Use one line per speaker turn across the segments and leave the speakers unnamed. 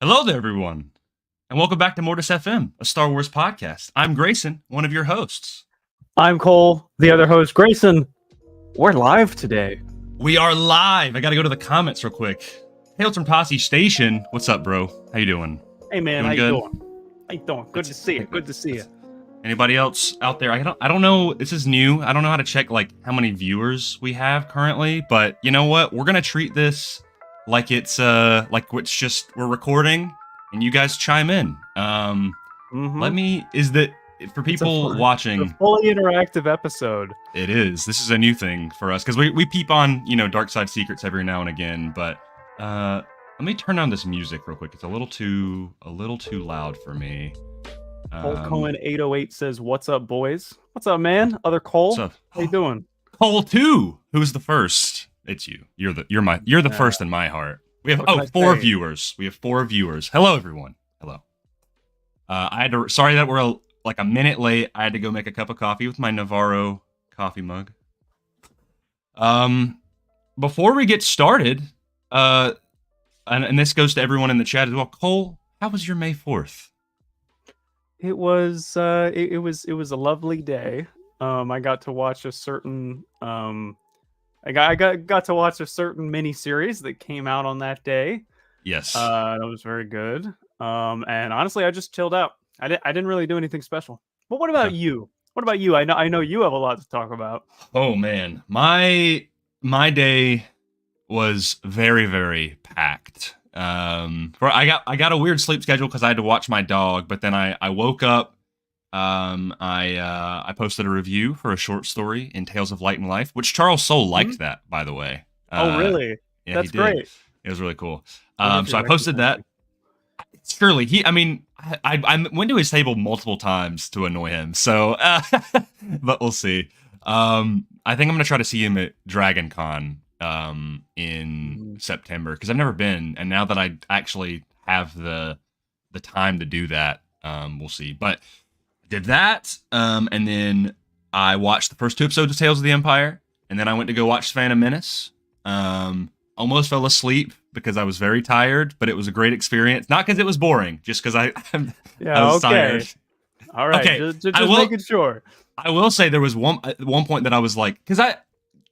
Hello there, everyone, and welcome back to Mortis FM, a Star Wars podcast. I'm Grayson, one of your hosts.
I'm Cole, the other host, Grayson. We're live today.
We are live. I got to go to the comments real quick. Hails from Posse Station. What's up, bro? How you doing?
Hey, man, how you doing? How you doing? Good to see you. Good to see you.
Anybody else out there? I don't know. This is new. I don't know how to check like how many viewers we have currently, but you know what? We're gonna treat this like it's just we're recording and you guys chime in. Is that for people watching?
A fully interactive episode.
It is. This is a new thing for us because we peep on Dark Side Secrets every now and again, but let me turn on this music real quick. It's a little too loud for me.
Cole Cohen 808 says, "What's up, boys? What's up, man? Other Cole,
what's up?
How you doing?
Cole 2. Who's the first? It's you. You're the first in my heart. We have four viewers. We have 4 viewers. Hello, everyone. Hello. Sorry that we're like a minute late. I had to go make a cup of coffee with my Navarro coffee mug. Before we get started, and this goes to everyone in the chat as well. Cole, how was your May 4th?
It was it was a lovely day. I got to watch a certain I got to watch a certain mini series that came out on that day.
Yes.
That was very good. And honestly, I just chilled out. I didn't really do anything special. But what about you? What about you? I know you have a lot to talk about.
Oh man, my day was very, very packed. I got a weird sleep schedule because I had to watch my dog, but then I woke up. I posted a review for a short story in Tales of Light and Life, which Charles Soule liked that, by the way.
Oh, really?
Yeah,
that's great.
It was really cool. So I posted that. Surely I went to his table multiple times to annoy him. So, but we'll see. I think I'm gonna try to see him at Dragon Con in September because I've never been, and now that I actually have the time to do that, we'll see. But I did that, and then I watched the first 2 episodes of Tales of the Empire, and then I went to go watch Phantom Menace. Almost fell asleep because I was very tired, but it was a great experience. Not because it was boring, just because I was tired.
All right, okay. Just making sure.
I will say there was at one point that I was like, because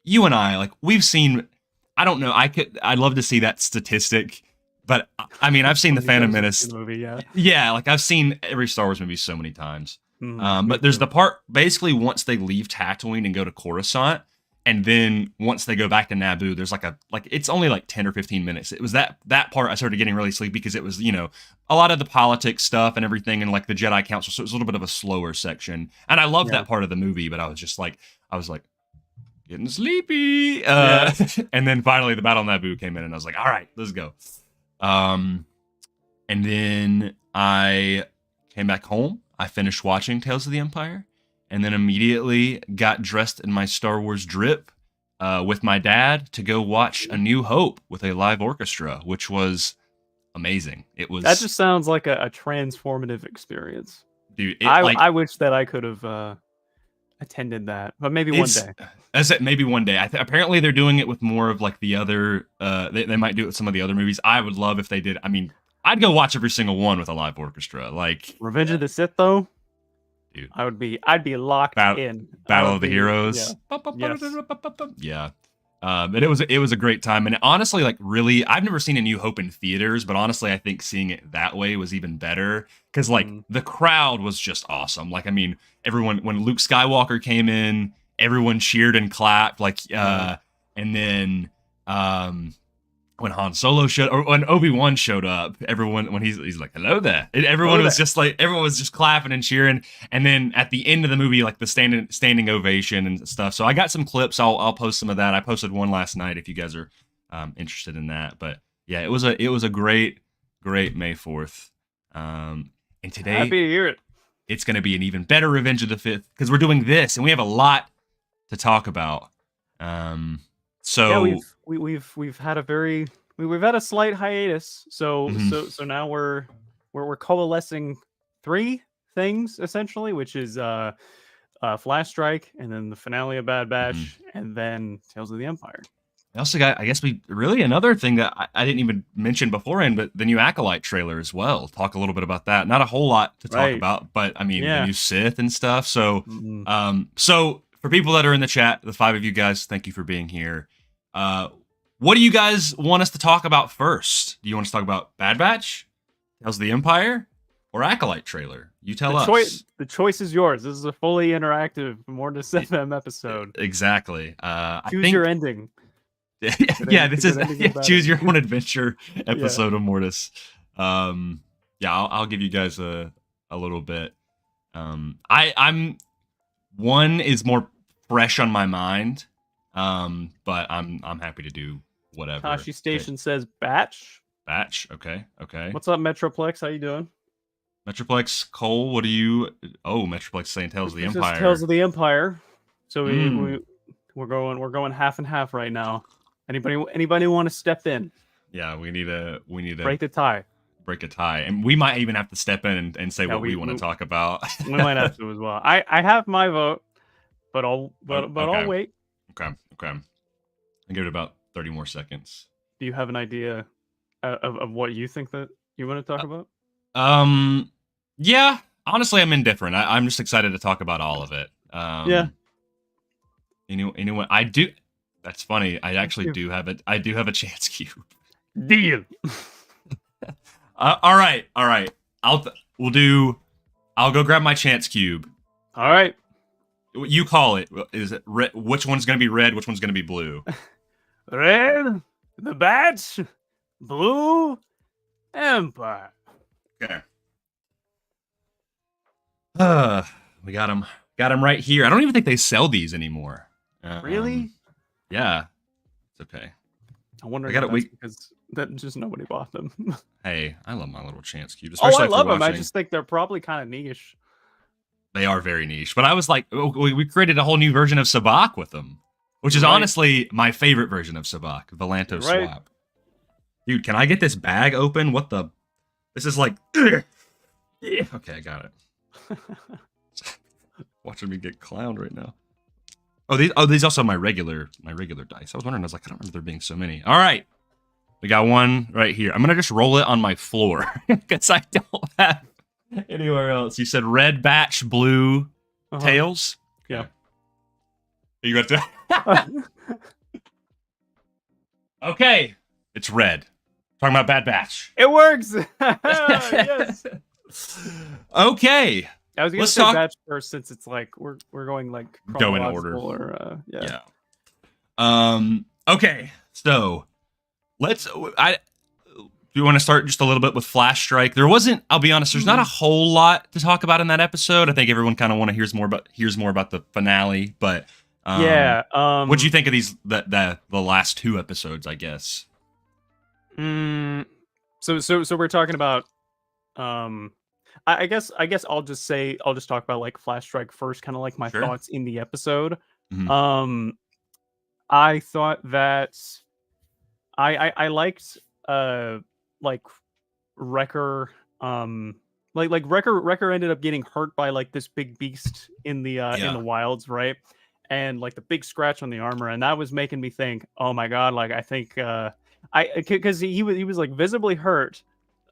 you and I, like, we've seen, I don't know, I'd love to see that statistic, but I mean, I've seen the Phantom Menace
movie,
yeah, like I've seen every Star Wars movie so many times. But there's the part basically once they leave Tatooine and go to Coruscant, and then once they go back to Naboo, there's like it's only like 10 or 15 minutes. It was that part I started getting really sleepy because it was, a lot of the politics stuff and everything and like the Jedi Council. So it was a little bit of a slower section. And I love that part of the movie, but I was like getting sleepy. And then finally the Battle of Naboo came in and I was like, all right, let's go. And then I came back home. I finished watching Tales of the Empire. And then immediately got dressed in my Star Wars drip with my dad to go watch A New Hope with a live orchestra, which was amazing. It was.
That just sounds like a transformative experience,
dude.
I wish that I could have attended that, but maybe one day.
I said maybe one day. Apparently, they're doing it with more of like the other. They might do it with some of the other movies. I would love if they did. I mean, I'd go watch every single one with a live orchestra. Like
Revenge of the Sith, though.
Dude.
I'd be locked in.
Battle of the Heroes. Yeah. But it was a great time. And honestly, like really, I've never seen A New Hope in theaters, but honestly, I think seeing it that way was even better. Because like the crowd was just awesome. Like, I mean, everyone, when Luke Skywalker came in, everyone cheered and clapped. Like, and then when Han Solo or when Obi-Wan showed up, everyone, when he's like, hello there. Everyone was just clapping and cheering. And then at the end of the movie, like the standing ovation and stuff. So I got some clips. I'll post some of that. I posted one last night if you guys are interested in that. But yeah, it was a great May 4th. And today,
happy to hear it.
It's going to be an even better Revenge of the Fifth because we're doing this and we have a lot to talk about. So
yeah, we've had a slight hiatus. So now we're coalescing 3 things essentially, which is Flash Strike, and then the finale of Bad Batch, and then Tales of the Empire.
We also got, I guess another thing that I didn't even mention beforehand, but the new Acolyte trailer as well. Talk a little bit about that. Not a whole lot to talk about, but I mean, the new Sith and stuff. So, so for people that are in the chat, the 5 of you guys, thank you for being here. What do you guys want us to talk about first? Do you want us to talk about Bad Batch, Tales of the Empire, or Acolyte trailer? You tell us.
The choice is yours. This is a fully interactive Mortis FM episode.
Exactly.
Choose your ending.
This is choose your own adventure episode of Mortis. I'll give you guys a little bit. I'm one is more fresh on my mind, but I'm happy to do whatever.
Tashi Station says Batch.
Okay.
What's up, Metroplex? How you doing?
Metroplex Cole, what do you? Oh, Metroplex saying Tales of the Empire.
Tales of the Empire. So we're going half and half right now. Anybody want to step in?
Yeah, we need to
break the tie.
Break a tie, and we might even have to step in and say what we want to talk about.
We might have to as well. I have my vote, but I'll wait.
Okay. I'll give it about 30 more seconds.
Do you have an idea of what you think that you want to talk about?
Yeah. Honestly, I'm indifferent. I'm just excited to talk about all of it. Anyone, I do. That's funny. I actually do have it. I do have a chance cube.
Deal.
All right. I'll go grab my chance cube.
All right.
You call it. Is it red? Which one's gonna be red? Which one's gonna be blue?
Red, the Batch, blue, Empire.
Okay. We got him. Got him right here. I don't even think they sell these anymore.
Really?
Yeah. It's okay.
I wonder if that's because that just nobody bought them.
Hey, I love my little chance cubes.
I love them. I just think they're probably kind of niche.
They are very niche. But I was like, we created a whole new version of Sabak with them, which is honestly my favorite version of Sabak, Volanto Swap. Dude, can I get this bag open? What the? This is like... Okay, I got it. Watching me get clowned right now. These also my regular dice. I was wondering, I don't remember there being so many. All right. We got one right here. I'm going to just roll it on my floor because I don't have anywhere else. You said red Batch, blue Tails?
Yeah.
You got to... Okay. It's red. Talking about Bad Batch.
It works. Yes.
Okay.
I was going to say Batch first since it's like we're going like
go in order.
Or,
Okay. So do you want to start just a little bit with Flash Strike? There wasn't, I'll be honest, there's not a whole lot to talk about in that episode. I think everyone kind of want to hear more about the finale, but what do you think of the last 2 episodes, I guess?
So we're talking about I guess I'll just talk about like Flash Strike first, kind of like my thoughts in the episode.
Mm-hmm.
I thought that I liked like Wrecker like Wrecker ended up getting hurt by like this big beast in the wilds, right? And like the big scratch on the armor, and that was making me think, oh my god, like I think because he was like visibly hurt.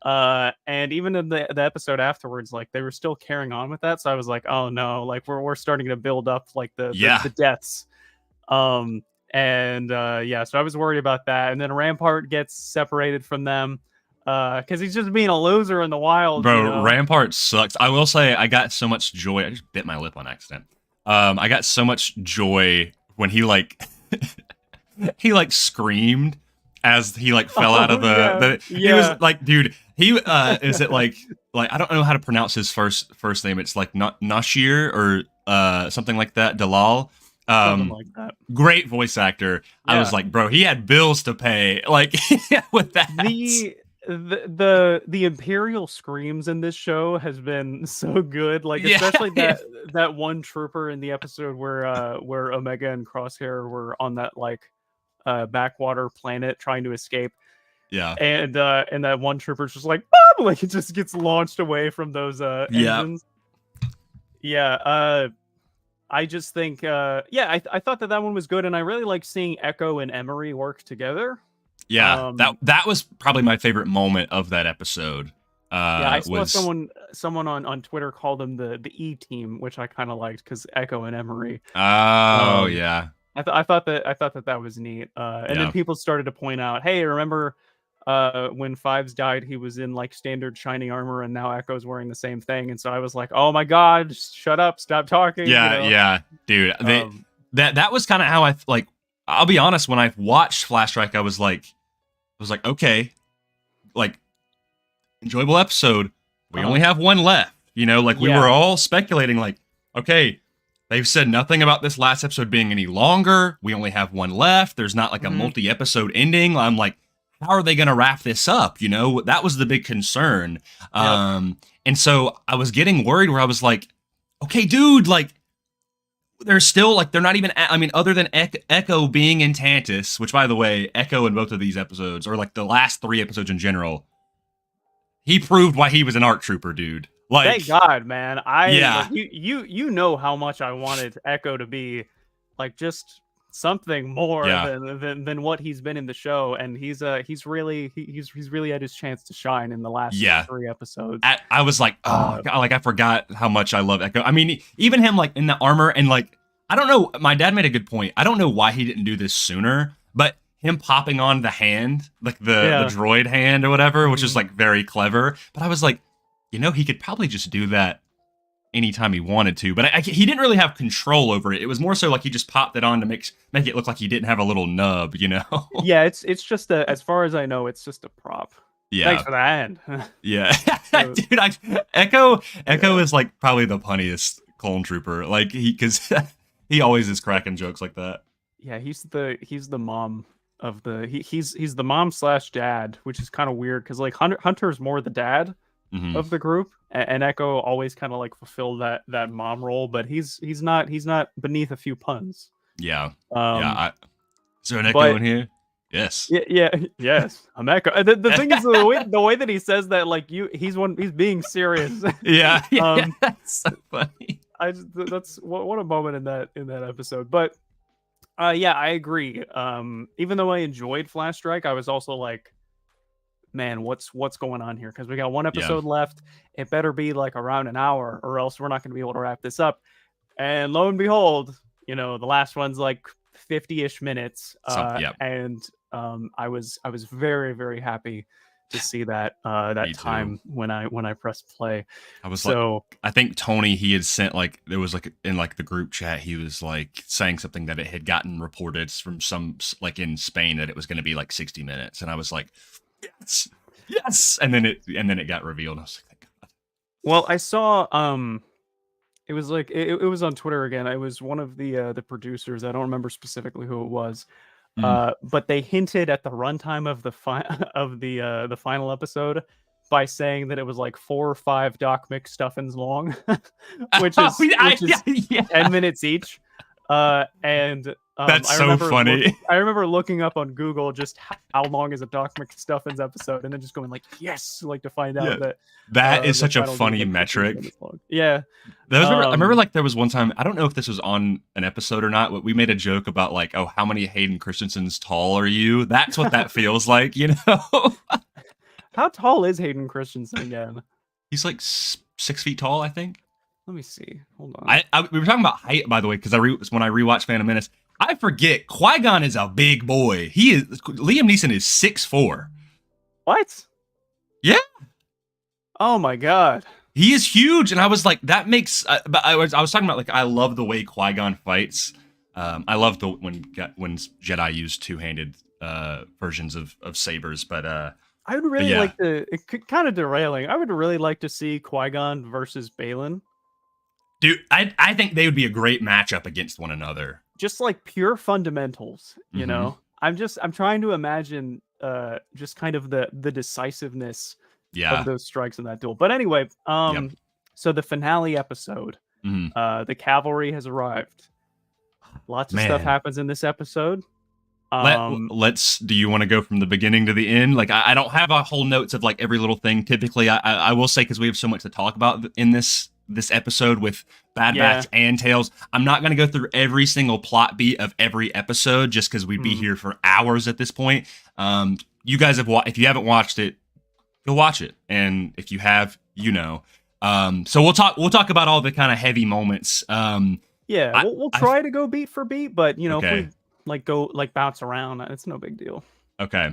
And even in the episode afterwards, like they were still carrying on with that, so I was like, oh no, like we're starting to build up like the deaths. So I was worried about that. And then Rampart gets separated from them because he's just being a loser in the wild.
Bro,
you know?
Rampart sucks. I will say I got so much joy. I just bit my lip on accident. I got so much joy when he like he like screamed as he like fell out of he was like, dude, he is it like I don't know how to pronounce his first name. It's like Nashir or something like that. Dalal.
Something like that.
Great voice actor. Yeah. I was like, bro, he had bills to pay. Like with that.
The Imperial screams in this show has been so good. Like especially that one trooper in the episode where Omega and Crosshair were on that like backwater planet trying to escape.
Yeah.
And that one trooper's just like, Bob! Like it just gets launched away from those engines. Yeah. I just think, I thought that one was good, and I really like seeing Echo and Emery work together.
Yeah, that was probably my favorite moment of that episode.
I saw someone on Twitter called them the E team, which I kind of liked because Echo and Emery.
Oh yeah,
I thought that was neat. And then people started to point out, hey, remember when Fives died, he was in like standard shiny armor, and now Echo's wearing the same thing. And so I was like, oh my god, just shut up, stop talking.
Yeah, dude. That was kind of how I like. I'll be honest, when I watched Flash Strike, I was like, okay, like, enjoyable episode. We only have one left. We were all speculating, like, okay, they've said nothing about this last episode being any longer. We only have one left. There's not like a multi-episode ending. I'm like, how are they going to wrap this up? That was the big concern. And so I was getting worried where I was like, okay, dude, like, they're still like, they're not even, other than Echo being in Tantus, which by the way, Echo in both of these episodes, or like the last 3 episodes in general, he proved why he was an ARC trooper, dude. Like,
thank God, man. You know how much I wanted Echo to be like just something more than what he's been in the show, and he's really had his chance to shine in the last 3 episodes.
I was like, oh God, like I forgot how much I love Echo. I mean, even him like in the armor, and like, I don't know, my dad made a good point. I don't know why he didn't do this sooner, but him popping on the hand, like the droid hand or whatever, which is like very clever. But I was like, he could probably just do that anytime he wanted to, but he didn't really have control over it. It was more so like he just popped it on to make it look like he didn't have a little nub,
Yeah, it's just as far as I know, it's just a prop.
Yeah.
Thanks for the hand.
Yeah. Dude, Echo is like probably the punniest clone trooper. Like because he always is cracking jokes like that.
Yeah, he's the mom of he's the mom / dad, which is kind of weird because like Hunter's more the dad of the group, and Echo always kind of like fulfilled that mom role, but he's not beneath a few puns.
Yeah. Is there an Echo in here? Yes.
Yes. I'm Echo. The thing is the way that he says that, like, he's being serious.
Yeah. That's so funny.
That's what a moment in that episode. But I agree. Even though I enjoyed Flash Strike, I was also like, man, what's going on here? Because we got one episode left. It better be like around an hour, or else we're not going to be able to wrap this up. And lo and behold, the last one's like 50-ish minutes. And I was very, very happy to see that time when I pressed play.
I was I think Tony, he had sent like, there was like in like the group chat, he was like saying something that it had gotten reported from some like in Spain that it was going to be like 60 minutes, and I was like, yes, and then it got revealed. I was like, thank God.
Well, I saw it was like it was on Twitter again. It was one of the producers. I don't remember specifically who it was. But they hinted at the runtime of the final episode by saying that it was like 4 or 5 Doc McStuffins long, which is 10 minutes each. And
that's so funny.
I remember looking up on Google just how long is a Doc McStuffins episode, and then just going like, yes, like to find out
that is such a funny metric.
Yeah.
I remember like there was one time, I don't know if this was on an episode or not, but we made a joke about like, oh, how many Hayden Christensen's tall are you? That's what that feels like,
How tall is Hayden Christensen again?
He's like 6 feet tall, I think.
Let me see. Hold on.
We were talking about height, by the way, because when I rewatched Phantom Menace, I forget Qui-Gon is a big boy. Liam Neeson is 6'4".
What?
Yeah.
Oh my God.
He is huge, and I was like, that makes. But I was talking about like, I love the way Qui-Gon fights. I love when Jedi use 2-handed versions of sabers, but I
would really like to. Kind of derailing. I would really like to see Qui-Gon versus Balin.
Dude, I think they would be a great matchup against one another.
Just like pure fundamentals, you know. I'm trying to imagine just kind of the decisiveness of those strikes in that duel. But anyway, so the finale episode, the cavalry has arrived. Lots of stuff happens in this episode.
Do you want to go from the beginning to the end? Like, I don't have a whole notes of like every little thing. Typically, I will say, because we have so much to talk about in this this episode with Bad Batch and Tails. I'm not going to go through every single plot beat of every episode just because we'd be here for hours at this point. You guys if you haven't watched it, go watch it, and if you have, so we'll talk about all the kind of heavy moments.
We'll try to go beat for beat, but
okay.
if we go bounce around, it's no big deal.
Okay,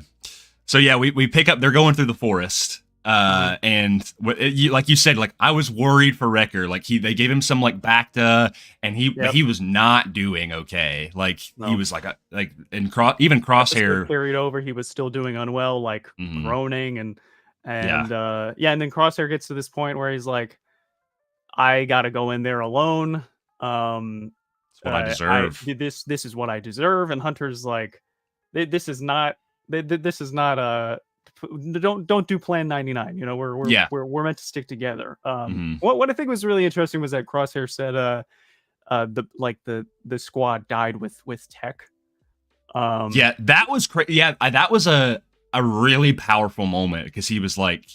so we pick up. They're going through the forest, and like you said, like I was worried for Wrecker. Like they gave him some like Bacta, and he was not doing okay. Like he was even Crosshair
carried over. He was still doing unwell, like groaning and then Crosshair gets to this point where he's like, I gotta go in there alone.
It's what I deserve.
This is what I deserve. And Hunter's like, this is not don't do Plan 99. We're meant to stick together. What I think was really interesting was that Crosshair said the squad died with tech.
That was crazy. That was a really powerful moment because he was like,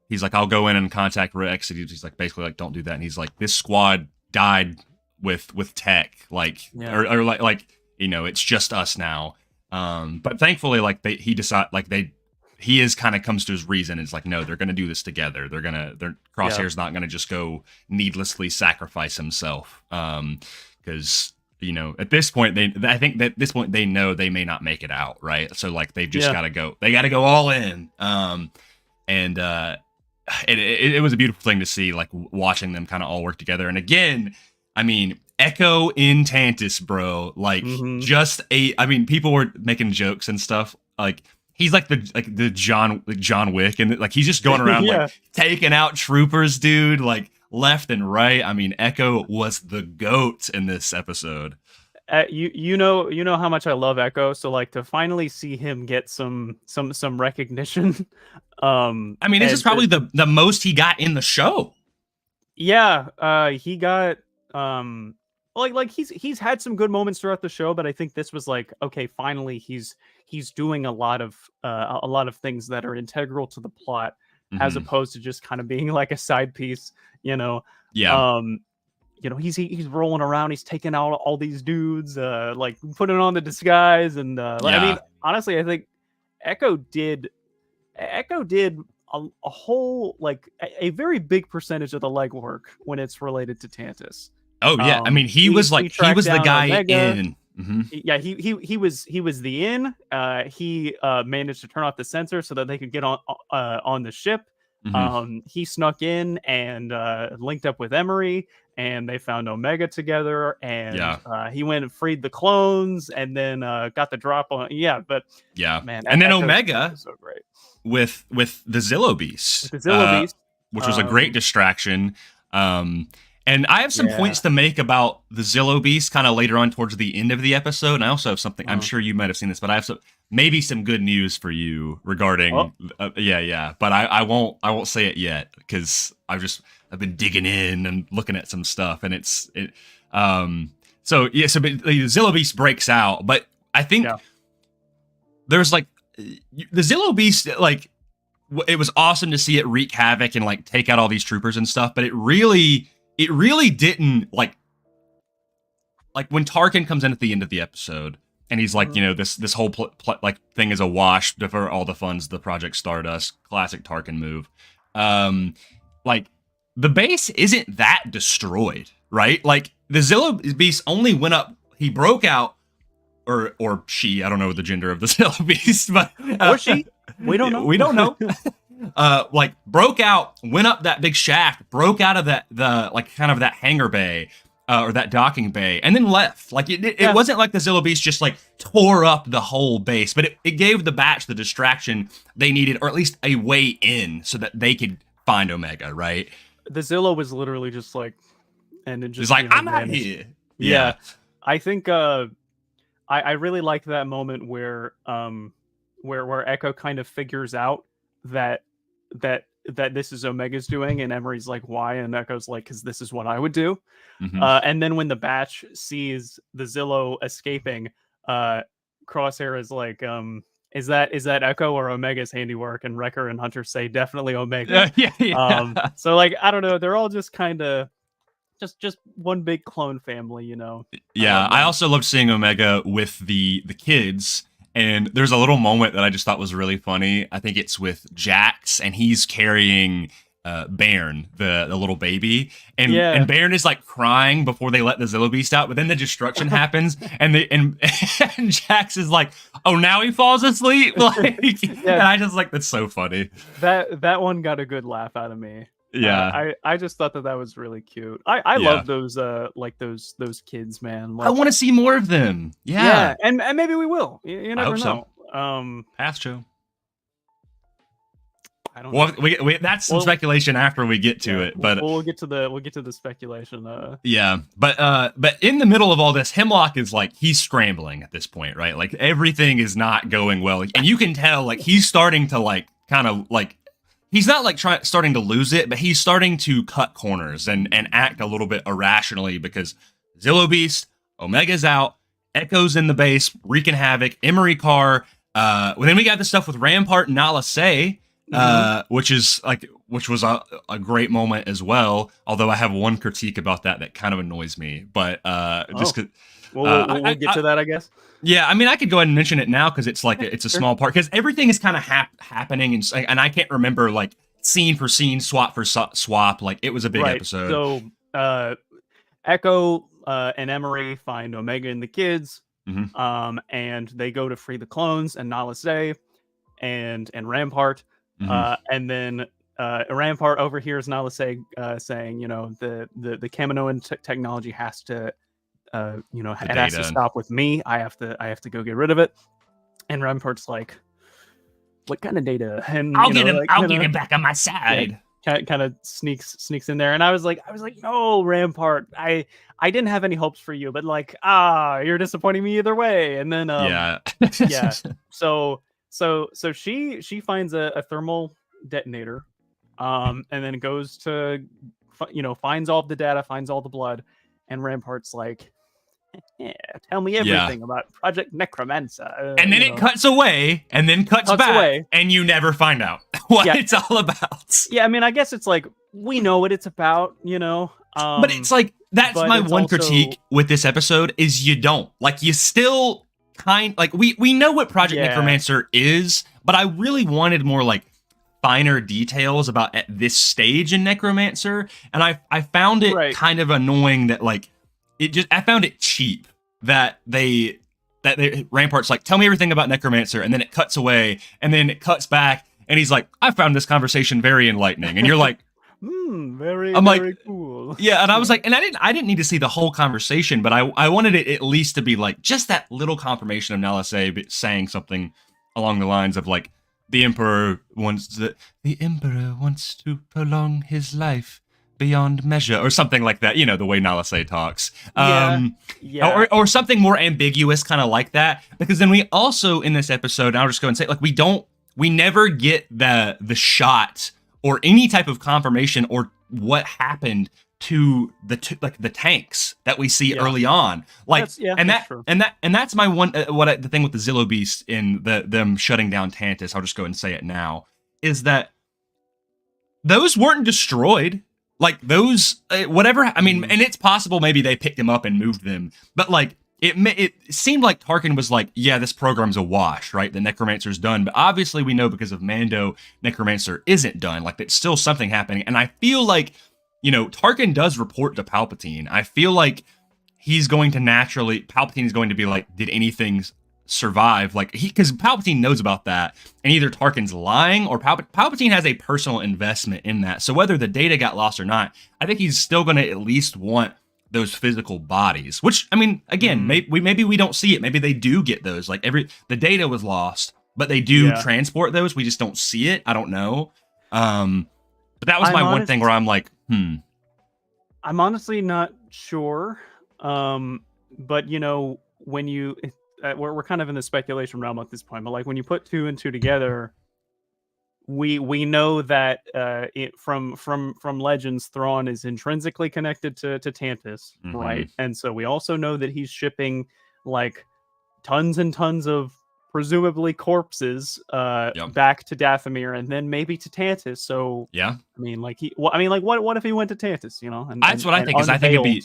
he's like, I'll go in and contact Rex. And he's like, basically like, don't do that. And he's like, this squad died with tech, it's just us now. But thankfully, he is kind of comes to his reason. It's like, no, they're going to do this together. Crosshair's not going to just go needlessly sacrifice himself. Because at this point, I think that at this point they know they may not make it out, right? So like they've just got to go. They got to go all in. It was a beautiful thing to see, like watching them kind of all work together. And again, I mean, Echo in Tantus, bro. Like people were making jokes and stuff. Like he's like the John Wick, and like he's just going around like taking out troopers, dude. Like left and right. I mean, Echo was the GOAT in this episode.
You know how much I love Echo, so like to finally see him get some recognition.
I mean, this is probably the most he got in the show.
Yeah, he got he's had some good moments throughout the show, but I think this was like, okay, finally he's doing a lot of things that are integral to the plot, as opposed to just kind of being like a side piece, He's rolling around, he's taking out all these dudes, like putting on the disguise, and I mean, honestly, I think Echo did a whole, like a very big percentage of the legwork when it's related to Tantus.
Oh yeah, I mean, he was the guy Omega. In.
Yeah, he was the in. He managed to turn off the sensor so that they could get on the ship. He snuck in and linked up with Emery, and they found Omega together. And he went and freed the clones, and then got the drop on. Man,
and then Omega
was so great
with the Zillo Beast, which was a great distraction. And I have some points to make about the Zillo Beast kind of later on towards the end of the episode. And I also have something, I'm sure you might have seen this, but I have maybe some good news for you regarding, but I won't say it yet because I've been digging in and looking at some stuff, and but the Zillo Beast breaks out, but I think there's like the Zillo Beast, like it was awesome to see it wreak havoc and like take out all these troopers and stuff, but it really didn't like when Tarkin comes in at the end of the episode and he's like, this whole like thing is a wash for all the funds, the Project Stardust, classic Tarkin move. Like the base isn't that destroyed, right? Like the Zillo Beast only went up, he broke out, or she, I don't know the gender of the Zillo Beast, but
or she, we don't know.
We don't know. Like broke out, went up that big shaft, broke out of that that hangar bay, or that docking bay, and then left. Like it wasn't like the Zillo Beast just like tore up the whole base, but it gave the batch the distraction they needed, or at least a way in so that they could find Omega, right?
The Zillo was literally just like, and it just
like, I'm not here.
Yeah. I think I really like that moment where Echo kind of figures out that this is Omega's doing, and Emery's like, why? And Echo's like, because this is what I would do. And then when the batch sees the Zillo escaping, Crosshair is like, is that Echo or Omega's handiwork? And Wrecker and Hunter say definitely Omega.
Yeah.
So like I don't know, they're all just kind of just one big clone family,
Yeah, I also loved seeing Omega with the kids. And there's a little moment that I just thought was really funny. I think it's with Jax, and he's carrying Bairn, the little baby, and Bairn is like crying before they let the Zillo Beast out. But then the destruction happens, and and Jax is like, "Oh, now he falls asleep." Like, and I just like that's so funny.
That one got a good laugh out of me.
Yeah,
I just thought that was really cute. I love those like those kids, man. Like,
I want to see more of them. Yeah,
and maybe we will. You never know.
So. Astro.
I don't know.
We that's some speculation after we get to it, but
we'll get to the speculation.
Yeah, but in the middle of all this, Hemlock is like he's scrambling at this point, right? Like everything is not going well, and you can tell like he's starting to like kind of like. He's not like starting to lose it, but he's starting to cut corners and act a little bit irrationally because Zillo Beast, Omega's out, Echo's in the base, wreaking havoc, Emery Carr. Then we got the stuff with Rampart and Nala Se, which was a great moment as well. Although I have one critique about that kind of annoys me, but just because.
We'll get to that, I guess.
Yeah, I mean, I could go ahead and mention it now because it's like it's a small part because everything is kind of happening and I can't remember like scene for scene, swap for swap. Like it was a big episode.
So Echo and Emery find Omega and the kids, and they go to free the clones and Nala Se and Rampart, and then Rampart overhears Nala Se saying, the Kaminoan technology has to. It has to stop with me. I have to go get rid of it. And Rampart's like, what kind of data? And
I'll get him. I'll get him back on my side.
Kind of sneaks in there. And I was like, no, Rampart, I didn't have any hopes for you, but like, you're disappointing me either way. And then yeah. So she finds a thermal detonator, and then goes to, finds all of the data, finds all the blood, and Rampart's like, yeah, tell me everything about Project Necromancer.
And then it cuts away, and then cuts back, away. And you never find out what it's all about.
Yeah, I mean, I guess it's like, we know what it's about,
but it's like, that's my one critique with this episode, is you don't. Like, you still we know what Project Necromancer is, but I really wanted more, like, finer details about at this stage in Necromancer, and I found it kind of annoying that, like, I found it cheap that Rampart's like, tell me everything about Necromancer, and then it cuts away, and then it cuts back, and he's like, I found this conversation very enlightening, and you're like,
very cool.
Yeah, and I was like, and I didn't need to see the whole conversation, but I wanted it at least to be like just that little confirmation of Nala Se saying something along the lines of like, the Emperor wants to prolong his life beyond measure, or something like that. The way Nala Se talks. Or something more ambiguous, kind of like that. Because then we also in this episode, and I'll just go and say, like, we never get the shot or any type of confirmation or what happened to the tanks that we see early on, like, and that's my one. The thing with the Zillo Beast in them shutting down Tantus, I'll just go and say it now, is that those weren't destroyed. Like those, whatever. I mean, and it's possible maybe they picked them up and moved them, but like it seemed like Tarkin was like, yeah, this program's a wash, right? The Necromancer's done, but obviously we know because of Mando, Necromancer isn't done. Like, it's still something happening, and I feel like, Tarkin does report to Palpatine. I feel like Palpatine is going to be like, did anything survive? Like, because Palpatine knows about that, and either Tarkin's lying or Palpatine has a personal investment in that. So whether the data got lost or not, I think he's still going to at least want those physical bodies, which, I mean, again, maybe we don't see it. Maybe they do get those. Like, the data was lost, but they do transport those. We just don't see it. I don't know. But that was my one thing where I'm like,
I'm honestly not sure. But when you, we're kind of in the speculation realm at this point, but like when you put two and two together, we know that from Legends, Thrawn is intrinsically connected to Tantus, right? And so we also know that he's shipping like tons and tons of presumably corpses back to Dathomir and then maybe to Tantus. So
yeah,
I mean, like what if he went to Tantus? You know,
that's what I think. Is I think it'd be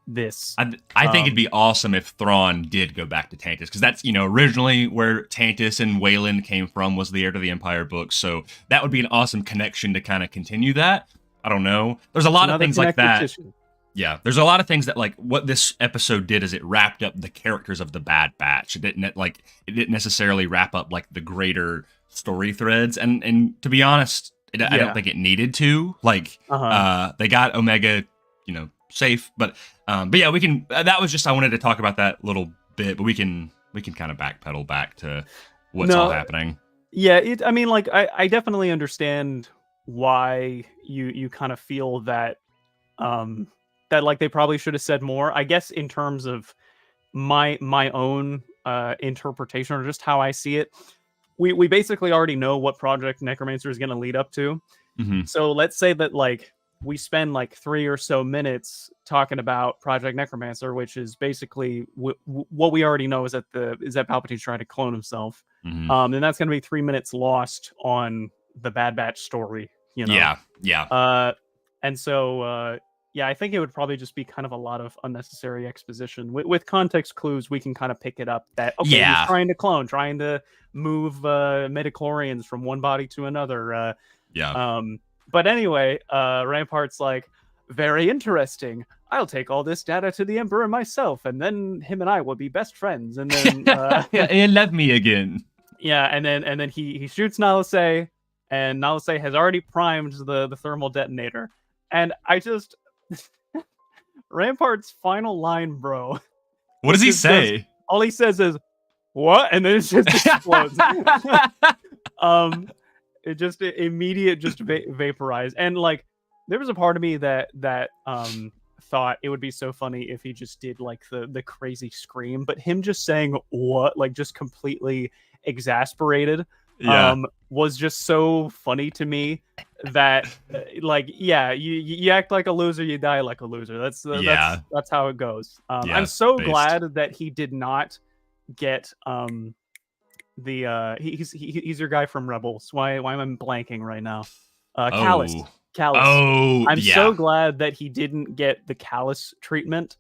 this.
I think it'd be awesome if Thrawn did go back to Tantus, because that's, originally where Tantus and Wayland came from, was the Heir to the Empire books. So that would be an awesome connection to kind of continue that. I don't know. There's a lot of things like that. Tissue. Yeah, there's a lot of things that, like, what this episode did is it wrapped up the characters of the Bad Batch. It didn't necessarily wrap up like the greater story threads. And to be honest, I don't think it needed to. Like, they got Omega, safe, but yeah, we can. That was just, I wanted to talk about that little bit, but we can kind of backpedal back to what's all happening.
Yeah, I definitely understand why you kind of feel that that like they probably should have said more. I guess in terms of my own interpretation, or just how I see it, we basically already know what Project Necromancer is going to lead up to.
Mm-hmm.
So let's say that like we spend like 3 or so minutes talking about Project Necromancer, which is basically what we already know is that Palpatine's trying to clone himself.
Mm-hmm.
And that's going to be 3 minutes lost on the Bad Batch story.
Yeah.
And so I think it would probably just be kind of a lot of unnecessary exposition. With context clues, we can kind of pick it up that he's trying to clone, trying to move midichlorians from one body to another. But anyway, Rampart's like, very interesting. I'll take all this data to the Emperor myself, and then him and I will be best friends. And then
he'll love me again.
Yeah, and then he shoots Nalase, and Nalase has already primed the thermal detonator. And I just Rampart's final line, bro.
What does he say?
All he says is, "What?" And then it just explodes. It just immediate vaporized. And like there was a part of me that thought it would be so funny if he just did like the crazy scream, but him just saying "what," like just completely exasperated, was just so funny to me that like you act like a loser, you die like a loser. That's how it goes. I'm so glad that he did not get he's your guy from Rebels. Why am I blanking right now? Callus. I'm so glad that he didn't get the Callus treatment,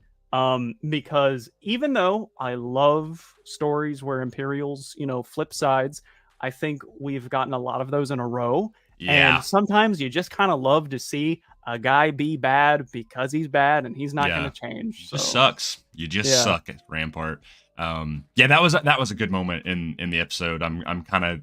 because even though I love stories where Imperials flip sides, I think we've gotten a lot of those in a row. And sometimes you just kind of love to see a guy be bad because he's bad and he's not going to change.
So. It just sucks. You just suck at Rampart. That was a good moment in the episode. I'm kind of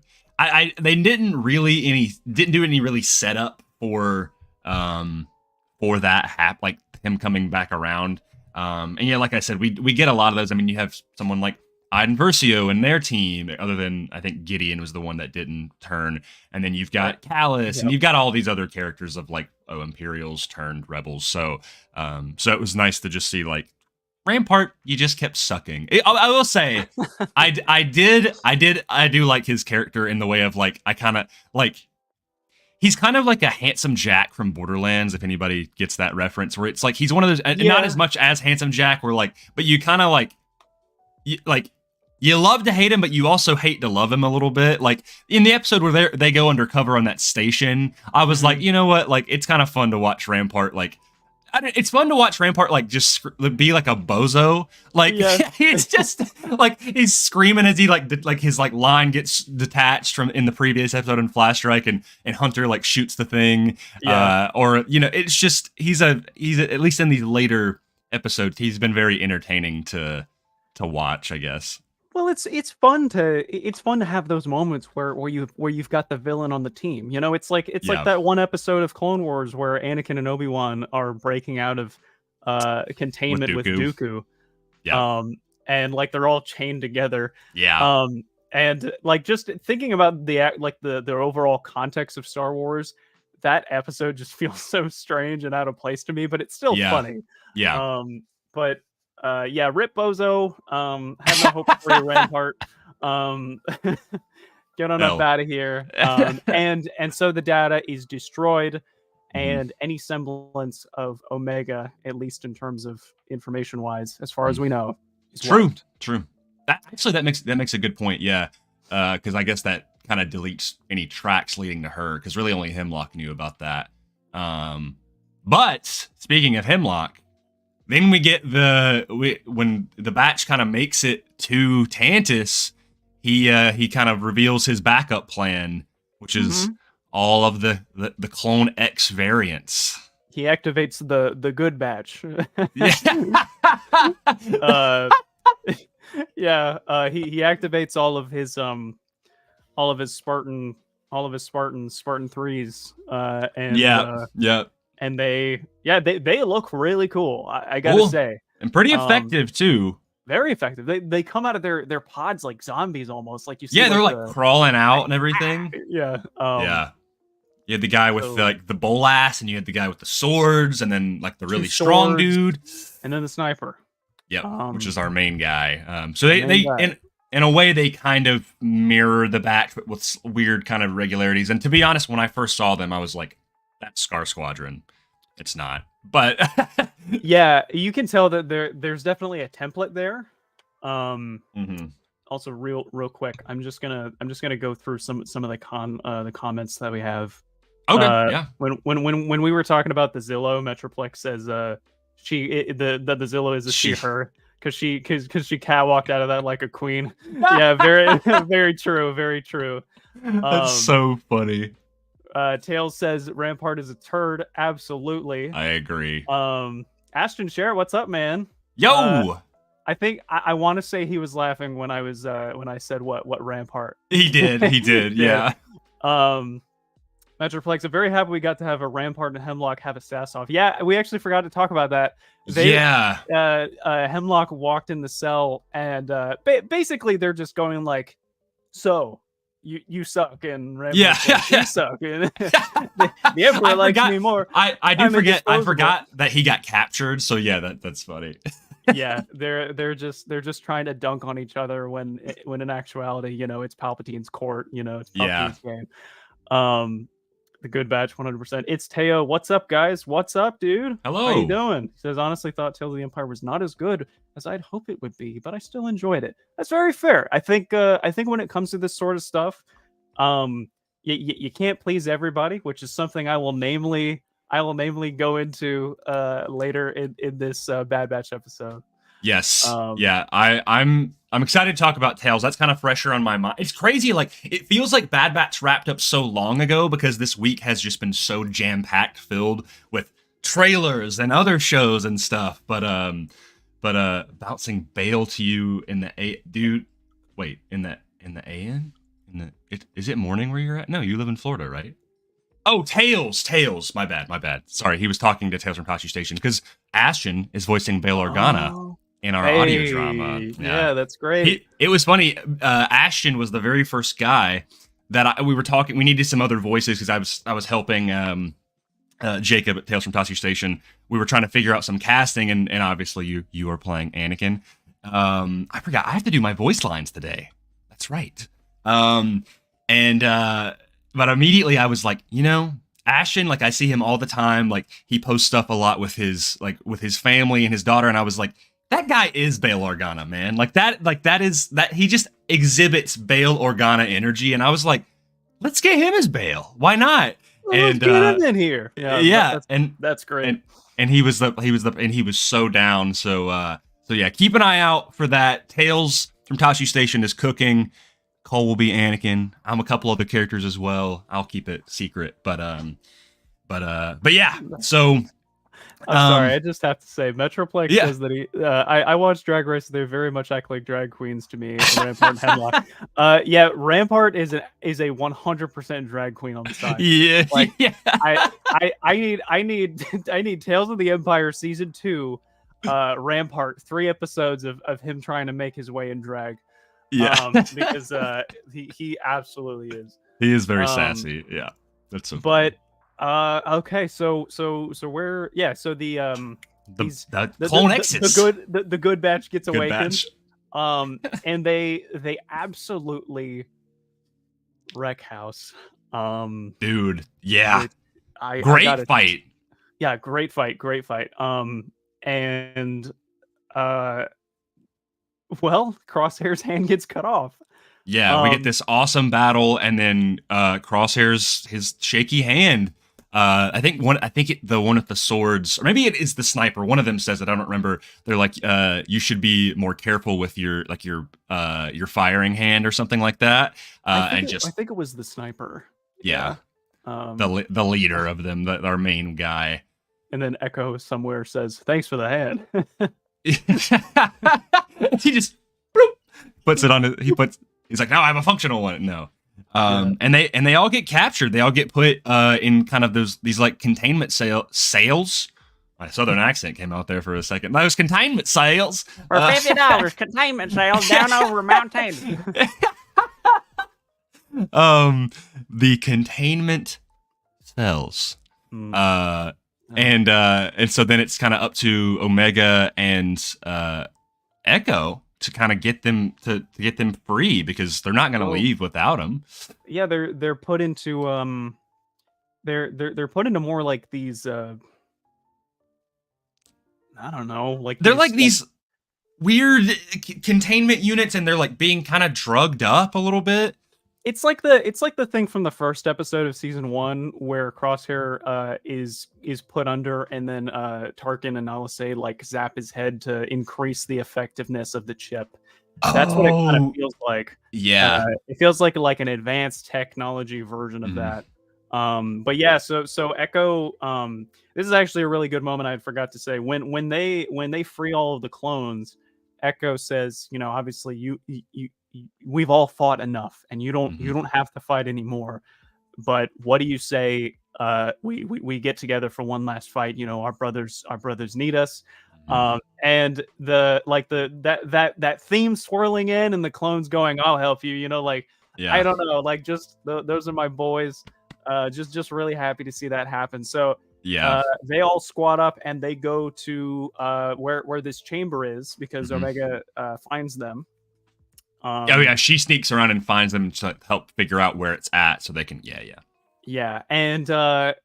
they didn't do any really setup for that like him coming back around. And like I said, we get a lot of those. I mean, you have someone like Iden Versio and their team, other than I think Gideon was the one that didn't turn. And then you've got Callus, and you've got all these other characters of like, Imperials turned rebels. So it was nice to just see like Rampart, you just kept sucking. I will say, I do like his character in the way of like, I kind of like, he's kind of like a Handsome Jack from Borderlands, if anybody gets that reference, where it's like, he's one of those, not as much as Handsome Jack, where like, but you kind of like, you love to hate him, but you also hate to love him a little bit. Like in the episode where they go undercover on that station, I was like, you know what? Like, it's kind of fun to watch Rampart. Like, it's fun to watch Rampart like just be like a bozo. Like he's just like he's screaming as he like his like line gets detached from in the previous episode in Flash Strike, and Hunter like shoots the thing. Or it's just he's at least in these later episodes he's been very entertaining to watch, I guess.
Well, it's fun to have those moments where you've got the villain on the team. It's like that one episode of Clone Wars where Anakin and Obi-Wan are breaking out of containment with Dooku. And like they're all chained together. And like just thinking about the overall context of Star Wars, that episode just feels so strange and out of place to me, but it's still funny. But Rip Bozo. Have no hope for you, Rampart. Get on up out of here. And so the data is destroyed, and any semblance of Omega, at least in terms of information wise, as far as we know, is
True. That makes a good point. Yeah, because I guess that kind of deletes any tracks leading to her, because really only Hemlock knew about that. But speaking of Hemlock, then we get when the batch kind of makes it to Tantus, he kind of reveals his backup plan, which is all of the Clone X variants.
He activates the good batch.
Yeah.
He activates all of his Spartan 3s, and they look really cool. I gotta say,
and pretty effective too.
Very effective. They come out of their pods like zombies almost. Like you see.
Yeah, they're like crawling out and everything.
Yeah.
You had the guy with like the bolas, and you had the guy with the swords, and then like the really strong dude,
and then the sniper.
Yep, which is our main guy. So they in a way they kind of mirror the batch, but with weird kind of regularities. And to be honest, when I first saw them, I was like, "That's Scar Squadron." It's not, but
yeah, you can tell that there's definitely a template there. Also, real quick, I'm just gonna go through some of the comments that we have.
Okay. Yeah.
When we were talking about the Zillow, Metroplex says the Zillow is a she/her because she catwalked out of that like a queen. Yeah, very very true, very true.
That's so funny.
Tails says Rampart is a turd. Absolutely,
I agree.
Ashton Share, what's up, man?
Yo.
I think I want to say he was laughing when I said what Rampart.
He did. Yeah.
Metroplex, I'm very happy we got to have a Rampart and Hemlock have a sass-off. Yeah, we actually forgot to talk about that. Hemlock walked in the cell, and basically they're just going like, so, you suck, and Rampart says, you suck. And the Emperor likes me more.
I forgot that he got captured, so yeah, that's funny.
Yeah, they're just trying to dunk on each other when in actuality, it's Palpatine's court, it's Palpatine's game. The good batch, 100%. It's Teo. What's up, guys? What's up, dude?
Hello.
How you doing? He says, honestly, thought Tales of the Empire was not as good as I'd hope it would be, but I still enjoyed it. That's very fair. I think when it comes to this sort of stuff, you can't please everybody, which is something I will namely go into later in this Bad Batch episode.
Yes. I'm excited to talk about Tales. That's kind of fresher on my mind. It's crazy. Like, it feels like Bad Batch wrapped up so long ago because this week has just been so jam-packed, filled with trailers and other shows and stuff. But bouncing Bail to you in the AN? Is it morning where you're at? No, you live in Florida, right? Oh, Tails. My bad. Sorry, he was talking to Tales from Kashi Station because Ashton is voicing Bail Organa in our audio drama.
Yeah, that's great.
It was funny. Ashton was the very first guy that we were talking. We needed some other voices because I was helping Jacob at Tales from Kashi Station. We were trying to figure out some casting, and obviously you are playing Anakin. I forgot. I have to do my voice lines today. That's right. But immediately I was like, Ashton, like I see him all the time. Like he posts stuff a lot with his family and his daughter. And I was like, that guy is Bail Organa, man. That he just exhibits Bail Organa energy. And I was like, let's get him as Bail. Why not?
Let's get him in here. Yeah. That's great.
And he was so down. So yeah, keep an eye out for that. Tales from Tashi Station is cooking. Cole will be Anakin. I'm a couple other characters as well. I'll keep it secret, but yeah. So
I'm sorry, I just have to say, Metroplex says that he. I watched Drag Race. They very much act like drag queens to me. Rampart and Hemlock. Rampart is a 100% drag queen on the side.
Yeah,
I need Tales of the Empire season 2, Rampart, 3 episodes of him trying to make his way in drag.
Yeah,
because he absolutely is.
He is very sassy. Yeah, that's so.
But okay, so where? Yeah, so the
Clone X's.
the good batch gets awakened.
Batch.
And they absolutely wreck house.
Dude, yeah, great fight.
Yeah, great fight. And Well, Crosshair's hand gets cut off.
Yeah, we get this awesome battle, and then Crosshair's his shaky hand. I think the one with the swords, or maybe it is the sniper. One of them says it. I don't remember. They're like, you should be more careful with your firing hand or something like that.
I think it was the sniper.
Yeah. The leader of them, our main guy.
And then Echo somewhere says, "Thanks for the hand."
He just bloop, puts it on. He's like, "No, I have a functional one." No. And they all get captured. They all get put in kind of these like containment sales. My southern accent came out there for a second. Those containment sales
for $50. Containment sales down over Mount Taylor.
The containment cells. And so then it's kind of up to Omega and Echo to kind of get them to get them free, because they're not going to leave without them.
Yeah, they're put into they're put into more like these I don't know, like
they're like these weird containment units, and they're like being kind of drugged up a little bit.
It's like the thing from the first episode of season 1 where Crosshair is put under, and then Tarkin and Nalase like zap his head to increase the effectiveness of the chip. That's what it kind of feels like.
Yeah,
it feels like an advanced technology version of that. But yeah, so Echo. This is actually a really good moment. I forgot to say when they free all of the clones, Echo says, obviously we've all fought enough, and you don't have to fight anymore. But what do you say? We get together for one last fight. Our brothers need us. And that theme swirling in, and the clones going, "I'll help you." I don't know, like just those are my boys. Just really happy to see that happen. So
yeah,
they all squat up and they go to where this chamber is, because Omega finds them.
She sneaks around and finds them to help figure out where it's at, so they can.
Yeah, and the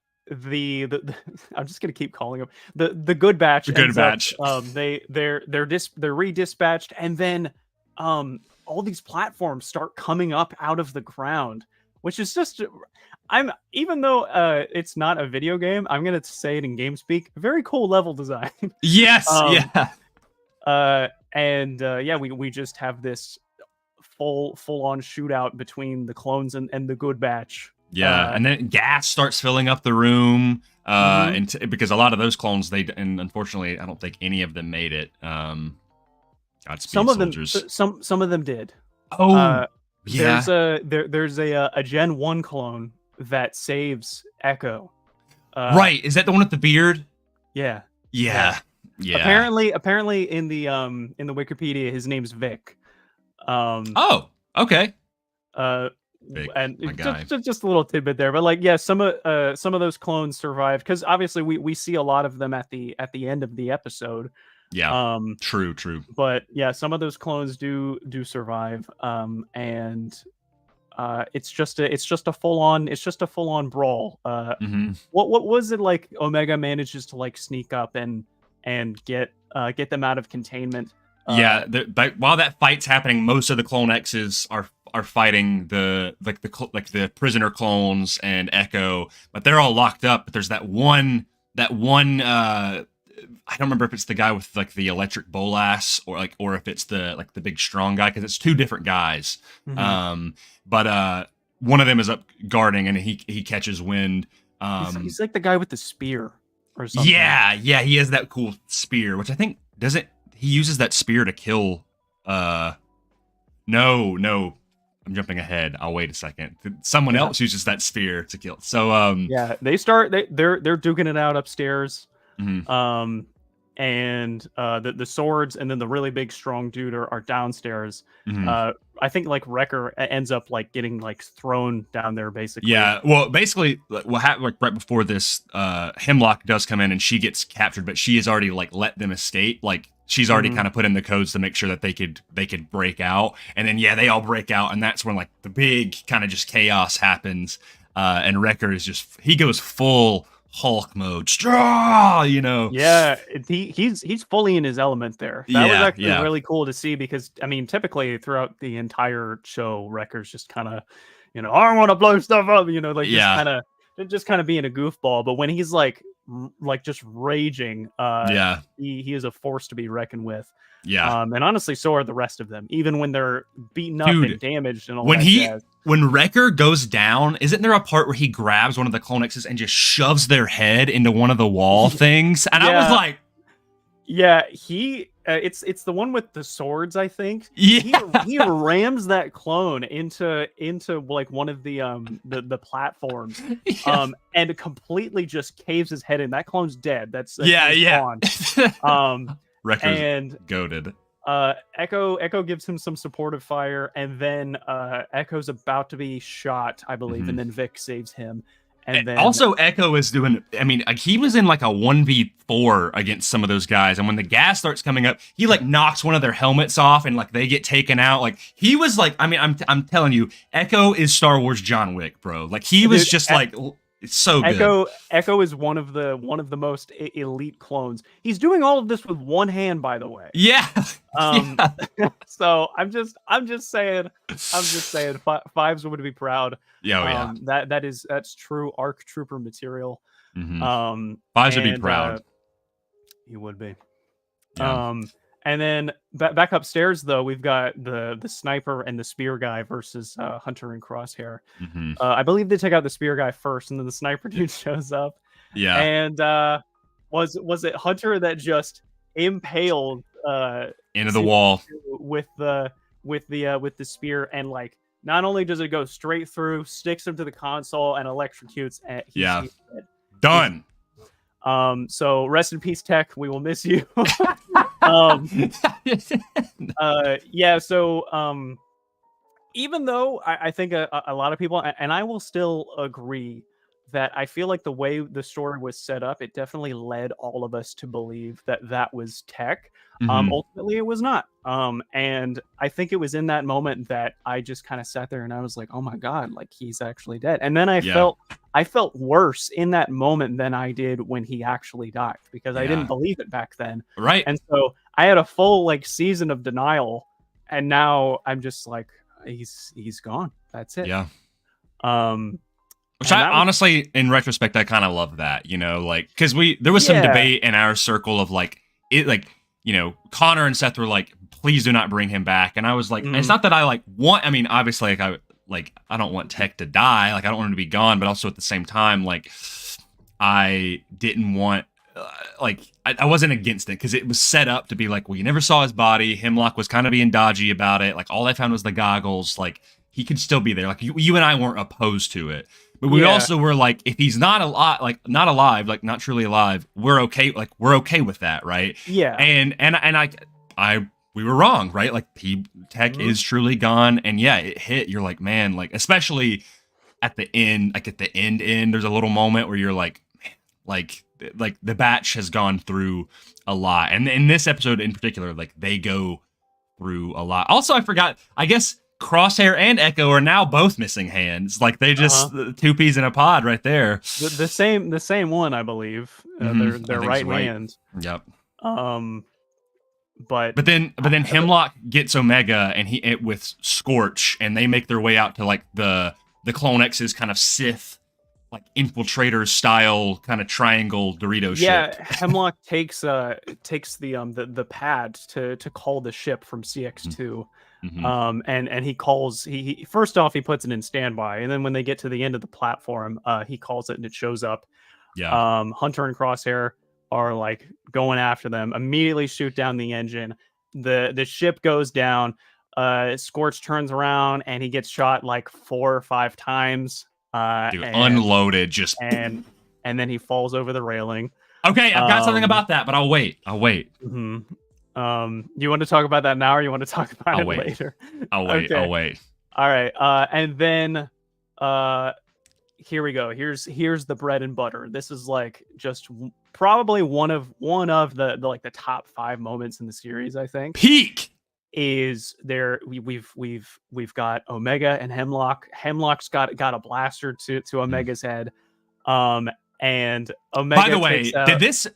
I'm just gonna keep calling them the good batch. They're redispatched, and then all these platforms start coming up out of the ground, which is just even though it's not a video game, I'm gonna say it in game speak. Very cool level design.
Yes,
we just have this full on shootout between the clones and the good batch.
And then gas starts filling up the room, because a lot of those clones, and unfortunately, I don't think any of them made it. Godspeed,
some of
soldiers.
them, some of them did.
Yeah.
There's a Gen 1 clone that saves Echo.
Right? Is that the one with the beard?
Yeah. Apparently, in the Wikipedia, his name's Vic.
Okay.
Vic, and just a little tidbit there, but some of those clones survived, because obviously we see a lot of them at the end of the episode.
Yeah. True.
But yeah, some of those clones do survive. And it's just a full on brawl. What was it like? Omega manages to like sneak up and get them out of containment.
While that fight's happening, most of the Clone X's are fighting the prisoner clones and Echo, but they're all locked up. But there's that one I don't remember if it's the guy with like the electric bolas, or if it's the big strong guy, because it's two different guys. But one of them is up guarding, and he catches wind.
He's like the guy with the spear or something.
Yeah, he has that cool spear, which I think he uses that spear to kill. No, I'm jumping ahead. I'll wait a second. Someone else uses that spear to kill. So
they're duking it out upstairs. And the swords, and then the really big strong dude are downstairs. I think like Wrecker ends up like getting like thrown down there, basically.
Yeah, well, basically what happened, like right before this, Hemlock does come in and she gets captured, but she has already like let them escape. Like she's already kind of put in the codes to make sure that they could break out. And then they all break out, and that's when like the big kind of just chaos happens. And Wrecker is he goes full Hulk mode, straw, you know.
Yeah, he's fully in his element there. That was actually really cool to see because I mean, typically throughout the entire show, Wrecker's just kind of, I want to blow stuff up, like just kind of being a goofball. But when he's like just raging, he is a force to be reckoned with.
Yeah.
And honestly, so are the rest of them, even when they're beaten up and damaged and all that jazz.
When Wrecker goes down, isn't there a part where he grabs one of the Clonexes and just shoves their head into one of the wall things? And I was like,
yeah, it's the one with the swords, I think.
Yeah.
He rams that clone into like one of the platforms, and completely just caves his head in. That clone's dead. That's gone.
Wrecker's and goated.
Echo gives him some supportive fire, and then Echo's about to be shot, I believe, and then Vic saves him. And then
also Echo is doing, I mean, like, he was in like a 1v4 against some of those guys, and when the gas starts coming up, he like knocks one of their helmets off and like they get taken out. Like, he was like, I mean, I'm telling you, Echo is Star Wars John Wick, bro. Like, he was just like, it's so good.
Echo is one of the most elite clones. He's doing all of this with one hand, by the way.
Yeah.
So I'm just saying, Fives would be proud.
Yeah.
That's true ARC Trooper material.
Fives would be proud.
He would be.
Yeah.
And then back upstairs, though, we've got the sniper and the spear guy versus Hunter and Crosshair. I believe they take out the spear guy first, and then the sniper dude shows up.
Yeah.
And was it Hunter that just impaled
into the wall
with the spear, and like not only does it go straight through, sticks him to the console and electrocutes. He's
done.
So rest in peace, Tech. We will miss you. So even though I think a lot of people, and I will still agree that I feel like the way the story was set up, it definitely led all of us to believe that was Tech. Ultimately, it was not. And I think it was in that moment that I just kind of sat there and I was like, oh my God, like, he's actually dead. And then I felt worse in that moment than I did when he actually died, because I didn't believe it back then.
Right.
And so I had a full like season of denial, and now I'm just like, he's gone. That's it.
Yeah. Which I honestly, in retrospect, I kind of love that, like, because there was some debate in our circle of like, Connor and Seth were like, please do not bring him back. And I was like, it's not that I like want, I mean, obviously I don't want Tech to die. Like, I don't want him to be gone, but also at the same time, like, I didn't want, I wasn't against it, because it was set up to be like, well, you never saw his body. Hemlock was kind of being dodgy about it. Like, all I found was the goggles. Like, he could still be there. Like, you and I weren't opposed to it. But we also were like, if he's not alive, like not truly alive, we're okay. Like, we're okay with that, right?
Yeah.
And we were wrong, right? Like, Tech is truly gone, and it hit. You're like, man, like, especially at the end, like at the end, there's a little moment where you're like, man, like the batch has gone through a lot, and in this episode in particular, like, they go through a lot. Also, I forgot, I guess Crosshair and Echo are now both missing hands. Like, they just two peas in a pod right there.
The same one, I believe. Their right hands.
Yep.
But
then Hemlock gets Omega and he with Scorch, and they make their way out to like the Clone X's kind of Sith, like, infiltrator style kind of triangle Dorito ship.
Yeah, Hemlock takes the pad to call the ship from CX2. And he first off, he puts it in standby, and then when they get to the end of the platform, he calls it and it shows up. Hunter and Crosshair are like going after them, immediately shoot down the engine. The ship goes down. Scorch turns around and he gets shot like 4 or 5 times.
Unloaded, just
and then he falls over the railing.
Okay, I've got something about that, but I'll wait.
You want to talk about that now, or you want to talk about it later?
I'll wait.
Okay.
I'll wait.
All right. And then here we go. Here's the bread and butter. This is like just probably one of the like the top 5 moments in the series, I think.
Peak
is there. We've got Omega and Hemlock. Hemlock's got a blaster to Omega's head. and Omega.
By the way,
takes out...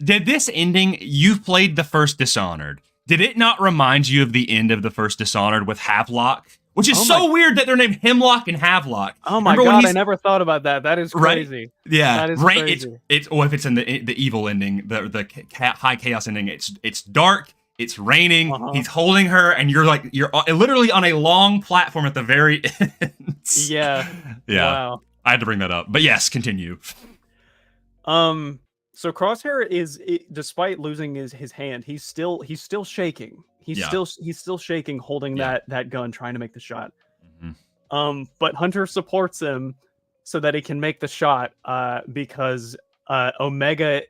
did this ending? You've played the first Dishonored. Did it not remind you of the end of the first Dishonored with Havelock? Which is weird that they're named Hemlock and Havelock.
Oh my god, I never thought about that. That is crazy.
Right? Yeah,
that is crazy.
If it's in the evil ending, the high chaos ending, it's dark. It's raining. He's holding her, and you're literally on a long platform at the very end.
Yeah. Wow.
I had to bring that up, but yes, continue.
So Crosshair despite losing his hand, he's still shaking. He's still shaking, holding that gun, trying to make the shot. Mm-hmm. But Hunter supports him so that he can make the shot. Because Omega,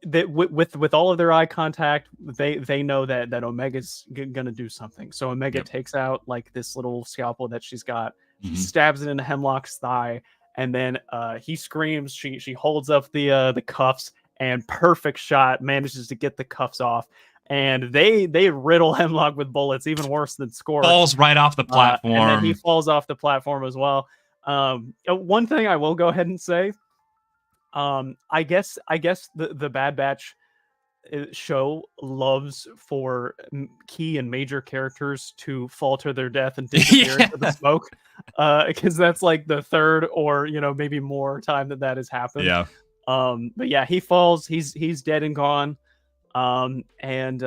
with all of their eye contact, they know that Omega's gonna do something. So Omega takes out like this little scalpel that she's got. He stabs it into Hemlock's thigh, and then he screams. She holds up the cuffs, and perfect shot, manages to get the cuffs off. And they riddle Hemlock with bullets, even worse than Scorch.
Falls right off the platform.
And then he falls off the platform as well. One thing I will go ahead and say, I guess the Bad Batch show loves for key and major characters to falter their death and disappear into the smoke, because that's like the third or maybe more time that has happened. Yeah. But yeah, he falls. He's dead and gone. And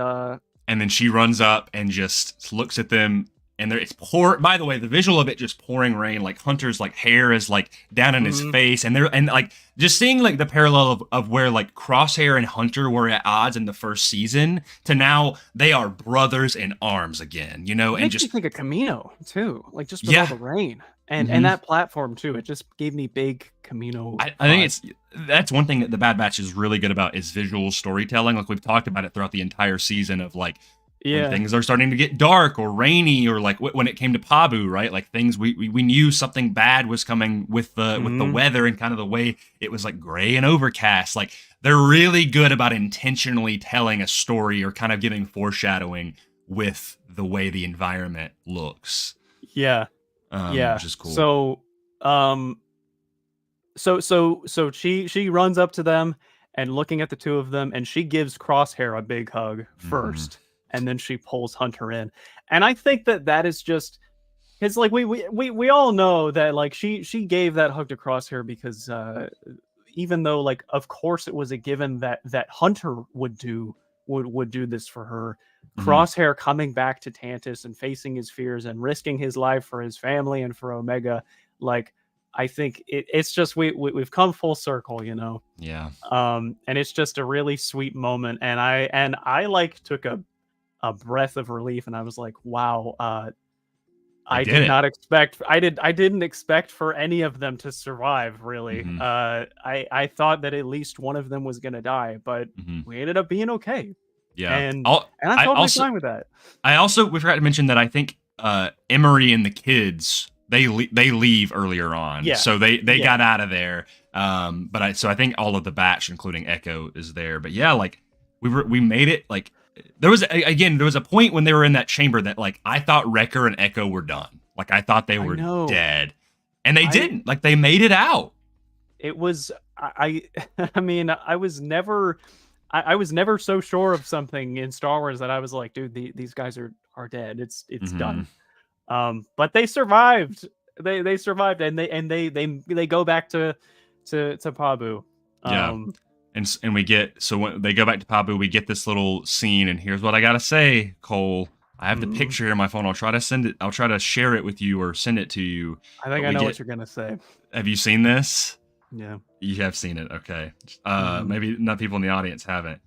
then she runs up and just looks at them, and it's by the way, the visual of it just pouring rain, like Hunter's like hair is like down in his face, and like just seeing like the parallel of where like Crosshair and Hunter were at odds in the first season to now they are brothers in arms again,
it
and
makes
just
me think of Camino too, like just with all the rain and that platform too. It just gave me big Camino.
I think that's one thing that the Bad Batch is really good about is visual storytelling. Like we've talked about it throughout the entire season of like when things are starting to get dark or rainy, or like when it came to Pabu, right? Like things we knew something bad was coming with the weather and kind of the way it was like gray and overcast. Like they're really good about intentionally telling a story or kind of giving foreshadowing with the way the environment looks.
Yeah.
Which is cool.
So she runs up to them and looking at the two of them, and she gives Crosshair a big hug first, and then she pulls Hunter in. And I think that is just, it's like we all know that like she gave that hug to Crosshair because even though like of course it was a given that Hunter would do this for her, Crosshair coming back to Tantus and facing his fears and risking his life for his family and for Omega, like I think it's just we've come full circle,
Yeah.
And it's just a really sweet moment, and I like took a breath of relief, and I was like, wow, I didn't expect for any of them to survive, really. I thought that at least one of them was gonna die, but we ended up being okay.
Yeah,
and I'm totally fine with that.
We forgot to mention that I think Emery and the kids they leave earlier on, so they got out of there. But I think all of the batch, including Echo, is there. But yeah, like we made it. Like there was a point when they were in that chamber that like I thought Wrecker and Echo were done. Like I thought they were dead, and they didn't. Like they made it out. It was
I mean I was never so sure of something in Star Wars that I was like, dude, these guys are dead. It's done. But they survived. They survived, and they go back to Pabu.
And we get, so when they go back to Pabu, we get this little scene, and here's what I gotta say, Cole. I have the picture here on my phone. I'll try to share it with you or send it to you.
I think I know what you're gonna say.
Have you seen this?
Yeah.
You have seen it, okay. Maybe not people in the audience haven't.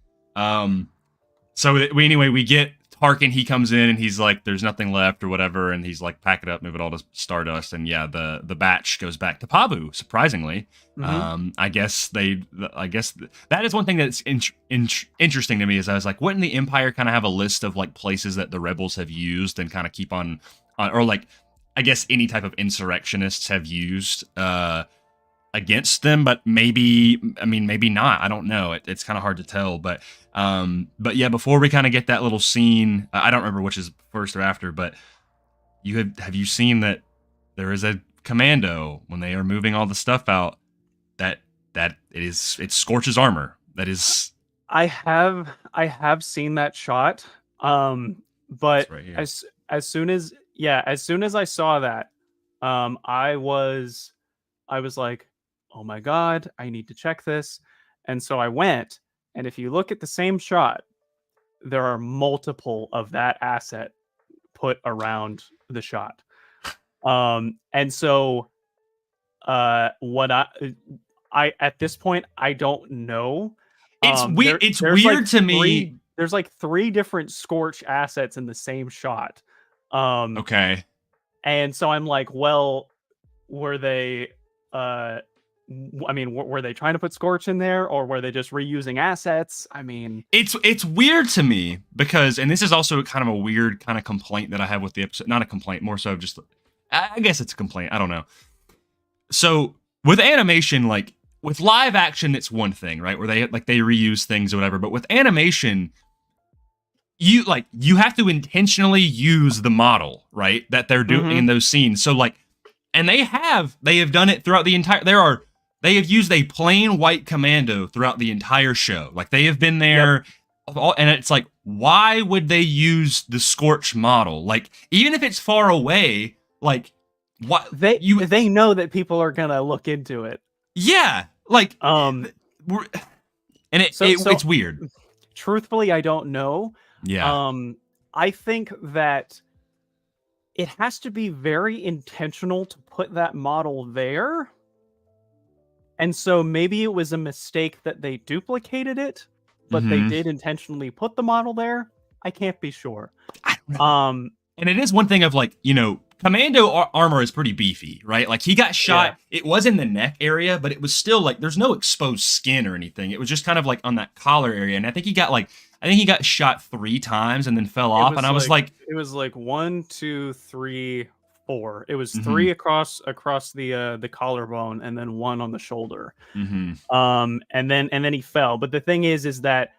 So we get Tarkin, he comes in and he's like, there's nothing left or whatever, and he's like, pack it up, move it all to Stardust, and yeah, the batch goes back to Pabu, surprisingly. I guess that is one thing that's interesting to me, is I was like, wouldn't the Empire kind of have a list of like places that the rebels have used and kind of keep on, or like, I guess any type of insurrectionists have used against them, but maybe not. I don't know. It's kind of hard to tell, but yeah, before we kind of get that little scene, I don't remember which is first or after, but have you seen that there is a commando when they are moving all the stuff out that that it's Scorch's armor. That is.
I have seen that shot. But
right here.
as soon as I saw that, I was like, oh my god, I need to check this. And so I went, and if you look at the same shot, there are multiple of that asset put around the shot. And so what I at this point I don't know.
It's weird. It's weird to me.
There's like 3 different Scorch assets in the same shot.
Okay.
And so I'm like, well, were they were they trying to put Scorch in there, or were they just reusing assets? I mean,
it's weird to me because, and this is also kind of a weird kind of complaint that I have with the episode. Not a complaint, more so just, I guess it's a complaint. I don't know. So with animation, like with live action, it's one thing, right? Where they reuse things or whatever. But with animation, you have to intentionally use the model, right? That they're doing in those scenes. So like, and they have done it throughout the entire. They have used a plain white commando throughout the entire show. Like they have been there, and it's like, why would they use the Scorch model? Like even if it's far away, like what
they know that people are gonna look into it.
Yeah, like and it's weird.
Truthfully, I don't know.
Yeah.
I think that it has to be very intentional to put that model there. And so maybe it was a mistake that they duplicated it, but they did intentionally put the model there. I can't be sure.
And it is one thing of like, Commando armor is pretty beefy, right? Like he got shot. Yeah. It was in the neck area, but it was still like there's no exposed skin or anything. It was just kind of like on that collar area. And I think he got shot 3 times and then fell off. And I was like,
it was like 1, 2, 3, 4. It was 3 across the collarbone and then 1 on the shoulder. And then he fell. But the thing is that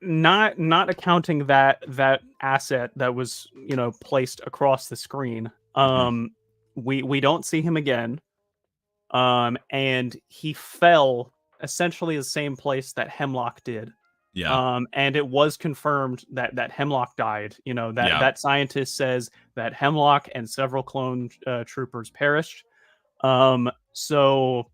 not accounting that asset that was placed across the screen, we don't see him again, and he fell essentially the same place that Hemlock did. And it was confirmed that Hemlock died. That scientist says that Hemlock and several clone troopers perished. So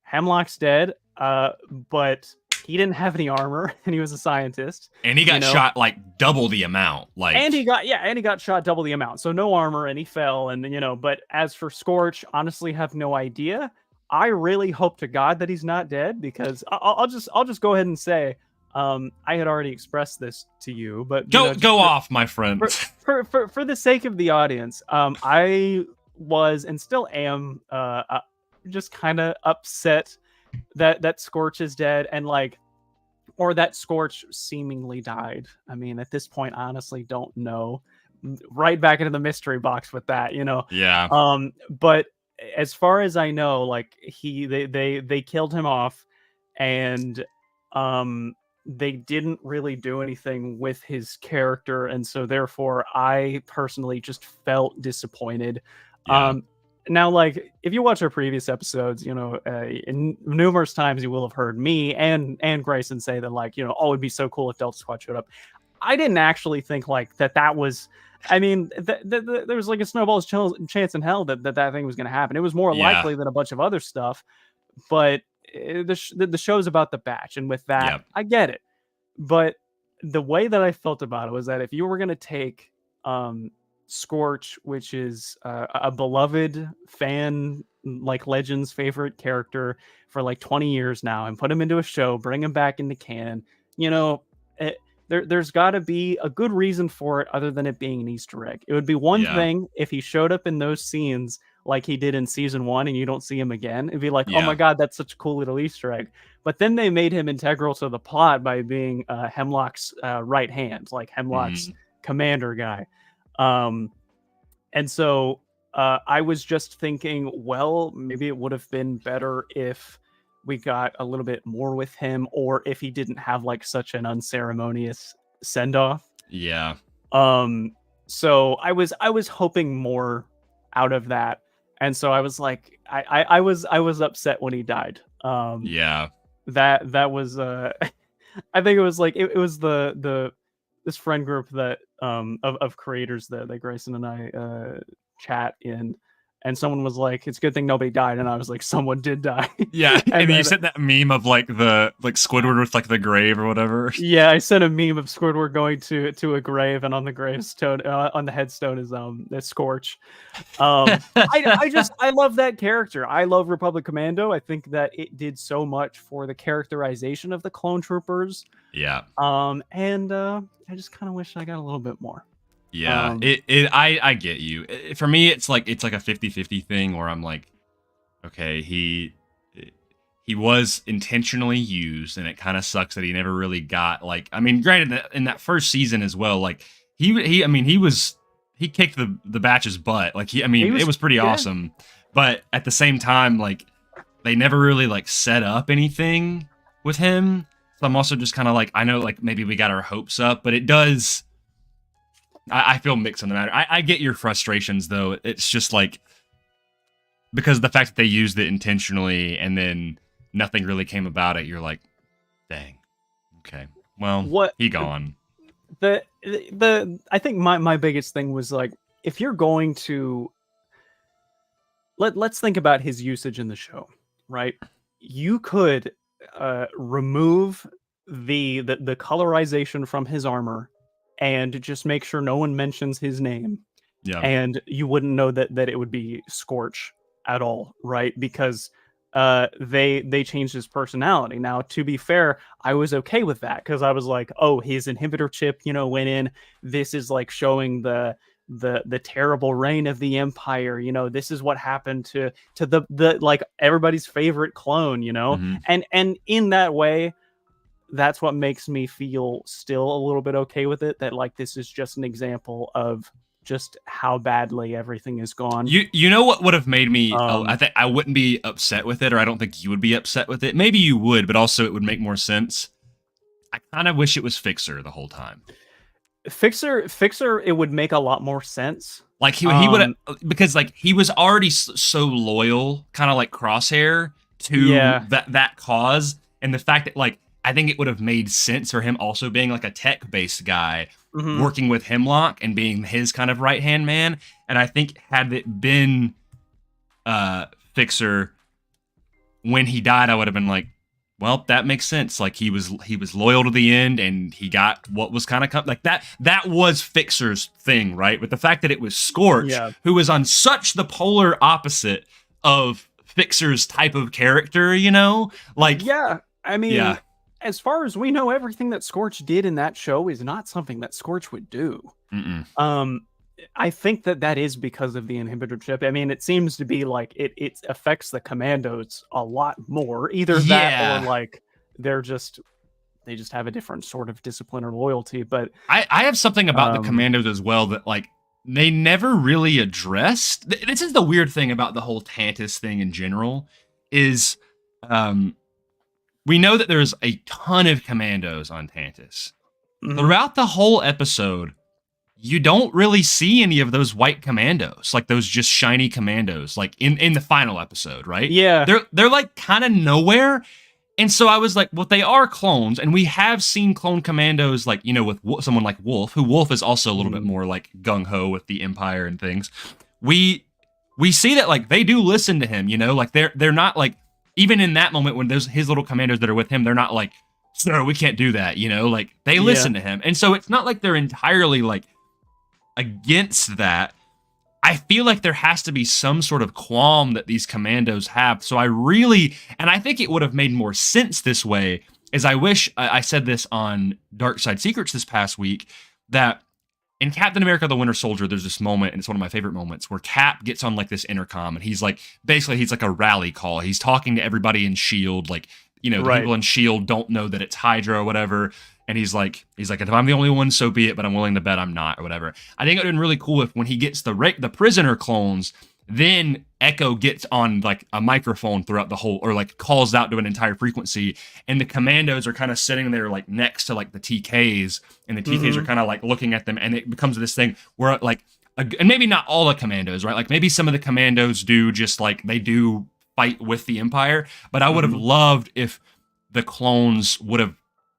Hemlock's dead, but he didn't have any armor, and he was a scientist.
And he got shot like double the amount.
And he got shot double the amount. So no armor, and he fell. And but as for Scorch, honestly, have no idea. I really hope to God that he's not dead, because I'll just go ahead and say, I had already expressed this to you, but
go off, my friend.
For the sake of the audience, I was and still am just kind of upset that Scorch is dead, and or that Scorch seemingly died. I mean, at this point, I honestly don't know. Right back into the mystery box with that,
Yeah.
But as far as I know, they killed him off, and they didn't really do anything with his character, and so therefore I personally just felt disappointed.
Yeah.
Now, if you watch our previous episodes, in numerous times you will have heard me and Grayson say that, oh, it'd be so cool if Delta Squad showed up. I didn't actually think that was. I mean, there was a snowball's chance in hell that thing was going to happen. It was more likely than a bunch of other stuff. But the show's about the batch, and with that, I get it. But the way that I felt about it was that if you were going to take Scorch, which is a beloved fan, Legends favorite character for 20 years now, and put him into a show, bring him back into canon, there's got to be a good reason for it other than it being an Easter egg. It would be one thing if he showed up in those scenes like he did in season 1 and you don't see him again. It'd be like, oh my God, that's such a cool little Easter egg. But then they made him integral to the plot by being Hemlock's right hand, Hemlock's commander guy. And so I was just thinking, well, maybe it would have been better if we got a little bit more with him, or if he didn't have such an unceremonious send-off.
Yeah.
So I was hoping more out of that. And so I was like, I was upset when he died.
Yeah.
That was I think it was like it was the this friend group that of creators that Grayson and I chat in, and someone was like, "It's a good thing nobody died," and I was like, "Someone did die."
Yeah, and
then
you sent that meme of like the Squidward with like the grave or whatever.
Yeah, I sent a meme of Squidward going to a grave, and on the gravestone, on the headstone is Scorch. I love that character. I love Republic Commando. I think that it did so much for the characterization of the clone troopers.
Yeah.
And I just kind of wish I got a little bit more.
Yeah, I get you. For me, it's like a 50-50 thing where I'm like, okay, he was intentionally used, and it kind of sucks that he never really got like. I mean, granted, in that first season as well, like he kicked the batch's butt. Like it was pretty awesome. But at the same time, like they never really like set up anything with him. So I'm also just kind of like, I know like maybe we got our hopes up, but it does. I feel mixed on the matter. I get your frustrations, though. It's just like, because of the fact that they used it intentionally and then nothing really came about it, you're like, dang. Okay. Well, he gone.
I think my biggest thing was like, if you're going to let's think about his usage in the show, right? You could remove the colorization from his armor and just make sure no one mentions his name.
Yeah.
And you wouldn't know that it would be Scorch at all, right? Because they changed his personality. Now, to be fair, I was okay with that because I was like, oh, his inhibitor chip, went in. This is like showing the terrible reign of the Empire. This is what happened to the like everybody's favorite clone,
Mm-hmm.
and in that way, that's what makes me feel still a little bit okay with it, that like this is just an example of just how badly everything has gone.
You know what would have made me I think I wouldn't be upset with it, or I don't think you would be upset with it. Maybe you would, but also it would make more sense. I kind of wish it was Fixer the whole time.
Fixer, it would make a lot more sense.
Like he would, because like he was already so loyal, kind of like Crosshair to that cause, and the fact that like I think it would have made sense for him also being like a tech-based guy, working with Hemlock and being his kind of right-hand man. And I think had it been Fixer when he died, I would have been like, well, that makes sense. Like he was loyal to the end, and he got what was kind of like that. That was Fixer's thing, right? But the fact that it was Scorch, who was on such the polar opposite of Fixer's type of character, like
I mean, as far as we know, everything that Scorch did in that show is not something that Scorch would do.
Mm-mm.
I think that is because of the inhibitor chip. I mean, it seems to be like it affects the commandos a lot more. Either that or like they just have a different sort of discipline or loyalty. But
I have something about the commandos as well that like they never really addressed. This is the weird thing about the whole Tantus thing in general is we know that there's a ton of commandos on Tantus. Throughout the whole episode, you don't really see any of those white commandos, like those just shiny commandos, like in the final episode, right?
Yeah.
They're like kind of nowhere. And so I was like, well, they are clones, and we have seen clone commandos, like, with someone like Wolf, who Wolf is also a little bit more like gung-ho with the Empire and things. We see that like they do listen to him, like they're not like, even in that moment when there's his little commandos that are with him, they're not like, sir, we can't do that, like they listen to him. And so it's not like they're entirely like against that. I feel like there has to be some sort of qualm that these commandos have. So I think it would have made more sense this way, as I wish I said this on Dark Side Secrets this past week, that in Captain America the Winter Soldier, there's this moment, and it's one of my favorite moments, where Cap gets on like this intercom, and he's like a rally call. He's talking to everybody in S.H.I.E.L.D., like, the people in S.H.I.E.L.D. don't know that it's Hydra or whatever. And he's like, if I'm the only one, so be it, but I'm willing to bet I'm not, or whatever. I think it would have been really cool if when he gets the prisoner clones, then Echo gets on like a microphone throughout the whole, or like calls out to an entire frequency, and the commandos are kind of sitting there like next to like the TKs, and the TKs are kind of like looking at them, and it becomes this thing where like and maybe not all the commandos, right? Like maybe some of the commandos do just like they do fight with the Empire, but I would have loved if the clones would have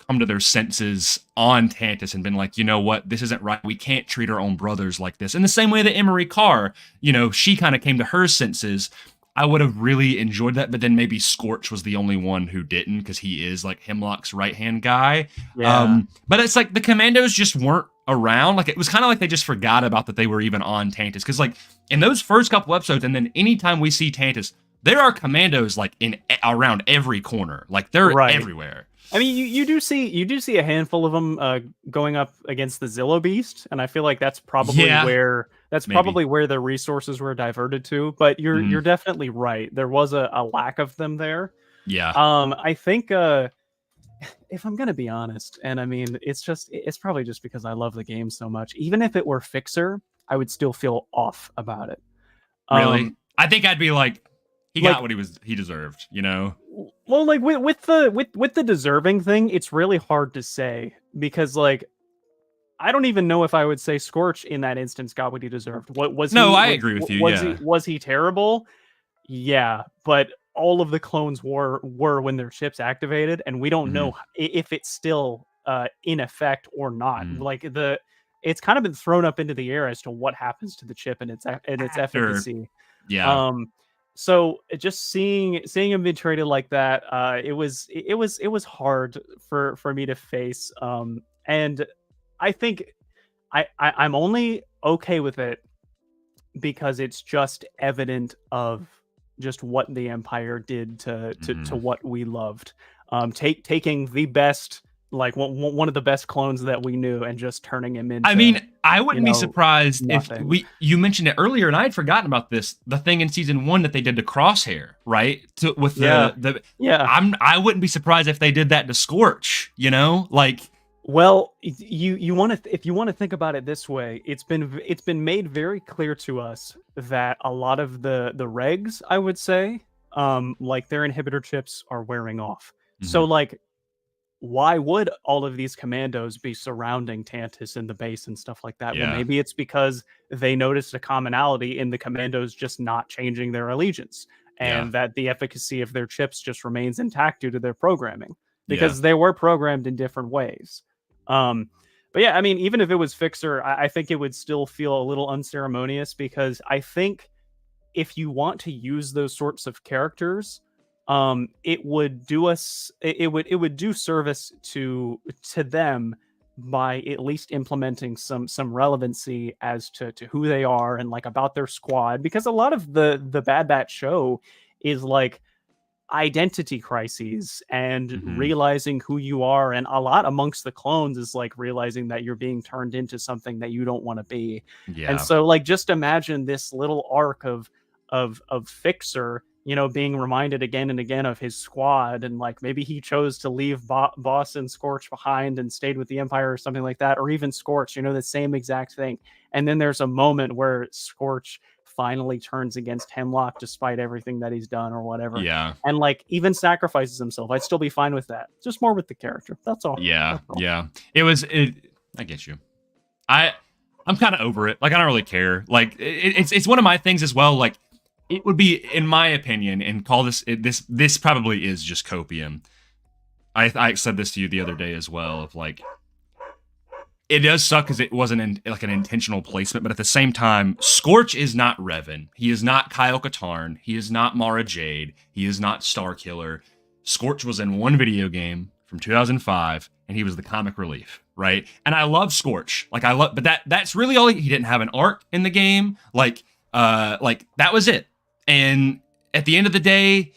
come to their senses on Tantus and been like, you know what, this isn't right. We can't treat our own brothers like this. In the same way that Emery Carr, you know, she kind of came to her senses. I would have really enjoyed that, but then maybe Scorch was the only one who didn't because he is like Hemlock's right-hand guy.
Yeah.
But it's like the commandos just weren't around. Like it was kind of like they just forgot about that they were even on Tantus. Because like in those first couple episodes, and then anytime we see Tantus, there are commandos like in around every corner. Like they're everywhere.
I mean, you do see a handful of them going up against the Zillo Beast, and I feel like that's probably where the resources were diverted to. But you're definitely right. There was a lack of them there.
Yeah.
I think if I'm gonna be honest, and I mean, it's probably just because I love the game so much. Even if it were Fixer, I would still feel off about it.
Really? I think I'd be like, he got what he deserved, you know?
Well, like with the deserving thing, it's really hard to say because like I don't even know if I would say Scorch in that instance got what he deserved. What was
No,
he,
I agree with you.
Was he terrible? Yeah, but all of the clones were when their chips activated, and we don't know if it's still in effect or not. Like it's kind of been thrown up into the air as to what happens to the chip and its efficacy.
Yeah.
So just seeing him be traded like that, it was hard for me to face. And I think I'm only okay with it because it's just evident of just what the Empire did to what we loved. Taking the best, like one of the best clones that we knew, and just turning him into.
I mean, I wouldn't be surprised
nothing.
if you mentioned it earlier, and I had forgotten about this. The thing in season 1 that they did to Crosshair, right? I wouldn't be surprised if they did that to Scorch. You know, like.
Well, you want to if you want to think about it this way, it's been made very clear to us that a lot of the regs, I would say, like their inhibitor chips are wearing off. So like, why would all of these commandos be surrounding Tantus in the base and stuff like that? Well, maybe it's because they noticed a commonality in the commandos just not changing their allegiance, and that the efficacy of their chips just remains intact due to their programming, because they were programmed in different ways. But yeah, I mean, even if it was Fixer, I think it would still feel a little unceremonious, because I think if you want to use those sorts of characters, it would do service to them by at least implementing some relevancy as to who they are and like about their squad, because a lot of the Bad Batch show is like identity crises and realizing who you are, and a lot amongst the clones is like realizing that you're being turned into something that you don't want to be. And so like just imagine this little arc of Fixer, you know, being reminded again and again of his squad, and like maybe he chose to leave Boss and Scorch behind and stayed with the Empire or something like that, or even Scorch, you know, the same exact thing. And then there's a moment where Scorch finally turns against Hemlock despite everything that he's done or whatever.
Yeah.
And like even sacrifices himself. I'd still be fine with that. Just more with the character. That's all.
Yeah. Yeah. I get you. I'm kind of over it. Like, I don't really care. Like, it's one of my things as well. Like, it would be, in my opinion, and call this probably is just copium. I said this to you the other day as well, of like, it does suck because it wasn't an intentional placement, but at the same time, Scorch is not Revan. He is not Kyle Katarn. He is not Mara Jade. He is not Starkiller. Scorch was in one video game from 2005, and he was the comic relief, right? And I love Scorch. But that's really all he didn't have an arc in the game. Like that was it. And at the end of the day,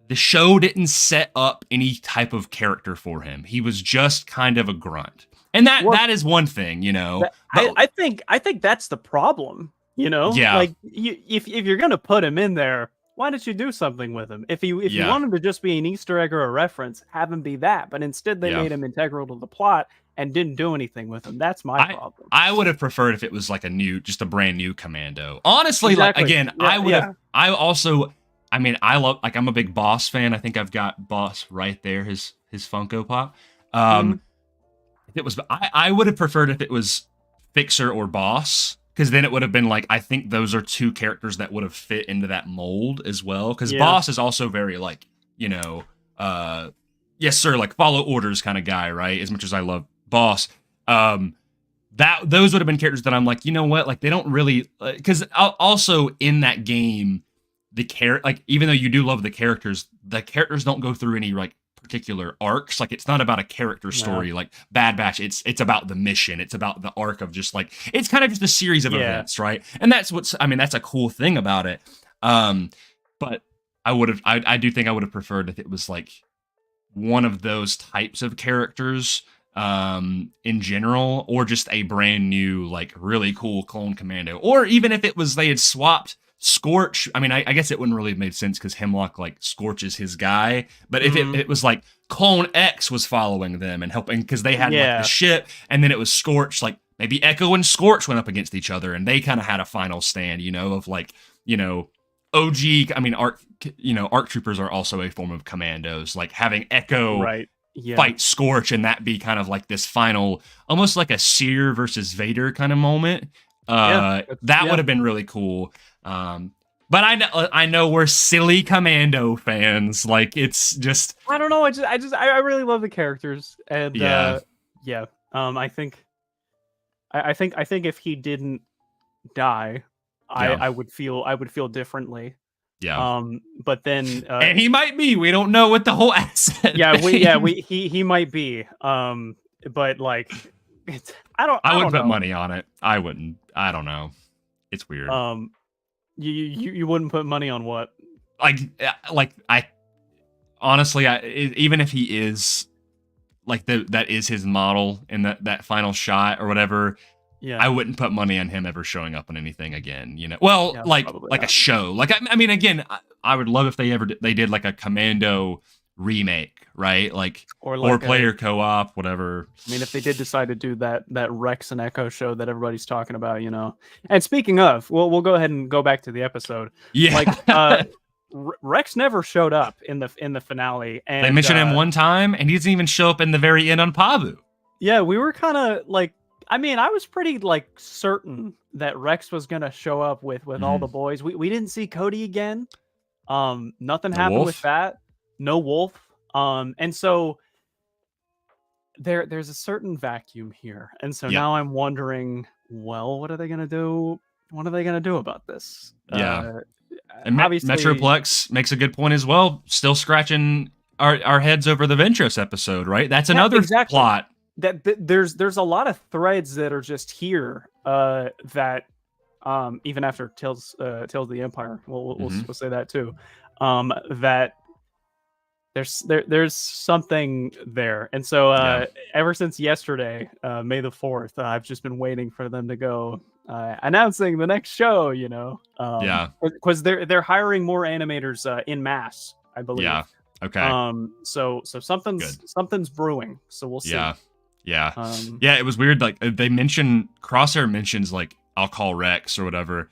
the show didn't set up any type of character for him. He was just kind of a grunt. And that is one thing, you know.
I think that's the problem, you know.
Yeah.
Like if you're gonna put him in there, why don't you do something with him? If you want him to just be an Easter egg or a reference, have him be that. But instead, they made him integral to the plot and didn't do anything with him. That's my problem.
I would have preferred if it was like just a brand new commando. Honestly, exactly. Like again, I would have. I also, I mean, I'm a big Boss fan. I think I've got Boss right there, his Funko Pop. If it was, I would have preferred if it was Fixer or Boss, because then it would have been like, I think those are two characters that would have fit into that mold as well. Because
Yeah.
Boss is also very like, yes sir, like follow orders kind of guy, right? As much as I love Boss, those would have been characters that I'm like, you know what, like they don't really, because also in that game, like even though you do love the characters don't go through any like particular arcs. Like it's not about a character story like Bad Batch. It's about the mission. It's about the arc of just like, it's kind of just a series of events, right? And that's that's a cool thing about it. But I do think I would have preferred if it was like one of those types of characters in general, or just a brand new like really cool clone commando, or even if it was they had swapped Scorch. I mean, I guess it wouldn't really have made sense because Hemlock like Scorch is his guy. But if it was like Clone X was following them and helping because they had like the ship, and then it was Scorch, like maybe Echo and Scorch went up against each other, and they kind of had a final stand, of like OG. I mean, ARC troopers are also a form of commandos. Like having Echo fight Scorch, and that be kind of like this final, almost like a Seer versus Vader kind of moment. That would have been really cool. But I know we're silly Commando fans. Like it's just,
I don't know. I really love the characters, and I think if he didn't die, I would feel differently.
Yeah.
But then
and he might be. We don't know what the whole asset.
He might be. But like, I
wouldn't
put
money on it. I wouldn't. I don't know. It's weird.
You wouldn't put money on what?
Like I honestly, even if he is like that is his model in that final shot or whatever. Yeah, I wouldn't put money on him ever showing up on anything again. Well, like a show. Like I mean, again, I would love if they did like a Commando remake, right? Like or player co-op, whatever.
I mean, if they did decide to do that Rex and Echo show that everybody's talking about, And speaking of, we'll go ahead and go back to the episode.
Yeah,
like Rex never showed up in the finale, and
they mentioned him one time, and he doesn't even show up in the very end on Pabu.
Yeah, we were kind of like. I mean, I was pretty like certain that Rex was gonna show up with all the boys. We didn't see Cody again. Nothing happened with that. No Wolf. And so there's a certain vacuum here. And so now I'm wondering, well, what are they gonna do? What are they gonna do about this?
Yeah. And obviously, Metroplex makes a good point as well. Still scratching our heads over the Ventress episode, right? That's another plot.
That there's a lot of threads that are just here that even after Tales of the Empire, we'll say that too, that there's something there. And so ever since yesterday, May the 4th, I've just been waiting for them to go announcing the next show, because they're hiring more animators in mass, I believe.
Yeah. Okay.
So something's brewing. So we'll see.
Yeah. It was weird. Like Crosshair mentions like I'll call Rex or whatever,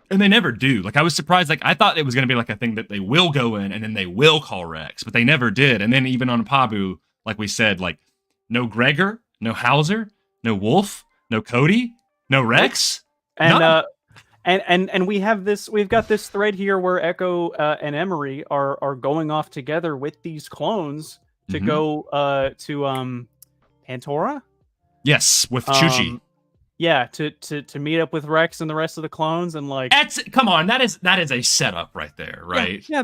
and they never do. Like I was surprised. Like I thought it was gonna be like a thing that they will go in and then they will call Rex, but they never did. And then even on Pabu, like we said, like no Gregor, no Hauser, no Wolf, no Cody, no Rex,
and we've got this thread here where Echo and Emery are going off together with these clones to go to Pantora?
Yes, with Chuchi.
To meet up with Rex and the rest of the clones, and like
come on, that is a setup right there, right?
Yeah,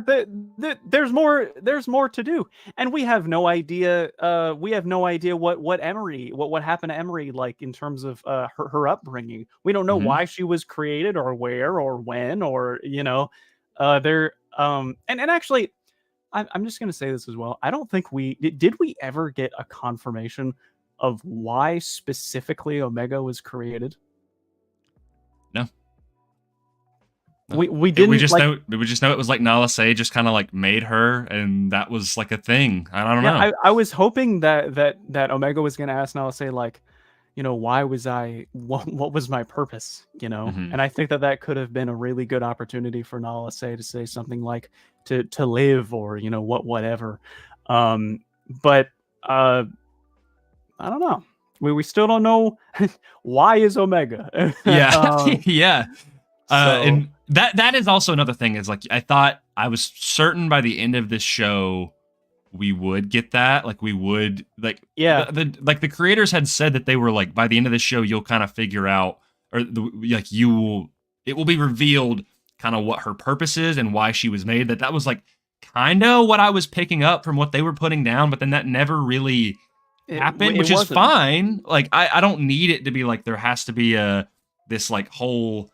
there's more to do, and we have no idea. What Emery, what happened to Emery, like in terms of her upbringing. We don't know why she was created, or where, or when, or and actually, I'm just gonna say this as well. I don't think did we ever get a confirmation of why specifically Omega was created?
No.
We didn't.
We just know it was like Nala Se just kind of like made her, and that was like a thing. I don't know.
I was hoping that Omega was going to ask Nala Se, like, why was what was my purpose? And I think that could have been a really good opportunity for Nala Se to say something like to live, or whatever. But I don't know. we still don't know why is Omega.
Yeah, yeah.
So
And that is also another thing is like I thought I was certain by the end of this show we would get that, like we would like
yeah,
the creators had said that they were like by the end of the show you'll kind of figure out or like you will it will be revealed kind of what her purpose is and why she was made. That was like kind of what I was picking up from what they were putting down, but then that never really happened, which is fine. Like I don't need it to be like there has to be this like whole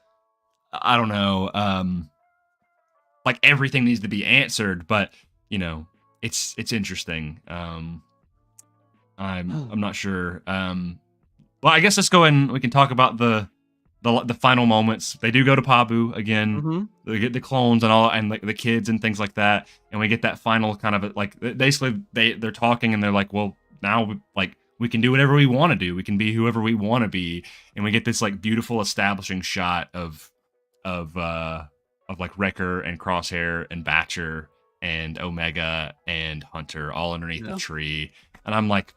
I don't know like everything needs to be answered, but you know it's interesting. I'm not sure. Well, I guess let's go and we can talk about the final moments. They do go to Pabu again.
Mm-hmm.
They get the clones and all, and like the kids and things like that. And we get that final kind of like basically they're talking and they're like, well, now like we can do whatever we want to do. We can be whoever we want to be. And we get this like beautiful establishing shot of like Wrecker and Crosshair and Batcher and Omega and Hunter all underneath the tree. And I'm like,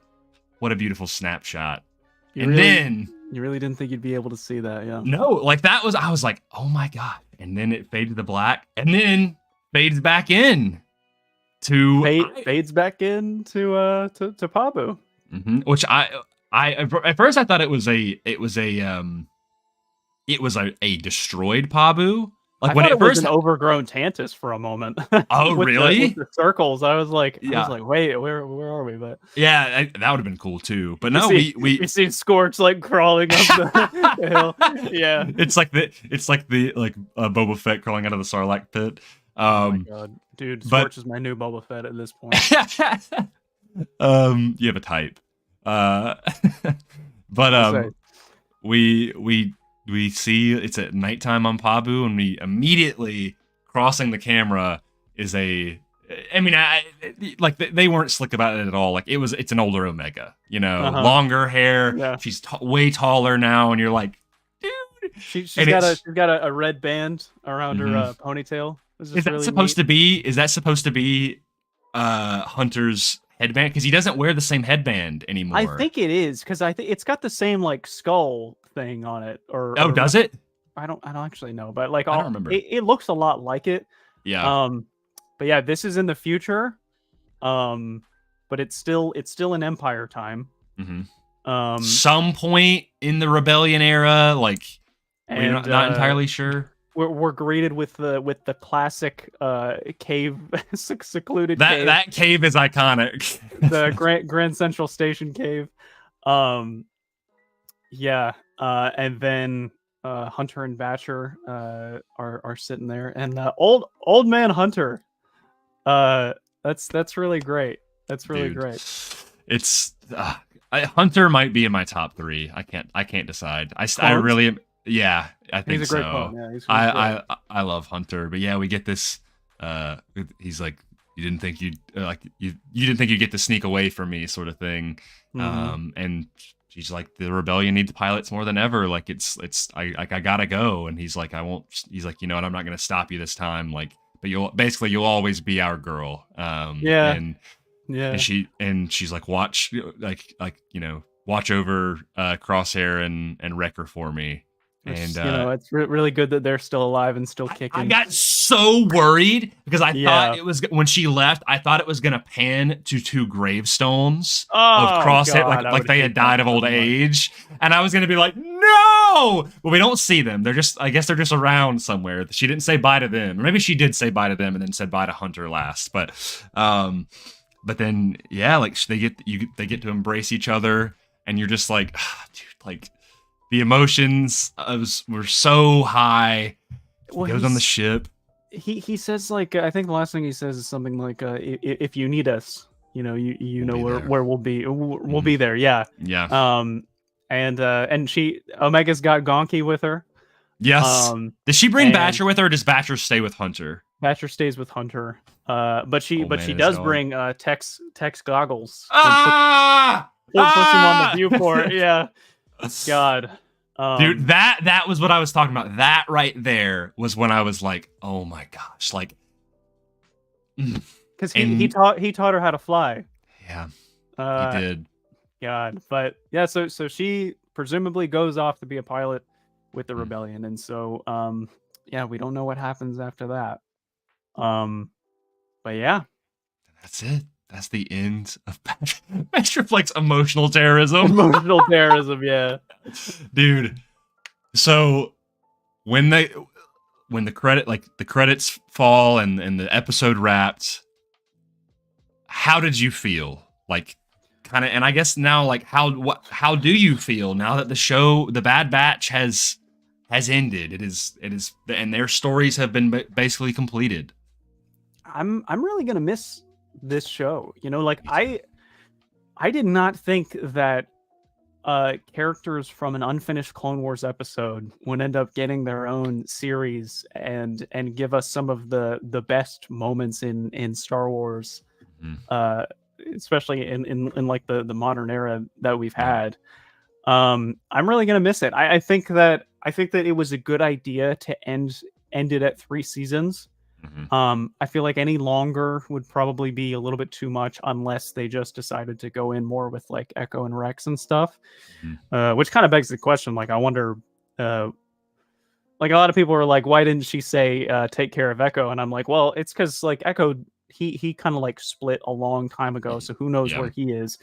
what a beautiful snapshot. You
really didn't think you'd be able to see that, yeah.
No, like I was like, oh my God. And then it faded to black and then fades back in to
fades back into to Pabu.
Mm-hmm. Which I at first I thought it was a destroyed Pabu. Like when
it
first
was an overgrown Tantus for a moment.
Oh, really?
With the circles. I was like, wait, where are we? But
yeah, that would have been cool too. But no, we
see Scorch like crawling up the hill. Yeah,
it's like the Boba Fett crawling out of the Sarlacc pit.
Oh my God, dude, Scorch is my new Boba Fett at this point.
You have a type. But we see it's at nighttime on Pabu, and we immediately crossing the camera is they weren't slick about it at all. Like it's an older Omega, you know, longer hair. Yeah. She's way taller now, and you're like, dude.
She's got a red band around her ponytail.
Is that supposed to be Hunter's headband? Because he doesn't wear the same headband anymore.
I think it is because I think it's got the same like skull thing on it. Or
does it?
I don't actually know, but like
I don't remember.
It looks a lot like it.
Yeah.
But yeah, this is in the future. But it's still in Empire time.
Mm-hmm. Some point in the Rebellion era, like we're not entirely sure.
We're greeted with the classic cave, secluded cave.
That cave is iconic.
The Grand Central Station cave. Yeah. And then Hunter and Batcher are sitting there, and old man Hunter. That's really great. That's really great.
It's Hunter might be in my top 3. I can't decide. I really am. Yeah, I think
he's a great clone. Yeah,
I love Hunter, but yeah, we get this. He's like, you didn't think you'd get to sneak away from me, sort of thing. Mm-hmm. And she's like, the rebellion needs pilots more than ever. Like I gotta go. And he's like, I won't. He's like, you know what? I'm not gonna stop you this time. Like, but you'll always be our girl.
Yeah.
And she's like, watch watch over Crosshair and Wrecker for me. And
it's really good that they're still alive and still kicking.
I got so worried because I thought it was when she left. I thought it was gonna pan to 2 gravestones of Crosshair, like they had died of old age, and I was gonna be like, no. Well, we don't see them. I guess they're just around somewhere. She didn't say bye to them, or maybe she did say bye to them and then said bye to Hunter last. But then like they get to embrace each other, and you're just like, dude, like. The emotions were so high. He goes on the ship.
He says like I think the last thing he says is something like if you need us, you know know where we'll be. We'll be there. Yeah.
Yeah.
And Omega's got Gonki with her.
Yes. Does she bring Batcher with her, or does Batcher stay with Hunter?
Batcher stays with Hunter. But she does bring Tex goggles. Puts him on the viewport. Yeah. God.
Dude, that was what I was talking about. That right there was when I was like, oh my gosh, like,
because he taught her how to fly.
Yeah, he did.
God. But yeah, so she presumably goes off to be a pilot with the rebellion, and so yeah, we don't know what happens after that. But yeah,
That's it. That's the end of Master Flex emotional terrorism.
Emotional terrorism, yeah.
Dude. So when the credits fall and the episode wrapped, how did you feel? Like, kind of, and I guess now, like, how do you feel now that the Bad Batch has ended? It is, and their stories have been basically completed.
I'm really gonna miss this show. You know, like I did not think that characters from an unfinished Clone Wars episode would end up getting their own series and give us some of the best moments in Star Wars, especially in like the modern era that we've had. I'm really gonna miss it. I think that it was a good idea to end it at 3 seasons. I feel like any longer would probably be a little bit too much unless they just decided to go in more with like Echo and Rex and stuff, which kind of begs the question. Like, I wonder, like a lot of people are like, why didn't she say take care of Echo? And I'm like, well, it's because like Echo, he kind of like split a long time ago, so who knows where he is.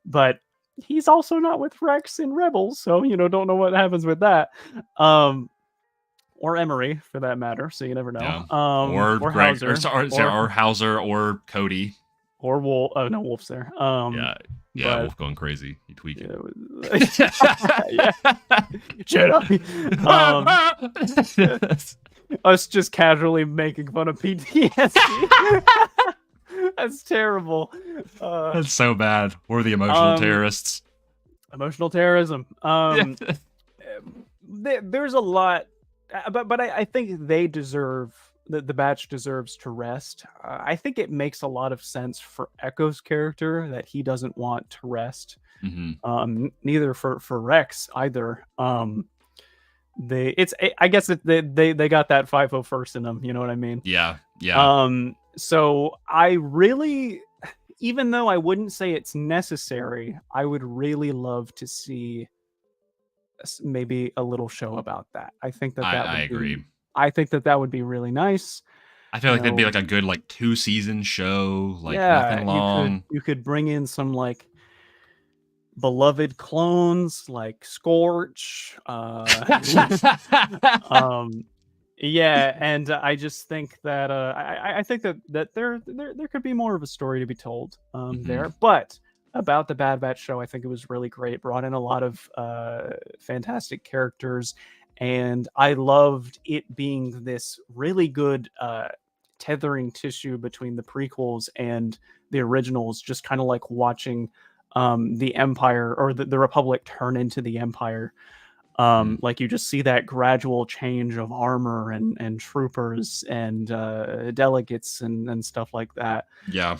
But he's also not with Rex in Rebels, so don't know what happens with that. Or Emery, for that matter. So you never know.
Yeah.
Or
Greg,
Hauser,
or Hauser, or Cody,
or Wolf. Oh no, Wolf's there.
Yeah,
but,
Wolf going crazy. He tweaking.
Yeah. Jedi. Us just casually making fun of PTSD. That's terrible.
That's so bad. We're the emotional terrorists.
Emotional terrorism. There's a lot. But I think they deserve, the Batch deserves to rest. I think it makes a lot of sense for Echo's character that he doesn't want to rest. Neither for Rex either. I guess they got that 501st in them. You know what I mean?
Yeah.
So I really, even though I wouldn't say it's necessary, I would really love to see maybe a little show about that. I think that
I agree.
I think that would be really nice.
I feel like that'd be like a good 2-season show, nothing long.
You could bring in some like beloved clones like Scorch. Yeah, and I just think that I think that there could be more of a story to be told there. But about the Bad Batch show, I think it was really great. Brought in a lot of fantastic characters, and I loved it being this really good tethering tissue between the prequels and the originals, just kind of like watching the Empire or the Republic turn into the Empire. Like you just see that gradual change of armor and troopers and delegates and stuff like that.
Yeah.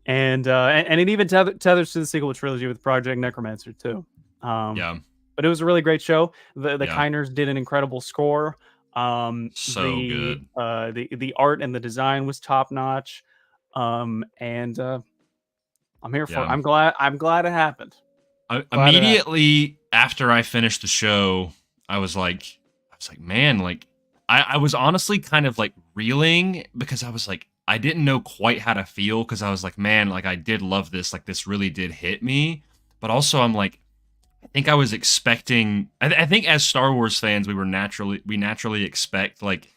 And it even tethers to the sequel trilogy with Project Necromancer too.
Yeah.
But it was a really great show. The Kiners did an incredible score.
So good.
The art and the design was top notch. And I'm here for it. I'm glad it happened.
Immediately after I finished the show, I was like, man, like I was honestly kind of like reeling because I was like, I didn't know quite how to feel because I was like, man, like I did love this. Like this really did hit me. But also I'm like, I think I was expecting, I think as Star Wars fans, we naturally expect like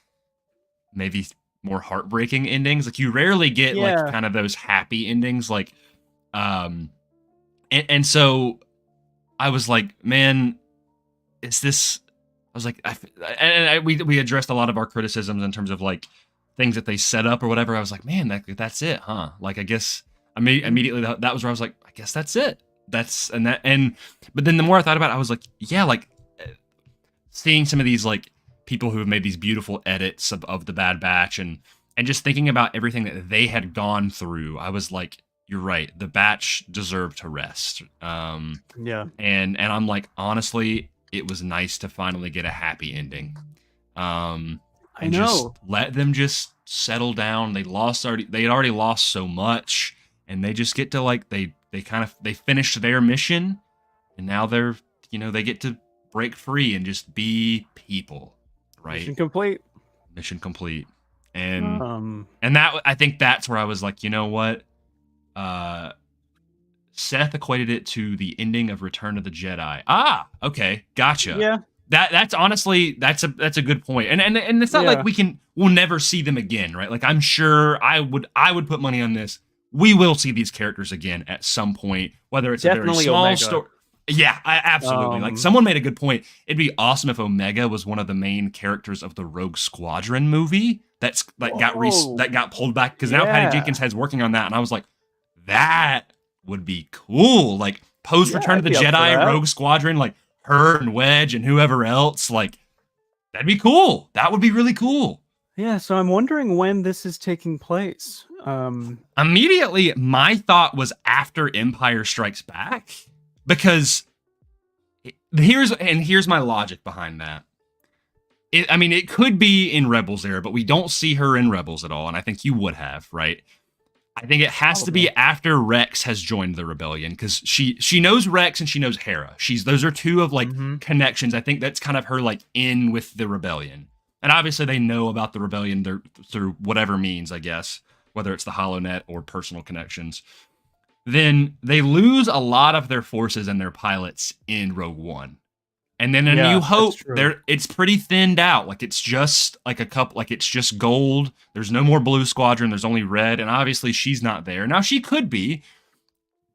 maybe more heartbreaking endings. Like you rarely get like kind of those happy endings. Like, and so I was like, man, is this, I was like, we addressed a lot of our criticisms in terms of like things that they set up or whatever. I was like, man, that's it, huh? Like, I guess immediately that was where I was like, I guess that's it. But then the more I thought about it, I was like, yeah, like seeing some of these like people who have made these beautiful edits of the Bad Batch and just thinking about everything that they had gone through, I was like, you're right. The Batch deserved to rest.
Yeah.
And I'm like, honestly, it was nice to finally get a happy ending.
I know.
Just let them just settle down. They had already lost so much, and they just get to like they they finished their mission, and now they're they get to break free and just be people, right? Mission complete. And that, I think that's where I was like, you know what? Seth equated it to the ending of Return of the Jedi. Ah, okay, gotcha.
Yeah.
That's honestly that's a good point. And it's not like we'll never see them again, right? Like, I'm sure I would put money on this. We will see these characters again at some point, whether it's
definitely
a very small
Omega.
Story. Yeah, absolutely. Like, someone made a good point. It'd be awesome if Omega was one of the main characters of the Rogue Squadron movie that got pulled back, because now Patty Jenkins Head's working on that, and I was like, that would be cool. Like, post Return of the Jedi, Rogue Squadron, like her and Wedge and whoever else, like, that'd be cool. That would be really cool.
Yeah, so I'm wondering when this is taking place.
Immediately, my thought was after Empire Strikes Back, because here's my logic behind that. It could be in Rebels era, but we don't see her in Rebels at all, and I think you would have, right? I think it has to be after Rex has joined the rebellion, because she knows Rex and she knows Hera. Those are two of, like, connections. I think that's kind of her, like, in with the rebellion. And obviously they know about the rebellion through whatever means, I guess, whether it's the HoloNet or personal connections. Then they lose a lot of their forces and their pilots in Rogue One. And then in New Hope, it's pretty thinned out. Like, it's just like it's just gold. There's no more Blue Squadron. There's only Red. And obviously she's not there. Now, she could be.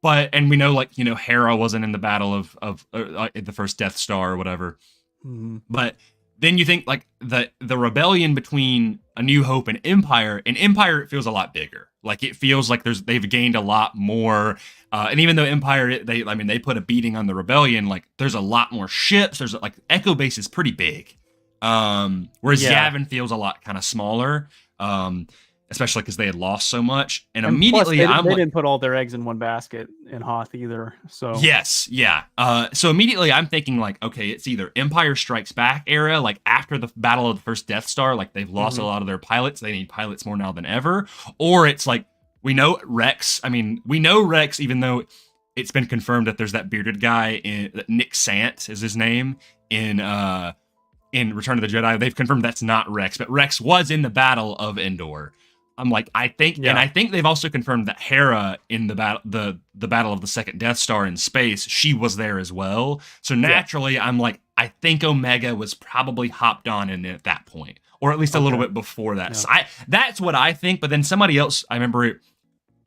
And we know, like, Hera wasn't in the battle of the first Death Star or whatever.
Mm-hmm.
But then you think, like, the rebellion between A New Hope and Empire, it feels a lot bigger. Like, it feels like they've gained a lot more. And even though Empire, they put a beating on the rebellion, like, there's a lot more ships. There's, like, Echo Base is pretty big. Whereas Yavin feels a lot kind of smaller. Especially because they had lost so much. And immediately
plus they didn't put all their eggs in one basket in Hoth either. So
yes, yeah. So immediately I'm thinking, like, okay, it's either Empire Strikes Back era, like after the battle of the first Death Star, like they've lost a lot of their pilots. They need pilots more now than ever. Or it's like, we know Rex, even though it's been confirmed that there's that bearded guy Nick Sant is his name in Return of the Jedi. They've confirmed that's not Rex, but Rex was in the Battle of Endor. I'm like, I think they've also confirmed that Hera in the battle of the second Death Star in space, she was there as well. So naturally, I'm like, I think Omega was probably hopped on in at that point, or at least a little bit before that. Yeah. So that's what I think. But then somebody else, I remember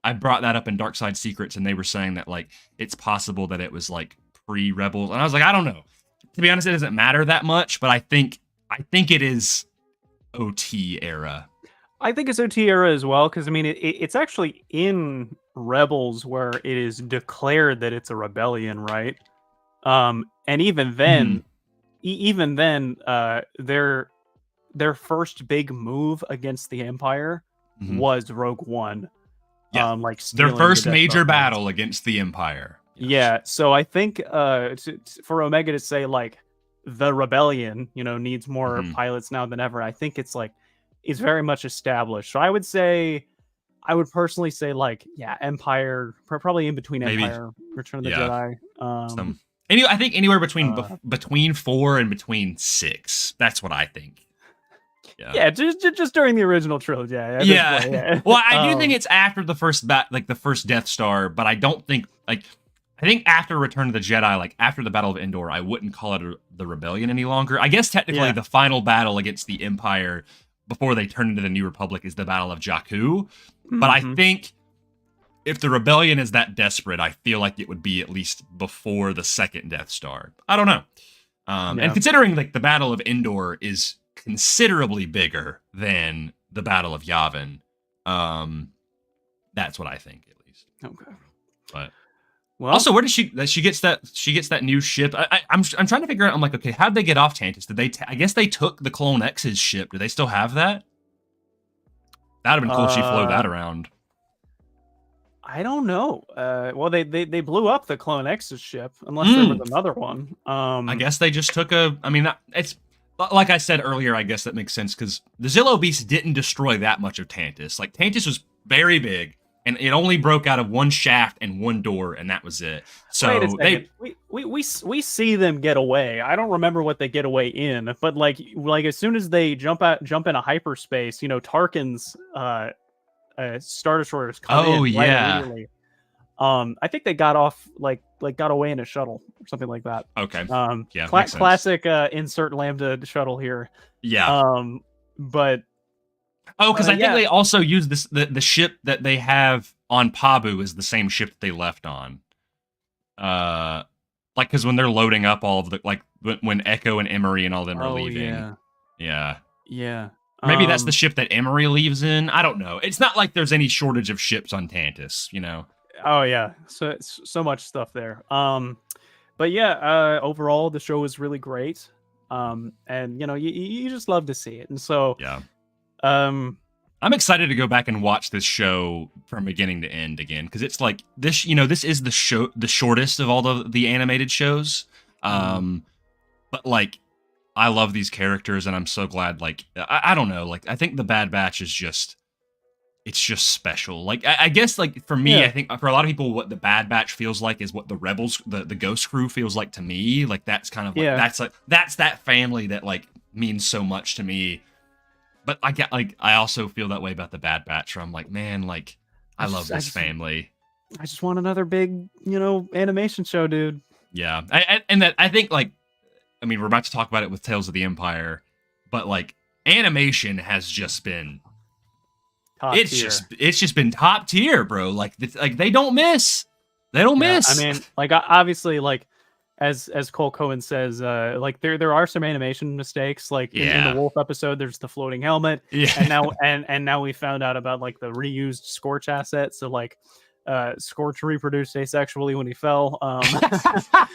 I brought that up in Dark Side Secrets, and they were saying that, like, it's possible that it was like pre-Rebels, and I was like, I don't know. To be honest, it doesn't matter that much, but I think it is OT era.
I think it's OT era as well, because it's actually in Rebels where it is declared that it's a rebellion, right? And even then, their first big move against the Empire was Rogue One.
Yeah, their first major battle against the Empire.
Yes. Yeah, so I think for Omega to say, like, the rebellion, needs more pilots now than ever, I think it's like, is very much established. So I would personally say, like, Empire, probably in between Empire, Return of the Jedi.
I think anywhere between 4 and between 6. That's what I think.
Yeah, just during the original trilogy.
Yeah. Well, I do think it's after the first the first Death Star, but I don't think, like, I think after Return of the Jedi, like after the Battle of Endor, I wouldn't call it the Rebellion any longer. I guess technically the final battle against the Empire before they turn into the New Republic is the Battle of Jakku. But I think if the Rebellion is that desperate, I feel like it would be at least before the second Death Star. I don't know. And considering, like, the Battle of Endor is considerably bigger than the Battle of Yavin, that's what I think, at least.
Okay.
But also, where does she gets that new ship? I'm trying to figure out. I'm like, okay, how'd they get off Tantus? Did they? I guess they took the Clone X's ship. Do they still have that? That'd have been cool if she flew that around.
I don't know. Well, they blew up the Clone X's ship, unless there was another one.
I guess they just took it's like I said earlier. I guess that makes sense, because the Zillo Beast didn't destroy that much of Tantus. Like, Tantus was very big. and it only broke out of one shaft and one door, and that was it. So
wait a second. We see them get away. I don't remember what they get away in, but like as soon as they jump into hyperspace, Tarkin's Star Destroyers come in right immediately. I think they got off got away in a shuttle or something like that.
Okay.
Classic insert Lambda shuttle here.
Yeah.
But
because I think they also use the ship that they have on Pabu is the same ship that they left on. Because when they're loading up all of the when Echo and Emery and all them are leaving.
Yeah.
Maybe that's the ship that Emery leaves in. I don't know. It's not like there's any shortage of ships on Tantus,
Oh yeah, so much stuff there. But yeah, overall the show is really great. And you just love to see it, and so
yeah. I'm excited to go back and watch this show from beginning to end again because it's like this. This is the shortest of all the animated shows. But like, I love these characters, and I'm so glad. Like, I don't know. Like, I think the Bad Batch is just. It's just special. Like, I guess, like, for me, I think for a lot of people, what the Bad Batch feels like is what the Rebels, the Ghost Crew feels like to me. Like, that's kind of like, that's that family that, like, means so much to me. But I also feel that way about the Bad Batch, where I'm like, man, like, I love this family.
I just want another big, animation show, dude.
Yeah. And that, I think, like, I mean, we're about to talk about it with Tales of the Empire, but, like, animation has just been... It's just been top tier, bro. Like they don't miss. They don't miss.
I mean, like obviously, like as Cole Cohen says, like there are some animation mistakes. Like in the Wolf episode, there's the floating helmet.
Yeah.
And now we found out about like the reused Scorch asset. So like Scorch reproduced asexually when he fell.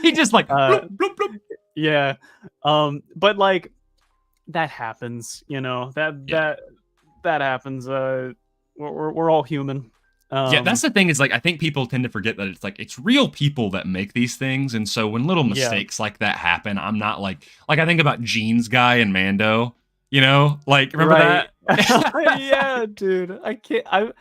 He just like bloop, bloop, bloop.
Yeah. But like that happens, that happens. We're all human.
That's the thing is like I think people tend to forget that it's real people that make these things, and so when little mistakes like that happen, I'm not like I think about Gene's guy and Mando, like remember that?
Yeah, dude. I can't. I'm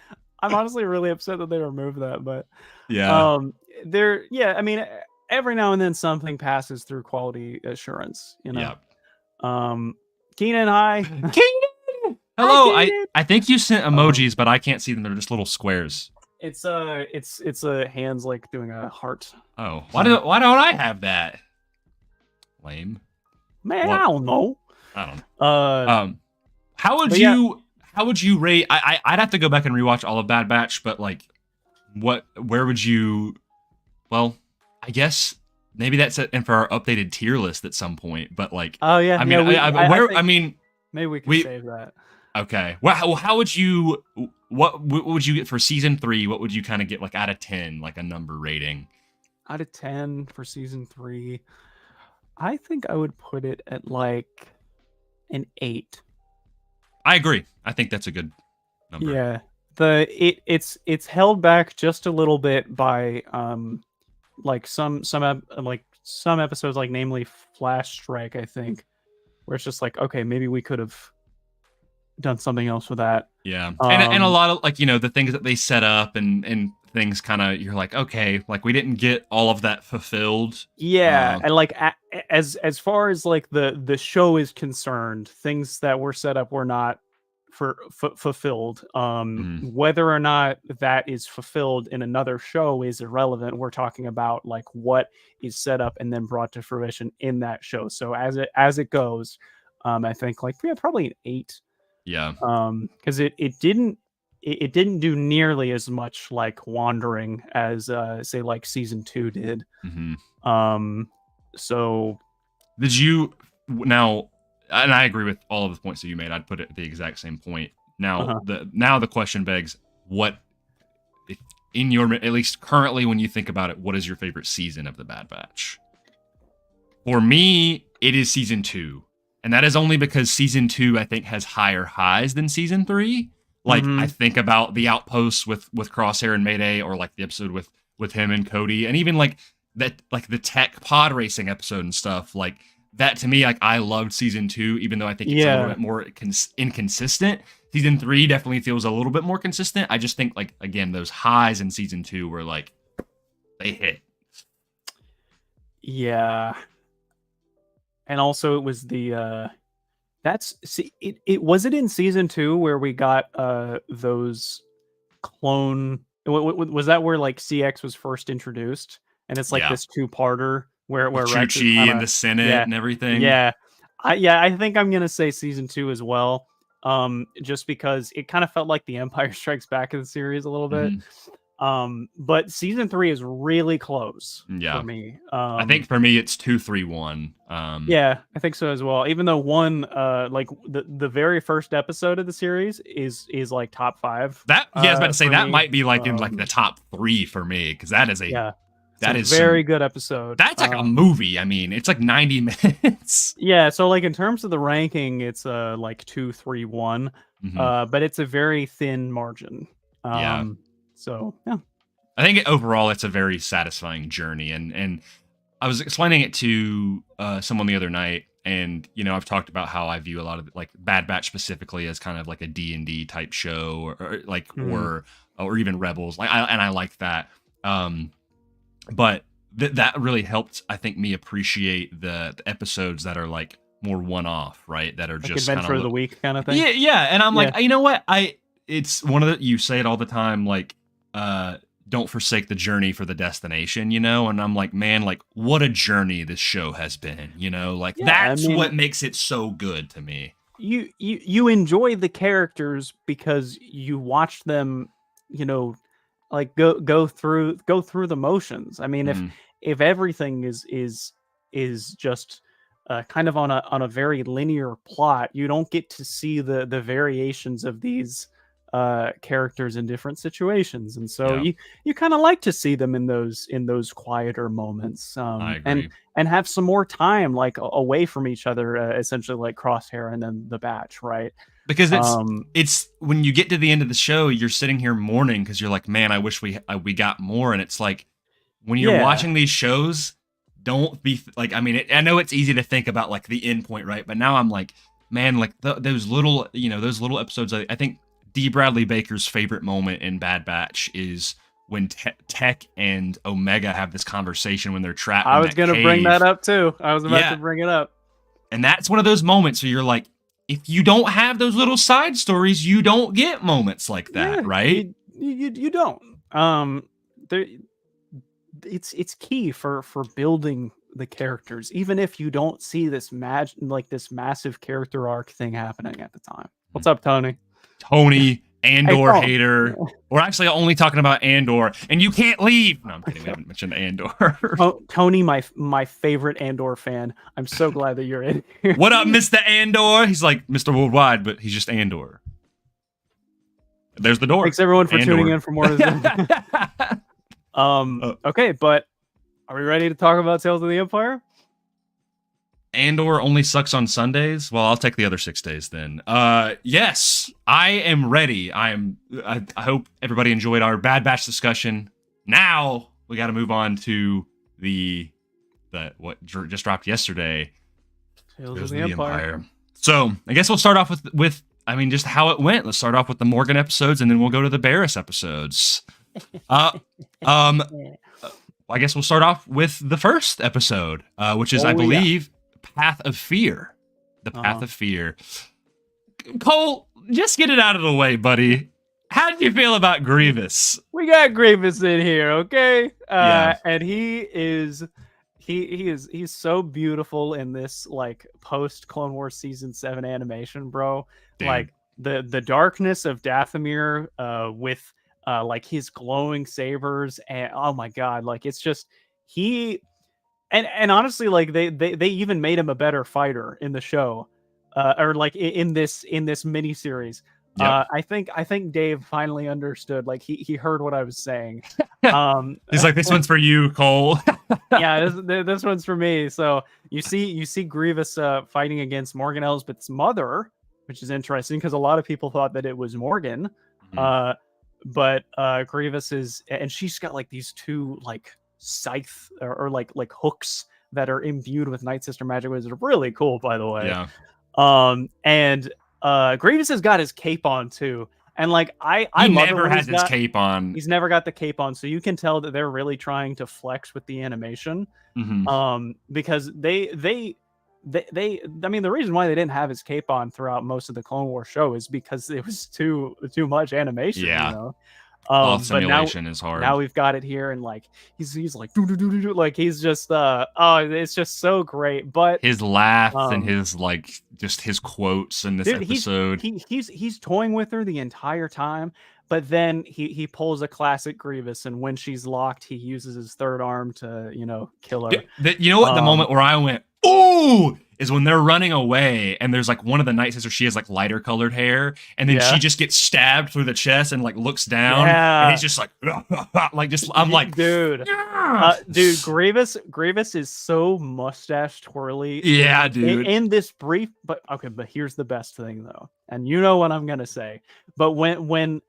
honestly really upset that they removed that, but I mean, every now and then something passes through quality assurance,
Yeah.
Keenan, hi.
Keenan. Hello, I think you sent emojis, but I can't see them. They're just little squares.
It's a hands like doing a heart.
Oh, why don't I have that? Lame.
Man, I don't know.
How would you rate? I'd have to go back and rewatch all of Bad Batch, but like, where would you? Well, I guess maybe that's in for our updated tier list at some point. But like, I mean,
maybe we can save that.
Okay. Well, how would you? What would you get for season 3? What would you kind of get like out of 10, like a number rating?
Out of 10 for season 3, I think I would put it at like an 8.
I agree. I think that's a good number.
Yeah. It's held back just a little bit by like some episodes, like namely Flash Strike, I think, where it's just like, okay, maybe we could have done something else with that.
Yeah. And a lot of like, the things that they set up and things kind of, you're like, okay, like we didn't get all of that fulfilled.
Yeah. And like, as far as like the show is concerned, things that were set up were not fulfilled. Whether or not that is fulfilled in another show is irrelevant. We're talking about like what is set up and then brought to fruition in that show. So as it goes, I think like probably an 8.
Yeah.
Because it didn't do nearly as much like Wandering as say like season 2 did. So
did you now? And I agree with all of the points that you made. I'd put it at the exact same point. Now, the question begs: what, if in your, at least currently, when you think about it, what is your favorite season of the Bad Batch? For me, it is season 2, and that is only because season 2 I think has higher highs than season 3. Like I think about the outposts with Crosshair and Mayday, or like the episode with him and Cody, and even like that, like the tech pod racing episode and stuff. Like that to me, like I loved season 2, even though I think it's a little bit more inconsistent. Season 3 definitely feels a little bit more consistent. I just think like, again, those highs in season 2 were like, they hit.
Yeah. And also it was the, was it in season 2 where we got those clone, was that where like CX was first introduced? And it's like this 2-parter where Rex is
Chi-Chi in the Senate and everything.
Yeah. I think I'm gonna say season 2 as well. Just because it kind of felt like the Empire Strikes Back of the series a little bit. But season 3 is really close for me.
I think for me it's 2, 3, 1.
Yeah, I think so as well. Even though one, like the very first episode of the series is like top 5.
That I was about to say that might be like in like the top 3 for me, because that is that is
very good episode.
That's like a movie. I mean, it's like 90 minutes.
Yeah, so like in terms of the ranking, it's like 2, 3, 1. But it's a very thin margin. So yeah,
I think overall it's a very satisfying journey, and I was explaining it to someone the other night, and you know I've talked about how I view a lot of like Bad Batch specifically as kind of like a D&D type show, or even Rebels. Like I like that, but that really helped I think me appreciate the episodes that are like more one-off, right? That are like just
adventure of the week kind of thing.
Yeah, and I'm like, you know what, it's one of the, you say it all the time, like don't forsake the journey for the destination, you know? And I'm like, man, like what a journey this show has been, you know? Like that's what makes it so good to me.
You enjoy the characters because you watch them, you know, like go through the motions. I mean, if everything is just kind of on a very linear plot, you don't get to see the variations of these characters in different situations, and so you kind of like to see them in those quieter moments,
I agree.
and have some more time like away from each other, essentially like Crosshair and then the Batch, right?
Because it's when you get to the end of the show, you're sitting here mourning because you're like, man, I wish we got more. And it's like when you're watching these shows, don't be like, I mean, I know it's easy to think about like the end point, right? But now I'm like, man, like those little episodes. I think D. Bradley Baker's favorite moment in Bad Batch is when Tech and Omega have this conversation when they're trapped.
I was going to bring that up too. I was about to bring it up.
And that's one of those moments where you're like, if you don't have those little side stories, you don't get moments like that, right?
You don't. It's key for building the characters, even if you don't see this massive character arc thing happening at the time. What's up, Tony?
Tony, Andor hater. We're actually only talking about Andor, and you can't leave. No, I'm kidding. We haven't mentioned Andor.
Tony, my favorite Andor fan. I'm so glad that you're in here.
What up, Mr. Andor? He's like Mr. Worldwide, but he's just Andor. There's the door.
Thanks everyone for tuning in for Mortis FM. Okay, but are we ready to talk about Tales of the Empire?
Andor only sucks on Sundays. Well, I'll take the other 6 days then. Yes, I am ready. I hope everybody enjoyed our Bad Batch discussion. Now we got to move on to the what just dropped yesterday.
Tales of the Empire.
So I guess we'll start off with I mean just how it went. Let's start off with the Morgan episodes, and then we'll go to the Barriss episodes. I guess we'll start off with the first episode, which is I believe. Path of Fear. The Path of Fear. Cole, just get it out of the way, buddy. How did you feel about Grievous?
We got Grievous in here, okay? And he's so beautiful in this like post Clone Wars season 7 animation, bro. Damn. Like the darkness of Dathomir with like his glowing sabers, and oh my god, like it's just And honestly, like they even made him a better fighter in the show, or like in this mini series. Yep. I think Dave finally understood. Like he heard what I was saying.
He's like, this one's for you, Cole.
Yeah, this one's for me. So you see Grievous fighting against Morgan Elsbeth's mother, which is interesting because a lot of people thought that it was Morgan. But Grievous is, and she's got like these two like scythe or like hooks that are imbued with Night Sister magic, which is really cool, by the way.
Yeah.
And Grievous has got his cape on too. And like I
He
love
never has his cape on.
He's never got the cape on, so you can tell that they're really trying to flex with the animation. Because they I mean, the reason why they didn't have his cape on throughout most of the Clone Wars show is because it was too much animation.
Yeah.
You know?
Cloth simulation is hard.
Now we've got it here, and like he's like like he's just it's just so great. But
his laugh and his like just his quotes in this episode.
He's toying with her the entire time, but then he pulls a classic Grievous, and when she's locked, he uses his third arm to kill her.
You know what? The moment where I went, ooh, is when they're running away, and there's like one of the Night Sisters, she has like lighter colored hair, and then she just gets stabbed through the chest and like looks down, and he's just like, like just I'm like,
dude, Grievous is so mustache twirly.
Yeah, dude.
In this brief, but here's the best thing though, and you know what I'm gonna say, but when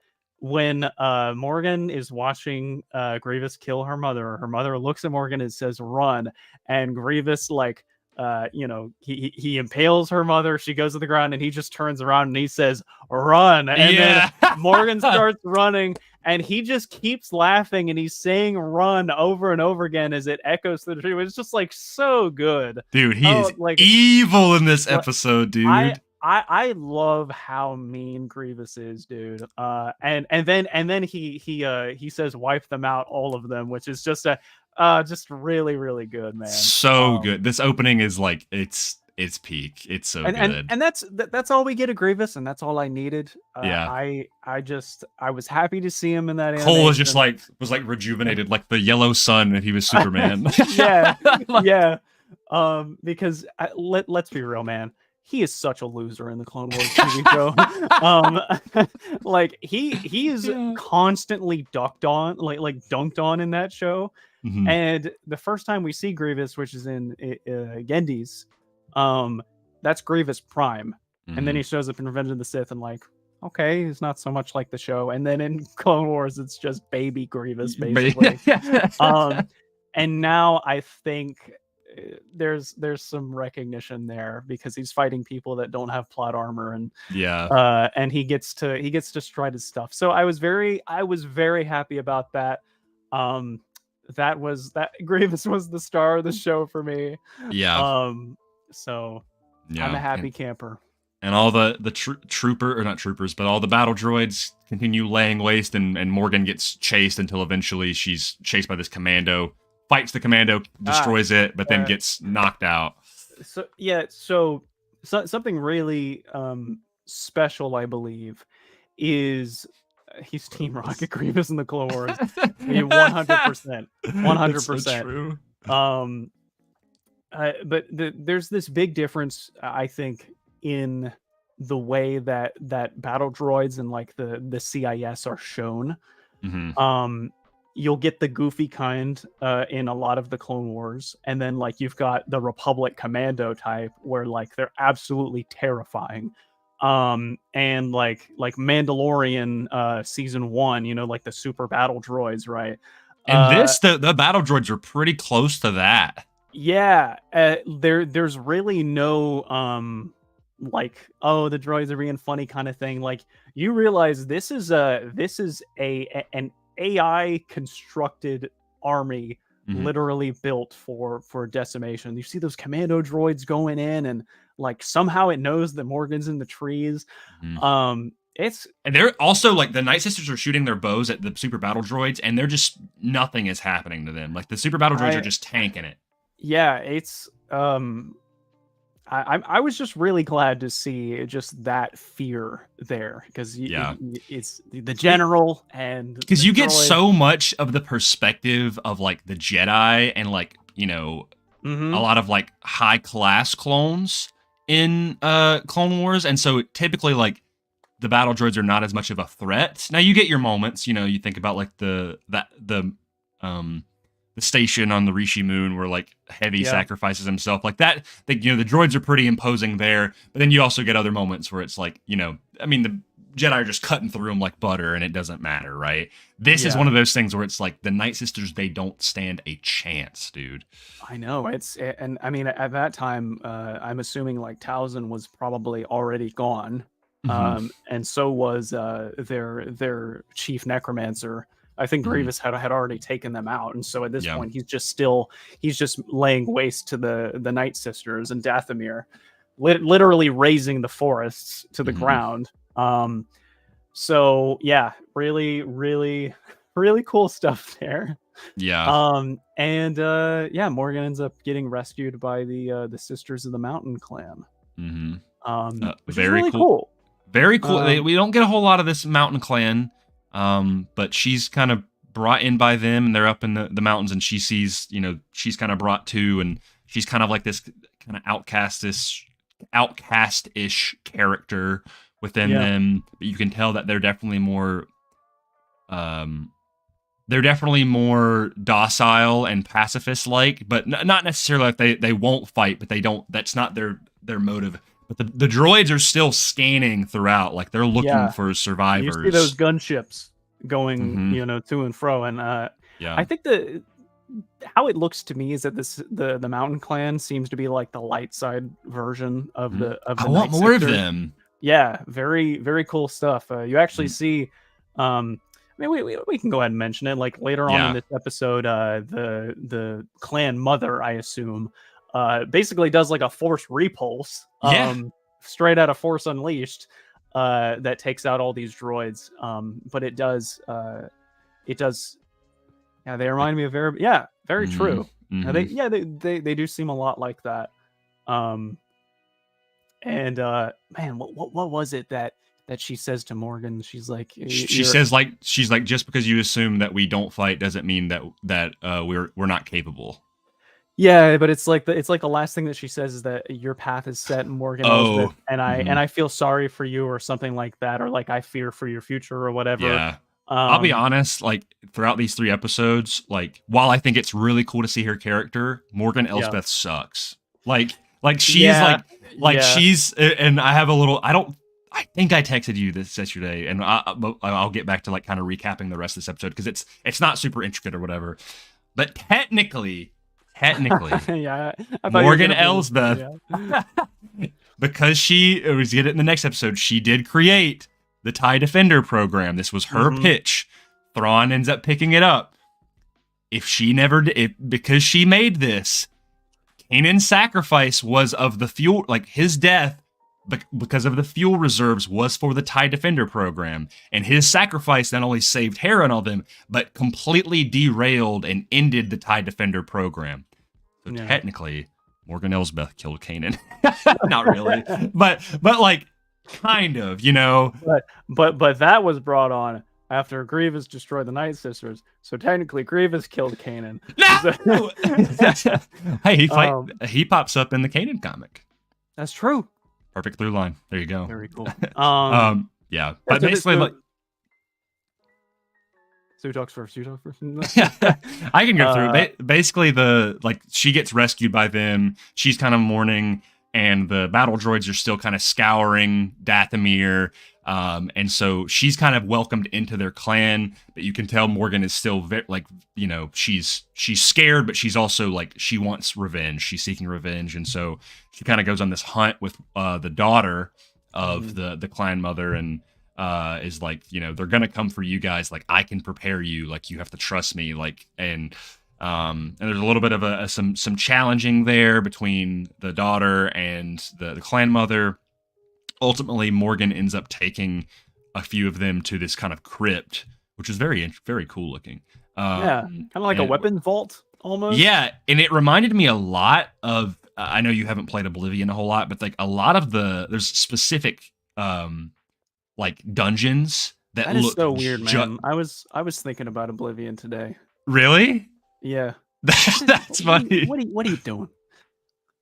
Morgan is watching Grievous kill her mother looks at Morgan and says, "Run," and Grievous like. He impales her mother. She goes to the ground, and he just turns around and he says, "Run!" And then Morgan starts running, and he just keeps laughing, and he's saying "run" over and over again as it echoes through the tree. It's just like so good,
dude. He is like evil in this episode, dude.
I love how mean Grievous is, dude. And then he says, "Wipe them out, all of them," which is just just really, really good, man.
So good. This opening is like it's peak. It's so good.
And that's all we get of Grievous, and that's all I needed. I was happy to see him in that.
Cole was just like rejuvenated, like the yellow sun if he was Superman.
yeah. Because let's be real, man. He is such a loser in the Clone Wars TV show. Like he is constantly dunked on in that show. And the first time we see Grievous, which is in Gendy's, that's Grievous Prime. And then he shows up in Revenge of the Sith, and like, okay, he's not so much like the show. And then in Clone Wars, it's just baby Grievous, basically. And now I think there's some recognition there because he's fighting people that don't have plot armor, and and he gets to stride his stuff. So I was very happy about that. That Grievous was the star of the show for me. So I'm a happy camper.
And all the trooper, or not troopers, but all the battle droids continue laying waste, and Morgan gets chased until eventually she's chased by this commando, fights the commando, destroys it, but then gets knocked out.
So something really special, I believe, is he's Team Rocket Grievous in the Clone Wars. 100%. 100%. True. But there's this big difference, I think, in the way that battle droids and like the CIS are shown. You'll get the goofy kind in a lot of the Clone Wars, and then like you've got the Republic Commando type where like they're absolutely terrifying. And like Mandalorian season 1, like the super battle droids, right?
And the battle droids are pretty close to that. Yeah,
there's really no like, oh, the droids are being funny kind of thing. Like, you realize this is an AI constructed army, literally built for decimation. You see those commando droids going in, and like somehow it knows that Morgan's in the trees. And
they're also like, the Night Sisters are shooting their bows at the super battle droids, and they're just, nothing is happening to them. Like the super battle droids are just tanking it.
Yeah, it's I was just really glad to see just that fear there, because it's the general, and
because you get so much of the perspective of like the Jedi and like a lot of like high class clones in Clone Wars, and so typically like the battle droids are not as much of a threat. Now you get your moments, you think about like the station on the Rishi Moon where like Heavy sacrifices himself, like that. The droids are pretty imposing there, but then you also get other moments where it's like, I mean, Jedi are just cutting through them like butter, and it doesn't matter, right? This is one of those things where it's like the Night Sisters, they don't stand a chance, dude.
I know, and I mean, at that time, I'm assuming like Towson was probably already gone, and so was their chief necromancer. I think Grievous had already taken them out, and so at this point, he's just laying waste to the Night Sisters and Dathomir, literally razing the forests to the ground. So yeah, really, really, really cool stuff there.
Yeah.
And Morgan ends up getting rescued by the Sisters of the Mountain Clan. Which is really cool.
Very cool. We don't get a whole lot of this Mountain Clan. But she's kind of brought in by them, and they're up in the mountains, and she sees, she's kind of brought to, and she's kind of like this kind of outcast-ish character within them. But you can tell that they're definitely more docile and pacifist-like, but not necessarily like they won't fight, but that's not their motive. But the droids are still scanning throughout, like they're looking for survivors.
You see those gunships going, to and fro, and I think how it looks to me is that the Mountain Clan seems to be like the light side version of the.
I want more of them.
Yeah, very very cool stuff. You actually see, I mean, we can go ahead and mention it. Like later on in this episode, the clan mother, I assume, basically does like a Force repulse, straight out of Force Unleashed, that takes out all these droids. But it does. Yeah, they remind me of very true. They do seem a lot like that. And man, what was it that she says to Morgan? She's like, she's like, just because you assume that we don't fight doesn't mean that we're not capable. Yeah, but it's like the last thing that she says is that your path is set, Morgan. Elsbeth, and I feel sorry for you, or something like that, or like I fear for your future, or whatever. Yeah.
I'll be honest, like throughout these 3 episodes, like while I think it's really cool to see her character, Morgan Elsbeth sucks. Like she's she's, and I have a little, I think I texted you this yesterday, and I'll get back to like kind of recapping the rest of this episode because it's not super intricate or whatever. But technically, Morgan Elsbeth, because she was get it in the next episode, she did create the TIE Defender program. This was her pitch. Thrawn ends up picking it up. If she never did, because she made this, Kanan's sacrifice was of the fuel, like his death, because of the fuel reserves, was for the TIE Defender program. And his sacrifice not only saved Hera and all them, but completely derailed and ended the TIE Defender program. So technically, Morgan Elsbeth killed Kanan. Not really. but like, kind of, But that was brought on after Grievous destroyed the Night Sisters. So technically, Grievous killed Kanan. No! Hey, he pops up in the Kanan comic.
That's true.
Perfect through line. There you go.
Very cool.
Yeah, but basically, like,
so who talks first? You talk first.
I can go through. Basically, she gets rescued by them. She's kind of mourning, and the battle droids are still kind of scouring Dathomir. And so she's kind of welcomed into their clan, but you can tell Morgan is still she's scared, but she's also like, she wants revenge. She's seeking revenge. And so she kind of goes on this hunt with the daughter of the clan mother, and is like, they're going to come for you guys. Like, I can prepare you. Like, you have to trust me. Like, and there's a little bit of some challenging there between the daughter and the clan mother. Ultimately, Morgan ends up taking a few of them to this kind of crypt, which is very, very cool looking.
Kind of like a weapon vault almost.
Yeah, and it reminded me a lot of, I know you haven't played Oblivion a whole lot, but like a lot of there's specific like dungeons that
is
look
so weird, man. I was thinking about Oblivion today.
Really?
Yeah.
That's funny.
What are you doing?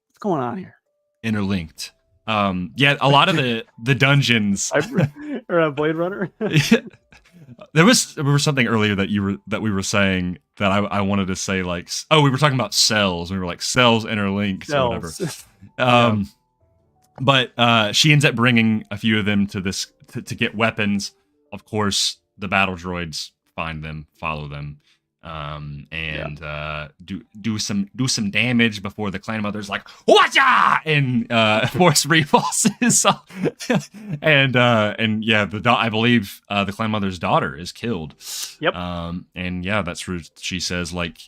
What's going on here?
Interlinked. A lot of the dungeons
or a Blade Runner.
There was something earlier that we were saying that I wanted to say, like, we were talking about cells. We were like cells interlinked or whatever. But she ends up bringing a few of them to this to get weapons. Of course, the battle droids find them, follow them, and do some damage before the clan mother's like "Watcha!" and force repulses, and yeah, I believe the clan mother's daughter is killed.
Yep.
And yeah, that's where she says like,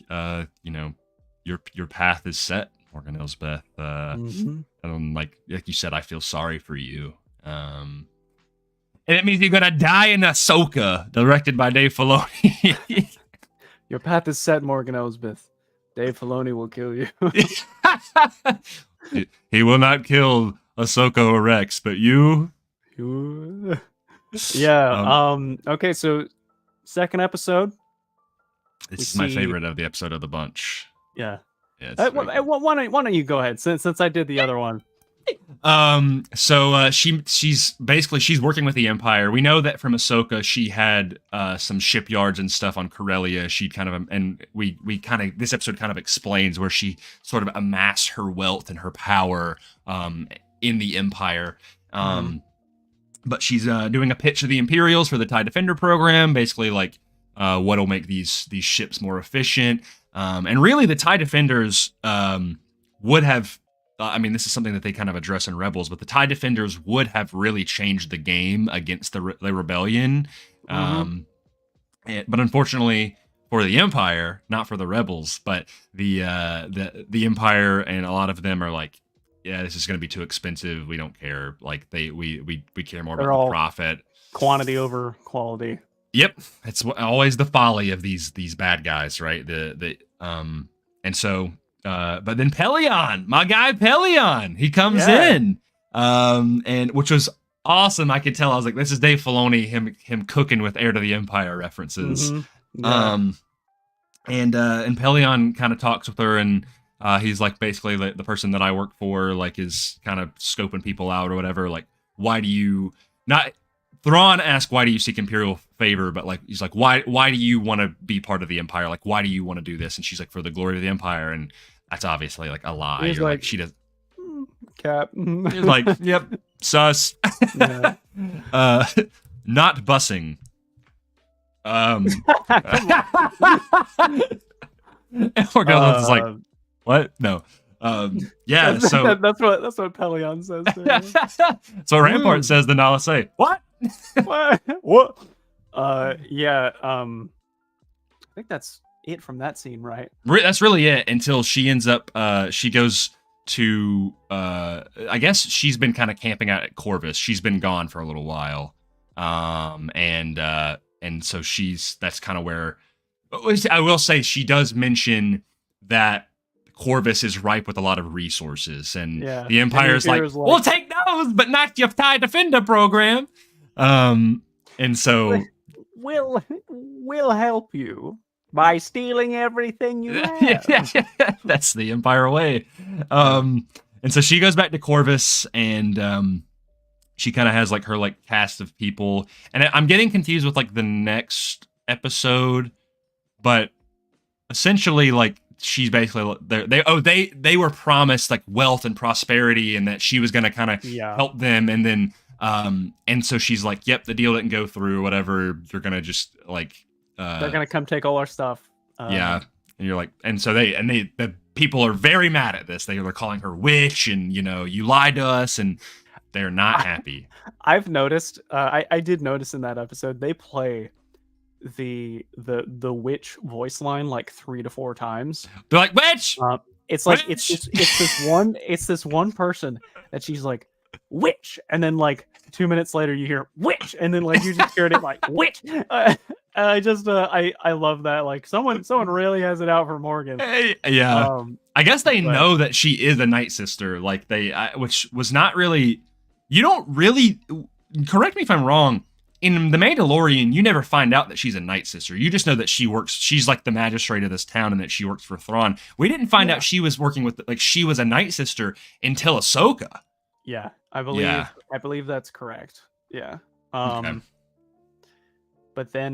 your path is set, Morgan Elsbeth. And like you said, I feel sorry for you. And it means you're gonna die in Ahsoka, directed by Dave Filoni.
Your path is set, Morgan Elsbeth. Dave Filoni will kill you.
He will not kill Ahsoka or Rex, but you.
Yeah. Okay, so second episode.
This is my favorite of the episode of the bunch.
Yeah.
Yeah,
why don't you go ahead since I did the other one?
So she's working with the Empire. We know that from Ahsoka she had some shipyards and stuff on Corellia. She kind of, and we kind of, this episode kind of explains where she sort of amassed her wealth and her power in the Empire. But she's doing a pitch to the Imperials for the TIE Defender program, basically like what'll make these ships more efficient. And really the TIE Defenders would have, I mean, this is something that they kind of address in Rebels, but the TIE Defenders would have really changed the game against the Rebellion. But unfortunately for the Empire, not for the Rebels, but the Empire and a lot of them are like, yeah, this is going to be too expensive. We don't care. Like we care more about the profit.
Quantity over quality.
Yep, it's always the folly of these bad guys, right? And so, but then Pelion, my guy Pelion, he comes in, and which was awesome. I could tell. I was like, this is Dave Filoni, him cooking with Heir to the Empire references. And Pelion kind of talks with her, and he's like basically the person that I work for, like is kind of scoping people out or whatever. Like, why do you not? Thrawn asks, why do you seek Imperial favor? But like, he's like, why do you want to be part of the Empire? Like, why do you want to do this? And she's like, for the glory of the Empire. And that's obviously like a lie.
He's like,
she does.
Cap.
He's like, yep, sus.
Yeah.
Not bussing. And Morgana's like, what? No. Yeah. So
that's what Pelion says.
So Rampart says the Nala say, what?
What? Yeah. I think that's it from that scene, right?
That's really it until she ends up. She goes to. I guess she's been kind of camping out at Corvus. She's been gone for a little while. And so that's kind of where. I will say she does mention that Corvus is ripe with a lot of resources, and the Empire's like, we'll take those, but not your TIE Defender program. And so
we'll help you by stealing everything you have.
Yeah, that's the Empire way. And so she goes back to Corvus, and she kind of has like her like cast of people, and I'm getting confused with like the next episode, but essentially like she's basically they were promised like wealth and prosperity, and that she was going to kind of help them, and then and so she's like, yep, the deal didn't go through or whatever, you're gonna just like
they're gonna come take all our stuff.
And you're like, and so the people are very mad at this. They're calling her witch, and you lied to us, and they're not happy.
I've noticed I did notice in that episode they play the witch voice line like 3 to 4 times.
They're like, witch.
It's like it's this one person that she's like, witch, and then like 2 minutes later you hear witch, and then like you just heard it like witch. I love that. Like someone really has it out for Morgan.
Yeah. I guess they know that she is a Night Sister. Like which was not really. You don't really, correct me if I'm wrong. In The Mandalorian, you never find out that she's a Night Sister. You just know that she's like the magistrate of this town, and that she works for Thrawn. We didn't find out she was working with, like, she was a Night Sister until Ahsoka.
Yeah, I believe that's correct. Yeah.
Okay.
But then,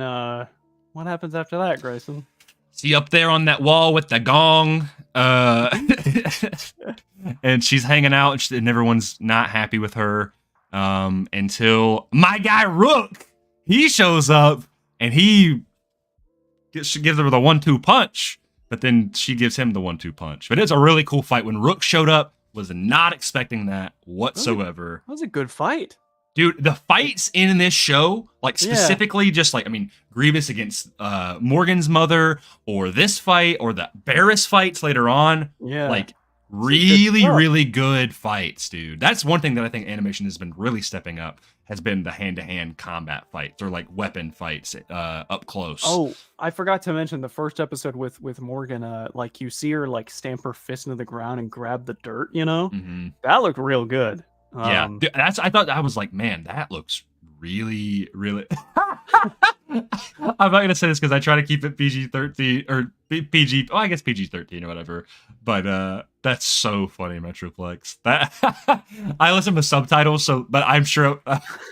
what happens after that, Grayson?
See up there on that wall with the gong. and she's hanging out, and everyone's not happy with her until my guy Rook, he shows up, and he gives her the 1-2 punch, but then she gives him the 1-2 punch. But it's a really cool fight. When Rook showed up, was not expecting that whatsoever.
That was a good fight.
Dude, the fights in this show, like specifically just like, I mean, Grievous against Morgan's mother, or this fight, or the Barris fights later on.
Yeah.
Like, really good fights, dude. That's one thing that I think animation has been really stepping up, has been the hand-to-hand combat fights, or like weapon fights up close.
Oh, I forgot to mention the first episode with Morgan. Like, you see her like stamp her fist into the ground and grab the dirt, you know?
Mm-hmm.
That looked real good.
Yeah, dude, I thought, I was like, man, that looks really. I'm not gonna say this because I try to keep it PG-13 or PG. Oh, I guess PG-13 or whatever. But that's so funny, Metroplex. That I listen to subtitles, but I'm sure.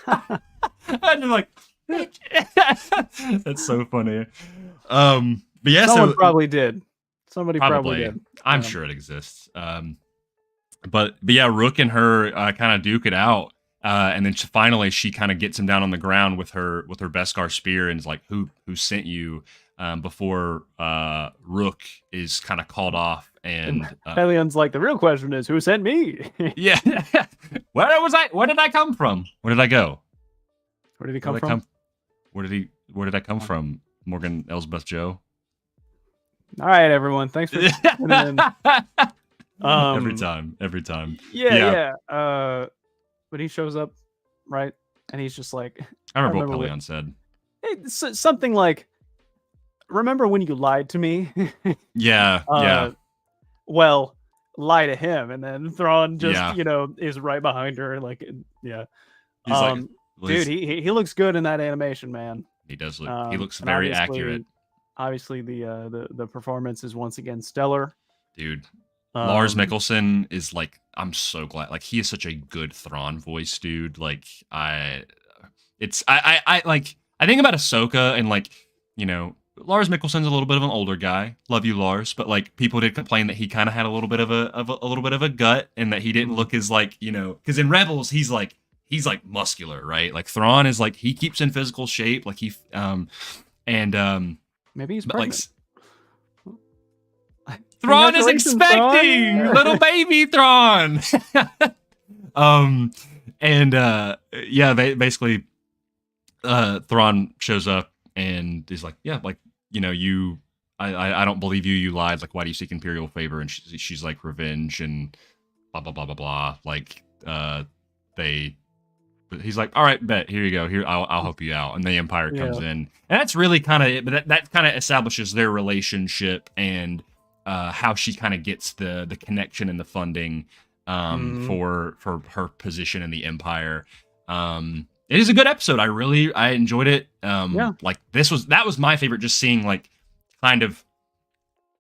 I'm just like, that's so funny. But yeah,
someone probably did. Somebody probably did.
I'm sure it exists. But yeah, Rook and her kind of duke it out, and then finally she kind of gets him down on the ground with her Beskar spear, and is like, "Who sent you?" Before Rook is kind of called off, and
Helion's like, "The real question is, who sent me?"
Yeah, where was I? Where did I come from? Where did I go?
Where did he come from?
Where did I come from? Morgan Elsbeth Joe.
All right, everyone. Thanks for tuning in.
Every time.
Yeah. But he shows up, right? And he's just like,
I remember what Pelion said.
Something like, "Remember when you lied to me?"
Yeah.
Well, lie to him, and then Thrawn just is right behind her, like, yeah.
He's like,
dude, he looks good in that animation, man.
He does look. He looks very accurate.
Obviously, the performance is once again stellar,
dude. Lars Mikkelsen is like, I'm so glad. Like, he is such a good Thrawn voice, dude. Like, I think about Ahsoka, and like, Lars Mikkelsen's a little bit of an older guy. Love you, Lars, but like, people did complain that he kind of had a little bit of a gut, and that he didn't look as like, because in Rebels he's like muscular, right? Like, Thrawn is like, he keeps in physical shape, like maybe
he's pregnant.
Like, Thrawn is expecting
Thrawn.
Little baby Thrawn. Basically, Thrawn shows up and is like, yeah, like, I don't believe you. You lied. Like, why do you seek Imperial favor? And she's like, revenge and blah blah blah blah blah. Like, he's like, all right, bet, here you go. Here, I'll help you out. And the Empire comes in, and that's really kind of it. But that kind of establishes their relationship, and how she kind of gets the connection and the funding for her position in the Empire. It is a good episode. I enjoyed it. Like, that was my favorite, just seeing like kind of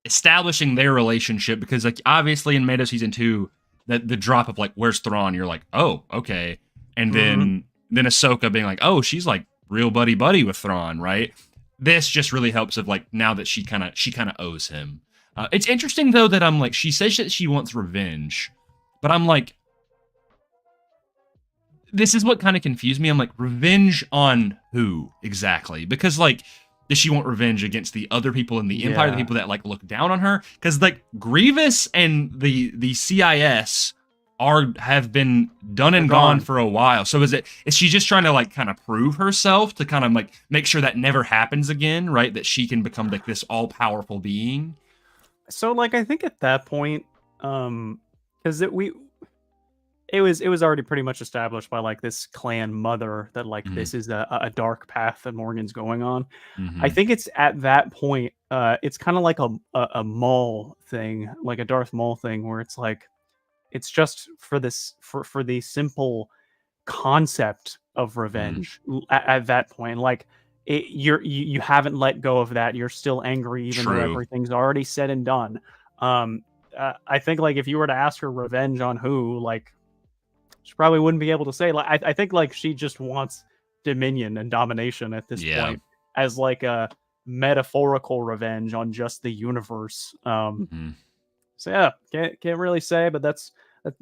establishing their relationship, because like, obviously in Mando season 2, the drop of like, where's Thrawn? You're like, oh, okay. And then Ahsoka being like, oh, she's like real buddy with Thrawn, right? This just really helps of like, now that she kind of owes him. It's interesting though that I'm like, she says that she wants revenge, but I'm like, this is what kind of confused me. I'm like, revenge on who exactly? Because like, does she want revenge against the other people in the Empire, the people that like look down on her? Because like, Grievous and the CIS have been done and gone for a while. So is she just trying to like kind of prove herself to kind of like make sure that never happens again, right? That she can become like this all powerful being.
So like, I think at that point, because it was already pretty much established by like this clan mother that like this is a dark path that Morgan's going on. I think it's at that point, it's kind of like a Maul thing, like a Darth Maul thing, where it's like, it's just for the simple concept of revenge at that point. Like, you haven't let go of that. You're still angry, even though everything's already said and done. I think like, if you were to ask her revenge on who, like, she probably wouldn't be able to say. Like, I think like, she just wants dominion and domination at this point, as like a metaphorical revenge on just the universe. So yeah, can't really say, but that's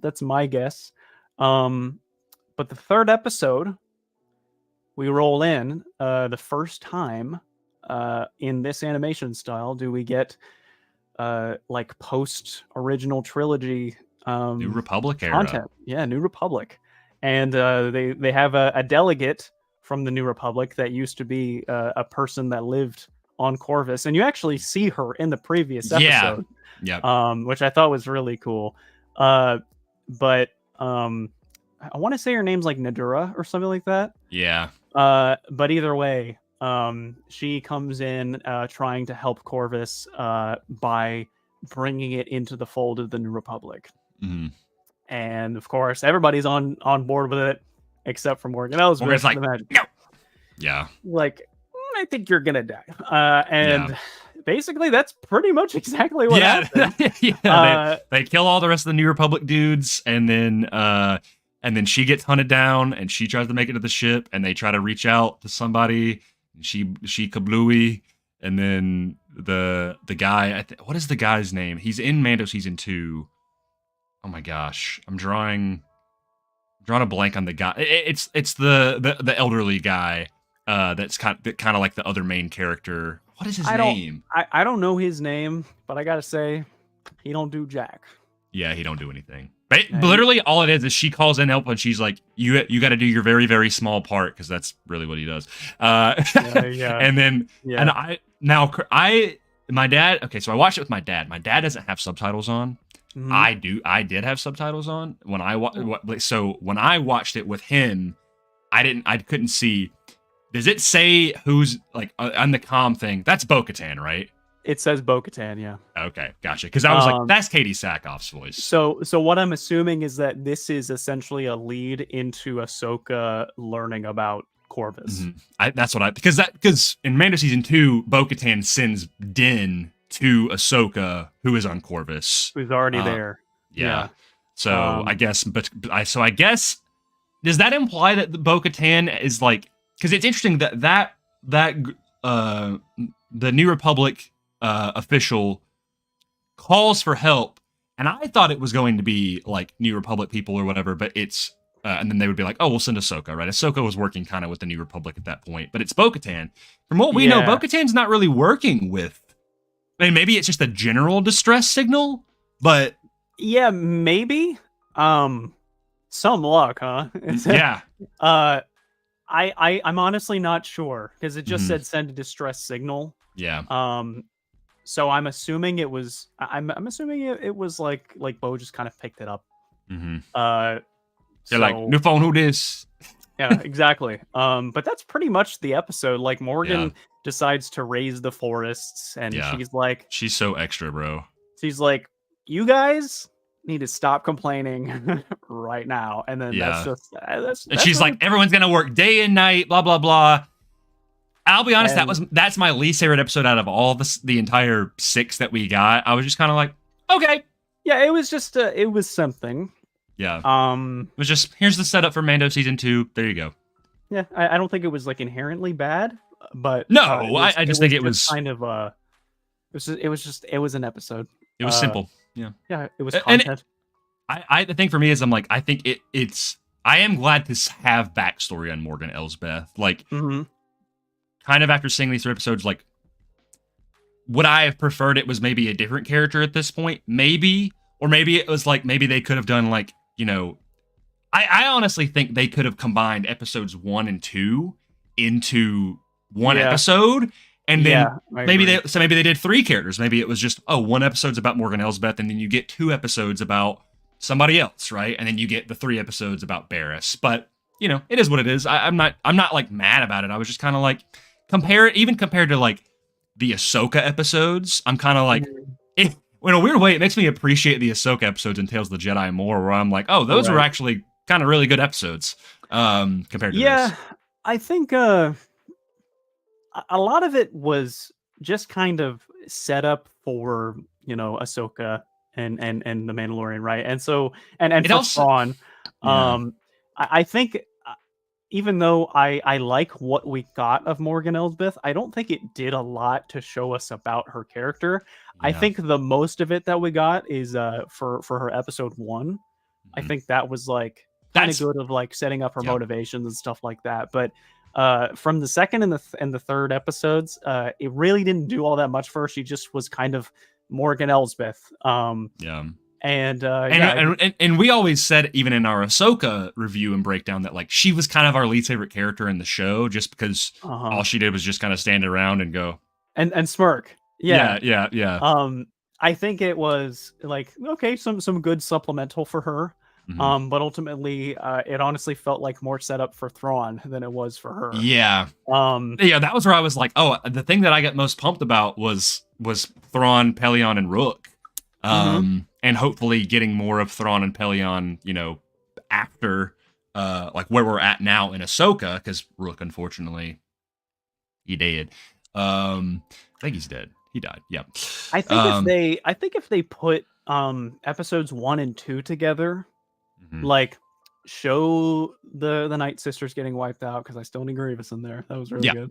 That's my guess. But the third episode, we roll in the first time in this animation style. Do we get like post original trilogy
New Republic
content?
era.
Yeah, New Republic, and they have a delegate from the New Republic that used to be a person that lived on Corvus, and you actually see her in the previous episode.
Yeah.
Which I thought was really cool. But I want to say her name's like Nadura or something like that.
Yeah.
But either way, she comes in trying to help Corvus by bringing it into the fold of the New Republic.
Mm-hmm.
And of course, everybody's on board with it except for Morgan Elsbeth.
Morgan's like, no. Yeah.
Like, I think you're gonna die. And basically, that's pretty much exactly what happened.
They kill all the rest of the New Republic dudes, and then she gets hunted down, and she tries to make it to the ship, and they try to reach out to somebody. She kablooey, and then the guy. What is the guy's name? He's in Mando season 2. Oh my gosh, I'm drawing a blank on the guy. It's the elderly guy. That's kind of like the other main character. What is his name?
I don't know his name, but I gotta say, he don't do jack.
Yeah, he don't do anything. But literally, all it is she calls in help, and she's like, "You got to do your very, very small part," because that's really what he does. And then, my dad. Okay, so I watched it with my dad. My dad doesn't have subtitles on. Mm-hmm. I did have subtitles on when when I watched it with him. I couldn't see. Does it say who's like on the comm thing? That's Bo-Katan, right?
It says Bo-Katan, yeah.
Okay, gotcha. Because I was like, that's Katie Sackhoff's voice.
So what I'm assuming is that this is essentially a lead into Ahsoka learning about Corvus.
Mm-hmm. Because in Mando season 2, Bo-Katan sends Din to Ahsoka, who is on Corvus,
who's already there.
Yeah. So I guess, I guess, does that imply that Bo-Katan is like? Because it's interesting that the New Republic official calls for help, and I thought it was going to be like New Republic people or whatever, but it's and then they would be like, oh, we'll send Ahsoka, right? Ahsoka was working kind of with the New Republic at that point, but it's Bo-Katan. From what we know, Bo-Katan's not really working with. I mean, maybe it's just a general distress signal, but
yeah, maybe. Some luck, huh?
Yeah.
I'm honestly not sure because it just said send a distress signal.
Yeah.
So I'm assuming it was. I'm assuming it was like Bo just kind of picked it up.
Mm-hmm.
They're
like, new phone, who this?
Yeah, exactly. But that's pretty much the episode. Like Morgan decides to raise the forests, and she's
so extra, bro.
She's like, you guys need to stop complaining right now. And then that's
and she's like, everyone's gonna work day and night, blah blah blah. I'll be honest, that's my least favorite episode out of all the entire 6 that we got. I was just kind of like, okay.
Yeah, it was just it was something.
Yeah. It was just, here's the setup for Mando season 2. There you go.
Yeah, I don't think it was like inherently bad, but
no, I just think it was
kind of it was an episode.
It was simple. Yeah.
Yeah, it was content.
The thing for me is I think it's I am glad to have backstory on Morgan Elsbeth. Like kind of after seeing these 3 episodes, like would I have preferred it was maybe a different character at this point? Maybe. Or maybe it was like maybe they could have done like, I honestly think they could have combined episodes 1 and 2 into one episode. And then maybe they did 3 characters. Maybe it was just, 1 episode's about Morgan Elsbeth, and then you get 2 episodes about somebody else, right? And then you get the 3 episodes about Barriss. But it is what it is. I'm not like mad about it. I was just kind of like compared to like the Ahsoka episodes. I'm kind of like, in a weird way, it makes me appreciate the Ahsoka episodes in Tales of the Jedi more. Where I'm like, those were actually kind of really good episodes compared to this.
I think a lot of it was just kind of set up for Ahsoka and the Mandalorian, right? And so and for Thrawn, I think even though I like what we got of Morgan Elsbeth, I don't think it did a lot to show us about her character. I think the most of it that we got is for her episode 1. I think that was like kind of good of like setting up her motivations and stuff like that. But from the second and the third episodes, it really didn't do all that much for her. She just was kind of Morgan Elsbeth.
And we always said, even in our Ahsoka review and breakdown, that like she was kind of our least favorite character in the show, just because all she did was just kind of stand around and go
and smirk. Yeah. I think it was like, okay, some good supplemental for her. But ultimately, it honestly felt like more setup for Thrawn than it was for her.
Yeah. That was where I was like, oh, the thing that I get most pumped about was Thrawn, Pelion, and Rook. And hopefully getting more of Thrawn and Pelion, after like where we're at now in Ahsoka, because Rook, unfortunately, he did. I think he's dead. He died. Yeah.
I think if they put episodes 1 and 2 together, like show the Night Sisters getting wiped out, because I still need Grievous in there. That was really good.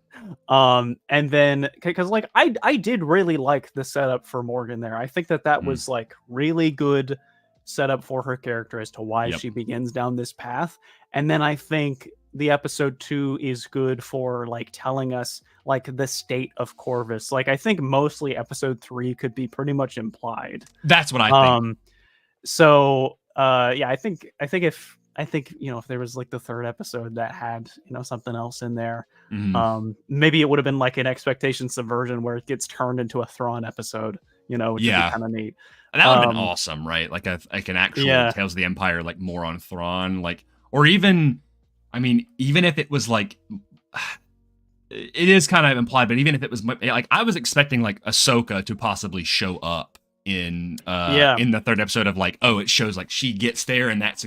And then because like I did really like the setup for Morgan there. I think that was like really good setup for her character as to why she begins down this path. And then I think the episode 2 is good for like telling us like the state of Corvus. Like I think mostly episode 3 could be pretty much implied.
That's what I think.
So I think if there was like the third episode that had something else in there, maybe it would have been like an expectation subversion where it gets turned into a Thrawn episode, which would be kind of neat.
That would have been awesome, right? Like an actual Tales of the Empire, like more on Thrawn, like, or even, I mean, even if it was like, it is kind of implied, but even if it was like, I was expecting like Ahsoka to possibly show up in the third episode of like, oh, it shows like she gets there, and that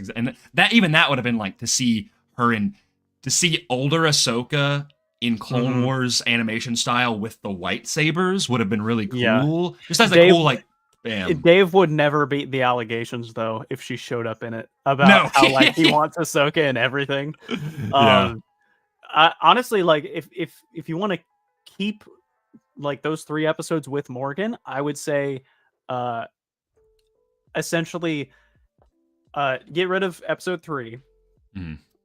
would have been like to see older Ahsoka in Clone Wars animation style with the lightsabers would have been really cool. Just as a cool like, bam.
Dave would never beat the allegations though if she showed up in it about how like he wants Ahsoka and everything. Honestly, like if you want to keep like those 3 episodes with Morgan, I would say essentially get rid of episode 3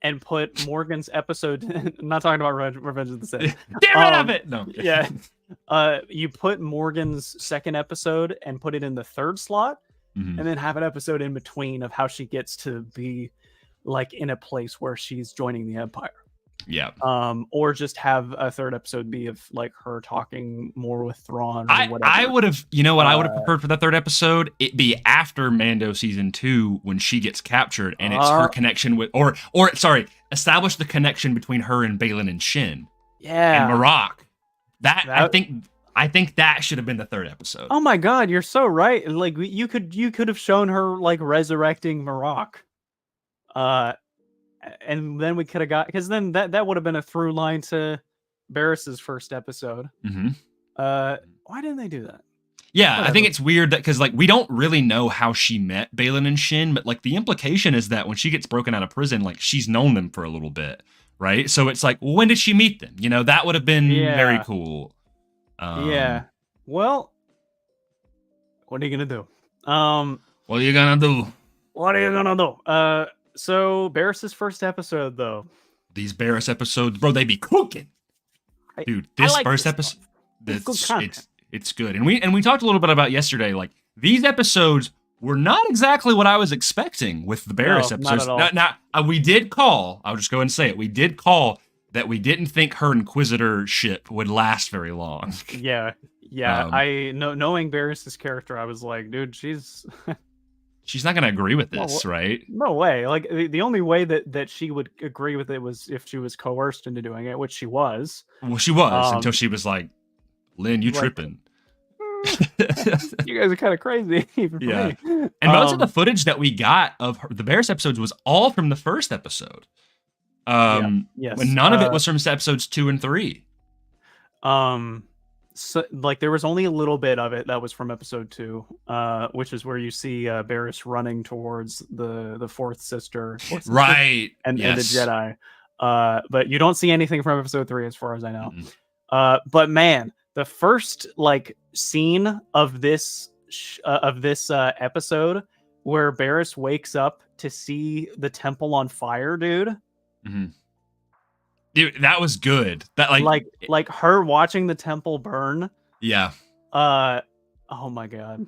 and put Morgan's episode I'm not talking about Revenge of the Sith.
Get rid of it. No.
You put Morgan's second episode and put it in the third slot, and then have an episode in between of how she gets to be like in a place where she's joining the Empire. Or just have a third episode be of like her talking more with Thrawn or whatever.
I would have, I would have preferred for the third episode, it be after Mando season 2 when she gets captured, and it's her connection with, establish the connection between her and Balin and Shin. And Marok. I think that should have been the third episode.
Oh my god, you're so right. Like you could have shown her like resurrecting Marok. And then we could have got, because then that would have been a through line to Barris's first episode. Why didn't they do that?
I think it's weird that, because like we don't really know how she met Balin and Shin, but like the implication is that when she gets broken out of prison, like she's known them for a little bit, right? So it's like, well, when did she meet them? That would have been very cool.
Well, what are you gonna do?
What are you gonna do?
So Barris's first episode, though.
These Barris episodes, bro, they be cooking. Dude, this first episode, it's good. And we talked a little bit about yesterday, like these episodes were not exactly what I was expecting with the Barris episodes.
Not at all.
Now, we did call, I'll just go and say it, we did call that we didn't think her Inquisitor ship would last very long.
Knowing Barris's character, I was like, dude, she's
not going to agree with this, right?
No way. Like the only way that she would agree with it was if she was coerced into doing it, which she was.
Well, she was until she was like, Lynn, you tripping.
You guys are kind of crazy. For me.
And most of the footage that we got of the Barris episodes was all from the first episode. When none of it was from episodes 2 and 3.
So, like, there was only a little bit of it that was from episode 2, which is where you see Barris running towards the fourth sister,
right?
And the Jedi. But you don't see anything from episode 3, as far as I know. But man, the first like scene of this episode where Barris wakes up to see the temple on fire, dude.
Mm-hmm. Dude, that was good. That
like her watching the temple burn.
Yeah.
Oh my god.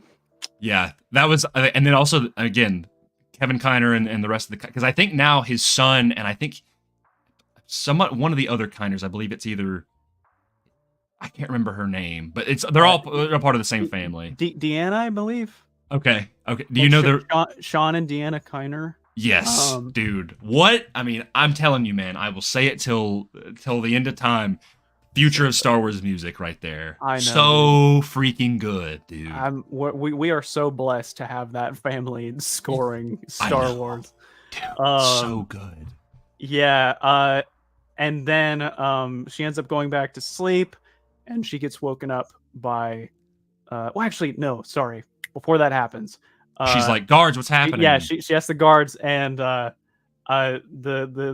Yeah, that was, and then also again, Kevin Kiner and the rest of the, because I think now his son and I think somewhat one of the other Kiners, I believe it's either, I can't remember her name, but they're all part of the same family.
Deanna, I believe.
Okay. Do you know
Sean and Deanna Kiner?
Yes, dude. What? I mean, I'm telling you, man. I will say it till the end of time. Future of Star Wars music, right there.
I know.
So freaking good, dude.
We are so blessed to have that family scoring Star Wars.
Dude, so good.
Yeah. And then she ends up going back to sleep, and she gets woken up by. Well, actually, no. Sorry. Before that happens.
She's like, guards, what's happening?
Yeah, she asks the guards, and the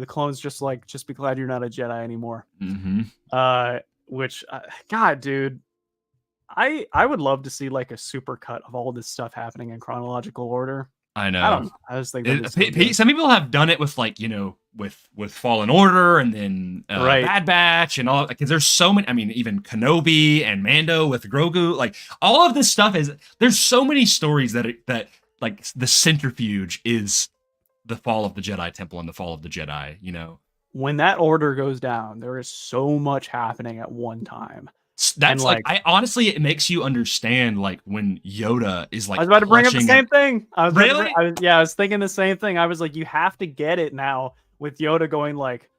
clones just be glad you're not a Jedi anymore.
Mm-hmm.
Which, God, dude, I would love to see like a super cut of all this stuff happening in chronological order.
I know.
I don't know. I just think
some people have done it with like, with Fallen Order and then Bad Batch and all, because there's so many. I mean, even Kenobi and Mando with Grogu, like all of this stuff there's so many stories that like the centrifuge is the fall of the Jedi Temple and the fall of the Jedi.
When that order goes down, there is so much happening at one time.
That's I honestly, it makes you understand like when Yoda is like.
I was about to bring up the same thing. I was thinking the same thing. I was like, you have to get it now with Yoda going like,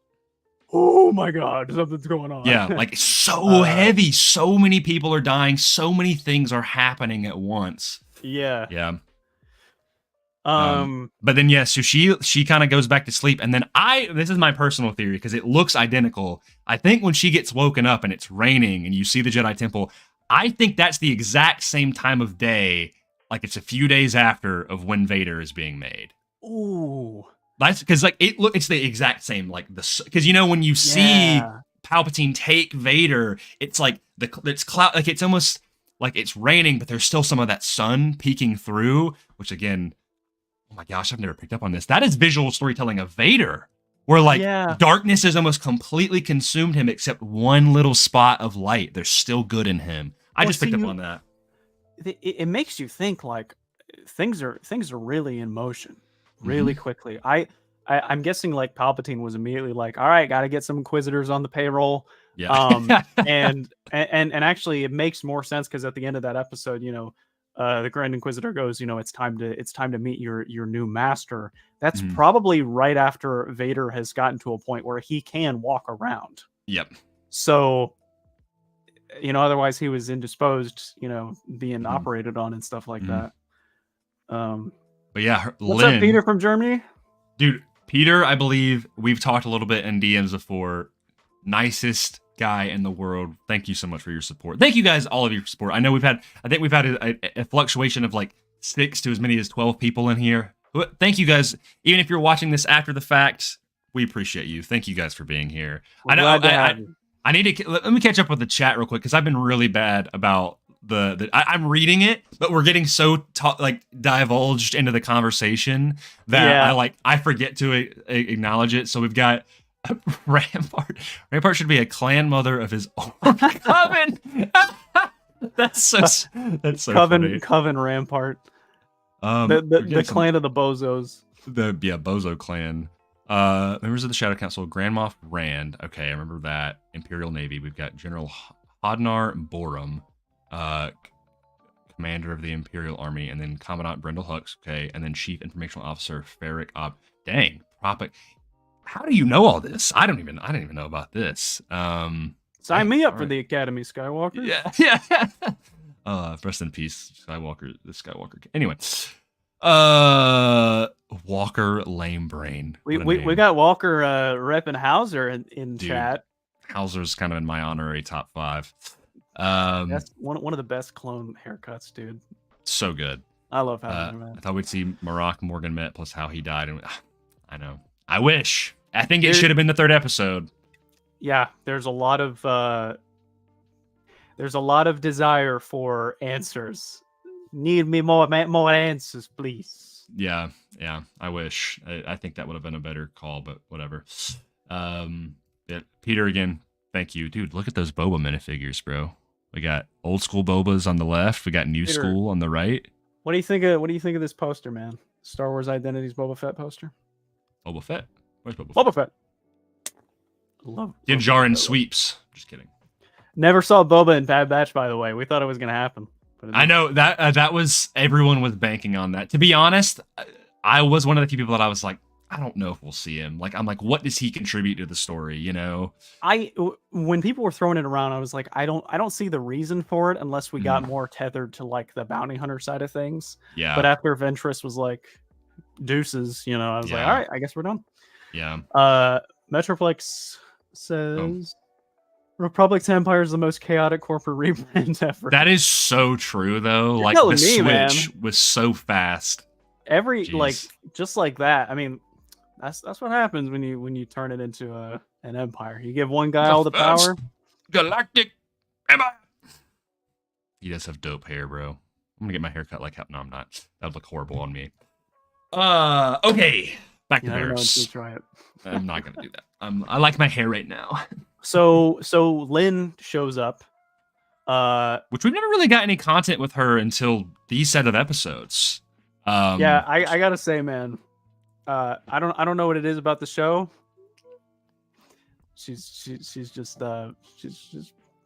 "Oh my God, something's going on."
Yeah, like so heavy. So many people are dying. So many things are happening at once.
Yeah.
Yeah. But then so she kind of goes back to sleep, and then this is my personal theory because it looks identical. I think when she gets woken up and it's raining and you see the Jedi Temple, I think that's the exact same time of day, like it's a few days after of when Vader is being made.
Ooh,
that's because like it's the exact same, like because when you see Palpatine take Vader, it's like it's cloud, like it's almost like it's raining, but there's still some of that sun peeking through, which again. Oh my gosh, I've never picked up on this. That is visual storytelling of Vader, where like darkness has almost completely consumed him, except one little spot of light. There's still good in him. I just picked up on that.
It makes you think like things are really in motion, really quickly. I'm guessing like Palpatine was immediately like, all right, got to get some Inquisitors on the payroll.
Yeah.
And actually, it makes more sense because at the end of that episode, the Grand Inquisitor goes, it's time to meet your new master. That's probably right after Vader has gotten to a point where he can walk around.
Yep.
So, otherwise he was indisposed, being operated on and stuff like that.
But yeah,
what's up, Peter from Germany?
Dude, Peter, I believe we've talked a little bit in DMs before. Nicest guy in the world. Thank you so much for your support. Thank you guys, all of your support. I know we've had a fluctuation of like 6 to as many as 12 people in here. But thank you guys. Even if you're watching this after the fact, we appreciate you. Thank you guys for being here. I need to let me catch up with the chat real quick because I've been really bad about I'm reading it, but we're getting so divulged into the conversation that I forget to acknowledge it. So we've got Rampart. Rampart should be a clan mother of his own coven. That's so funny.
Coven Rampart. The clan of the bozos.
The Bozo clan. Members of the Shadow Council, Grand Moff Rand. Okay, I remember that. Imperial Navy. We've got General Hodnar Borum, commander of the Imperial Army, and then Commandant Brendel Hux. Okay, and then Chief Informational Officer Ferric Ob. Dang, Propic. How do you know all this? I didn't even know about this.
Sign me up for the Academy, Skywalker.
Yeah. Rest in peace, Skywalker. The Skywalker. Anyway, Walker Lame Brain.
We got Walker repping Hauser in chat.
Hauser's kind of in my honorary top 5.
That's one of the best clone haircuts, dude.
So good.
I love Hauser, man.
I thought we'd see Marok Morgan Met plus how he died, and I know. I wish. I think it should have been the 3rd episode.
Yeah, there's a lot of desire for answers. Need me more answers, please.
Yeah, I wish. I think that would have been a better call, but whatever. Yeah, Peter, again, thank you. Dude, look at those Boba minifigures, bro. We got old school Bobas on the left. We got new
Peter,
school on the right.
What do you think of this poster, man? Star Wars Identities Boba Fett poster.
Boba Fett? Where's Boba Fett?
Boba Fett. Love
Din Djarin sweeps. Just kidding.
Never saw Boba in Bad Batch, by the way. We thought it was going to happen. But
I know that was, everyone was banking on that. To be honest, I was one of the few people that I was like, I don't know if we'll see him. Like, I'm like, what does he contribute to the story? You know,
when people were throwing it around, I was like, I don't see the reason for it unless we got more tethered to like the bounty hunter side of things.
Yeah.
But after Ventress was like, deuces, you know, I was like, all right, I guess we're done.
Yeah.
Metroplex says Republic to Empire is the most chaotic corporate rebrand ever.
That is so true, though.
You're
like the
me,
switch was so fast.
Like just like that. I mean, that's what happens when you turn it into an empire. You give one guy all the power.
Galactic Empire. He does have dope hair, bro. I'm gonna get my hair cut like how. No, I'm not. That would look horrible on me. Okay. Back to Bears.
Try it.
I'm not gonna do that. I like my hair right now.
So Lynn shows up.
Which we've never really got any content with her until these set of episodes.
Yeah, I gotta say, man, I don't know what it is about the show. She's just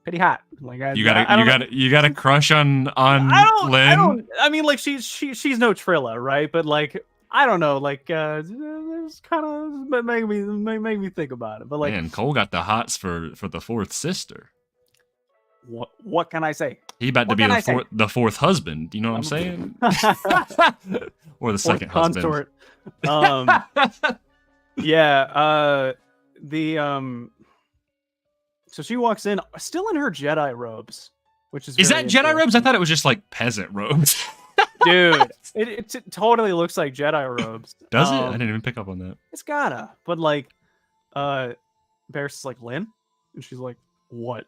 pretty hot. Like you
got a crush on Lynn.
I mean, like she's no Trilla, right? But like I don't know, like it's kind of make me think about it. But like,
man, Cole got the hots for the fourth sister.
What can I say?
He about to be the fourth husband. You know what I'm saying? Or the second
consort.
husband.
Yeah. So she walks in, still in her Jedi robes, which is
that Jedi robes? I thought it was just like peasant robes.
Dude, it totally looks like Jedi robes.
Does it? I didn't even pick up on that.
It's gotta. But like, Barris is like, Lynn? And she's like, what?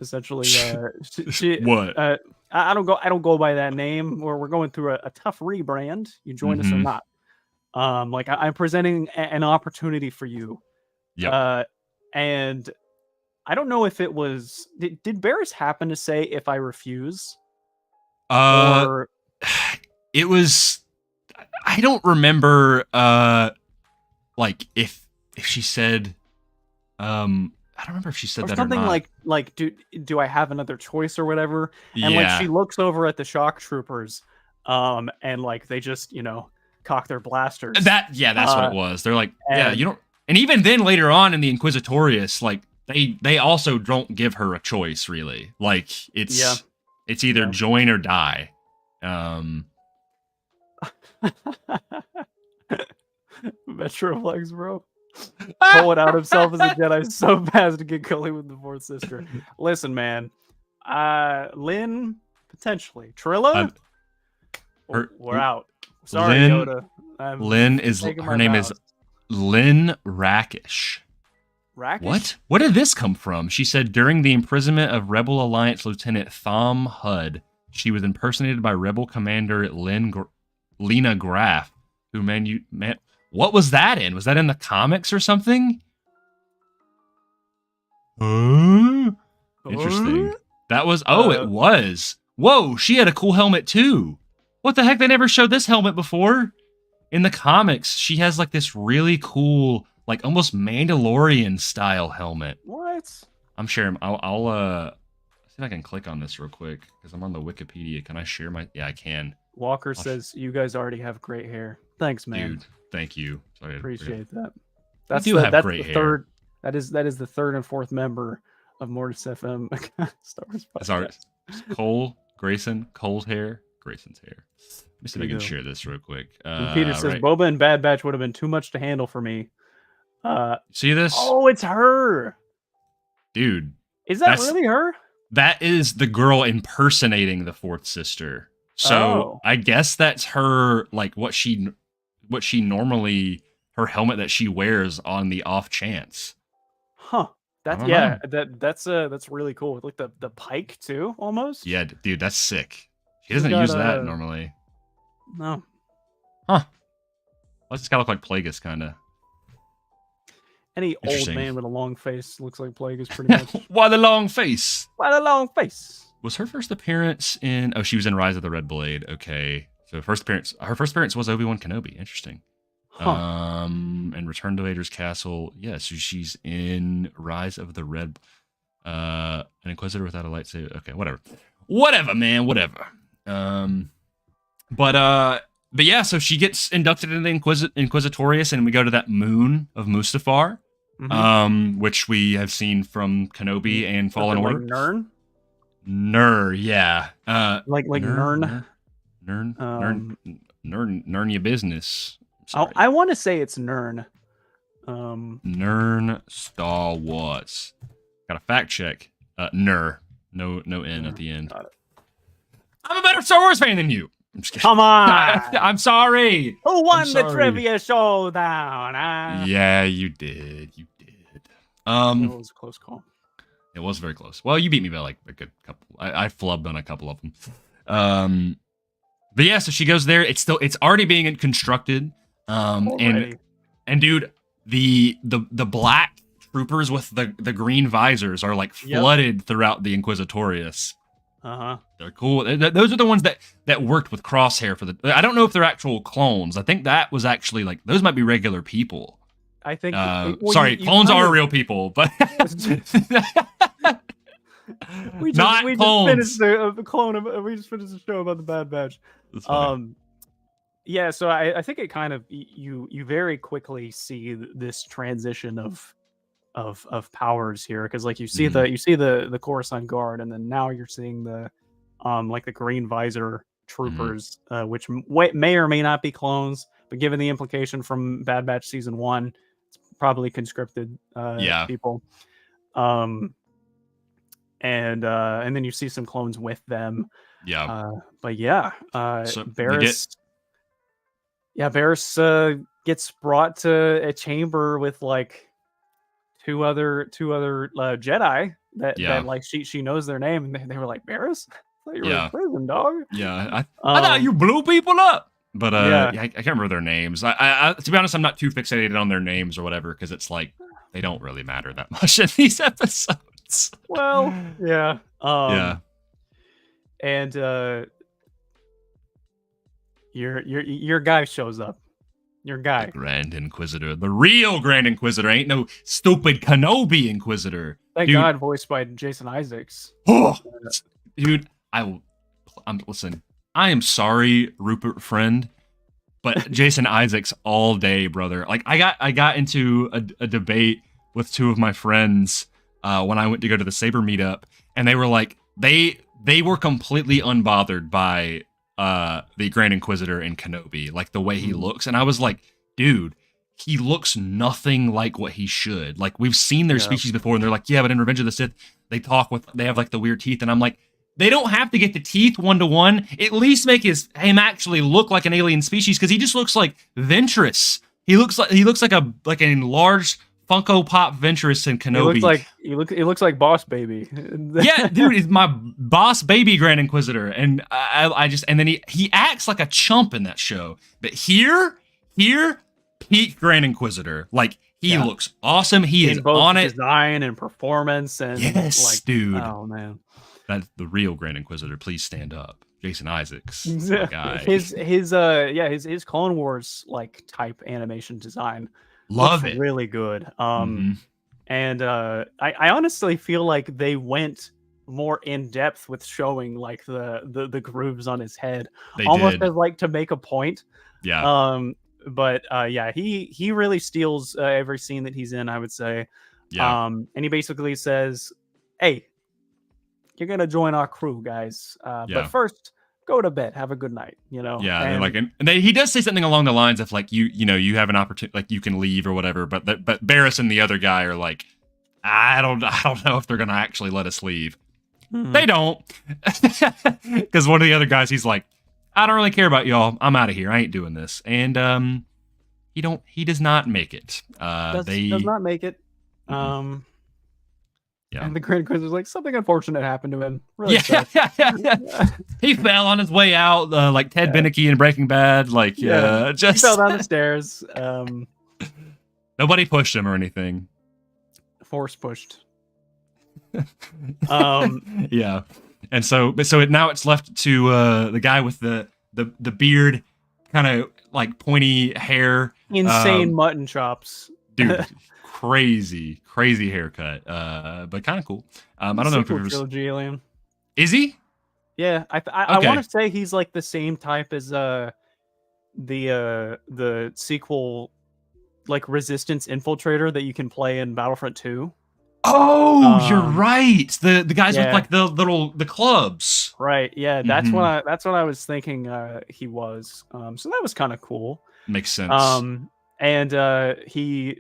Essentially, she
what?
I don't go by that name. Or we're going through a tough rebrand. You join us or not? Like I'm presenting an opportunity for you.
Yeah.
And I don't know if it was. Did Barris happen to say if I refuse? Or
it was. I don't remember. Like if she said. I don't remember if she said that
something
or not.
like do I have another choice or whatever? And
yeah.
like she looks over at the shock troopers, and like they just cock their blasters.
That's what it was. They're like, yeah, you don't. And even then, later on in the Inquisitorius, like they also don't give her a choice really. Like it's either join or die.
Metroplex, bro. Pulling out himself as a Jedi so fast to get Cully with the fourth sister. Listen, man. Lynn, potentially. Trilla? We're out. Sorry, Yoda.
Lynn is her name is Lynn Rakish.
Rakish?
What did this come from? She said during the imprisonment of Rebel Alliance Lieutenant Thom Hudd, she was impersonated by Rebel Commander Lena Graff, who what was that in? Was that in the comics or something? Interesting. That was it was. Whoa, she had a cool helmet too. What the heck? They never showed this helmet before. In the comics, she has like this really cool, like almost Mandalorian style helmet.
What?
I'm sharing. I'll see if I can click on this real quick because I'm on the Wikipedia. Can I share my? Yeah, I can.
Walker says you guys already have great hair. Thanks, man.
Dude, thank you. Sorry,
appreciate that.
That's have great hair.
Third. That is the third and fourth member of Mortis FM Star Wars podcast.
Cole Grayson, Cole's hair, Grayson's hair. Let me see if I can share this real quick.
Peter says Boba and Bad Batch would have been too much to handle for me.
See this?
Oh, it's her,
dude.
Is that really her?
That is the girl impersonating the fourth sister. So I guess that's her, like what she normally, her helmet that she wears on the off chance.
Huh. That's really cool. Like the pike too, almost.
Yeah, dude, that's sick. She doesn't use that normally.
No.
Huh. Well, it's gotta look like Plagueis, kind of.
Any old man with a long face looks like Plagueis, pretty much.
Why the long face?
Why the long face?
Was her first appearance in... Oh, she was in Rise of the Red Blade. Okay. So her first appearance was Obi-Wan Kenobi. Interesting.
Huh.
And Return to Vader's Castle. Yeah, so she's in Rise of the Red... an Inquisitor without a lightsaber. Okay, whatever. Whatever, man. Whatever. But yeah, so she gets inducted into Inquisitorius, and we go to that moon of Mustafar, which we have seen from Kenobi and Fallen Order.
Like Nern?
Ner, yeah.
Like Nern?
Nern your business.
I want to say it's Nern.
Nern Star Wars. Got a fact check. Ner. No N at the end. I'm a better Star Wars fan than you. I'm just kidding.
Come on.
I'm sorry.
Who won the trivia showdown?
Yeah, you did. You did.
It was a close call.
It was very close. Well, you beat me by like a good couple. I flubbed on a couple of them. But yeah, so she goes there. It's already being constructed. And dude, the black troopers with the green visors are like flooded throughout the Inquisitorius. They're cool. Those are the ones that worked with Crosshair for the... I don't know if they're actual clones. I think that was actually like... Those might be regular people.
I think...
clones are real people, but... we just
finished the show about the Bad Batch. Yeah, so I think it kind of... You very quickly see this transition of powers here, because like you see the Coruscant Guard, and then now you're seeing the like the green visor troopers, which may or may not be clones, but given the implication from Bad Batch season 1, it's probably conscripted people. And then you see some clones with them. But yeah, so Barriss gets brought to a chamber with like two other Jedi that like she knows their name, and they were like, Barriss? I thought you were in prison, dog.
Yeah, I thought you blew people up. But I can't remember their names. I to be honest, I'm not too fixated on their names or whatever, because it's like they don't really matter that much in these episodes.
Well, yeah. And your guy shows up. Your guy.
The Grand Inquisitor. The real Grand Inquisitor. Ain't no stupid Kenobi Inquisitor.
Thank God, voiced by Jason Isaacs.
Oh, dude, listen, I am sorry, Rupert friend, but Jason Isaacs all day, brother. Like I got into a debate with two of my friends when I went to go to the Saber meetup, and they were like, they were completely unbothered by the Grand Inquisitor in Kenobi, like the way he looks. And I was like, dude, he looks nothing like what he should. Like, we've seen their species before, and they're like, yeah, but in Revenge of the Sith, they have like the weird teeth. And I'm like, they don't have to get the teeth 1-to-1. At least make him actually look like an alien species, because he just looks like Ventress. He looks like a large Funko Pop Ventress in Kenobi.
He looks like Boss Baby.
Yeah, dude, he's my Boss Baby Grand Inquisitor, and I just, and then he acts like a chump in that show. But here, peak Grand Inquisitor. Like, he looks awesome. He is
both
on it.
Design and performance, and
dude.
Oh man,
that's the real Grand Inquisitor. Please stand up, Jason Isaacs, my guy.
His Clone Wars like type animation design.
Love it.
Really good. And I honestly feel like they went more in depth with showing like the grooves on his head, as like to make a point.
Yeah.
But he really steals every scene that he's in, I would say.
Yeah.
And he basically says, "Hey, you're gonna join our crew, guys. But first, go to bed. Have a good night." You know.
Yeah. And he does say something along the lines of like, you have an opportunity, like you can leave or whatever. But Barriss and the other guy are like, I don't know if they're gonna actually let us leave. They don't, because one of the other guys, he's like, I don't really care about y'all. I'm out of here. I ain't doing this. And he does not make it.
Does not make it.
Yeah.
And the Grand Inquisitor's like, something unfortunate happened to him. Really
Yeah. He fell on his way out, like Ted Beneke in Breaking Bad. Like, just
he fell down the stairs.
Nobody pushed him or anything.
Force pushed.
Yeah. And so now it's left to the guy with the beard, kind of like pointy hair,
insane mutton chops,
dude. Crazy haircut, but kind of cool. I don't know if you've
trilogy alien.
Is he?
Yeah, I want to say he's like the same type as the sequel, like Resistance Infiltrator that you can play in Battlefront 2.
Oh, you're right. The guys with like the clubs.
Right. Yeah, that's what I was thinking he was. So that was kind of cool.
Makes sense.
And he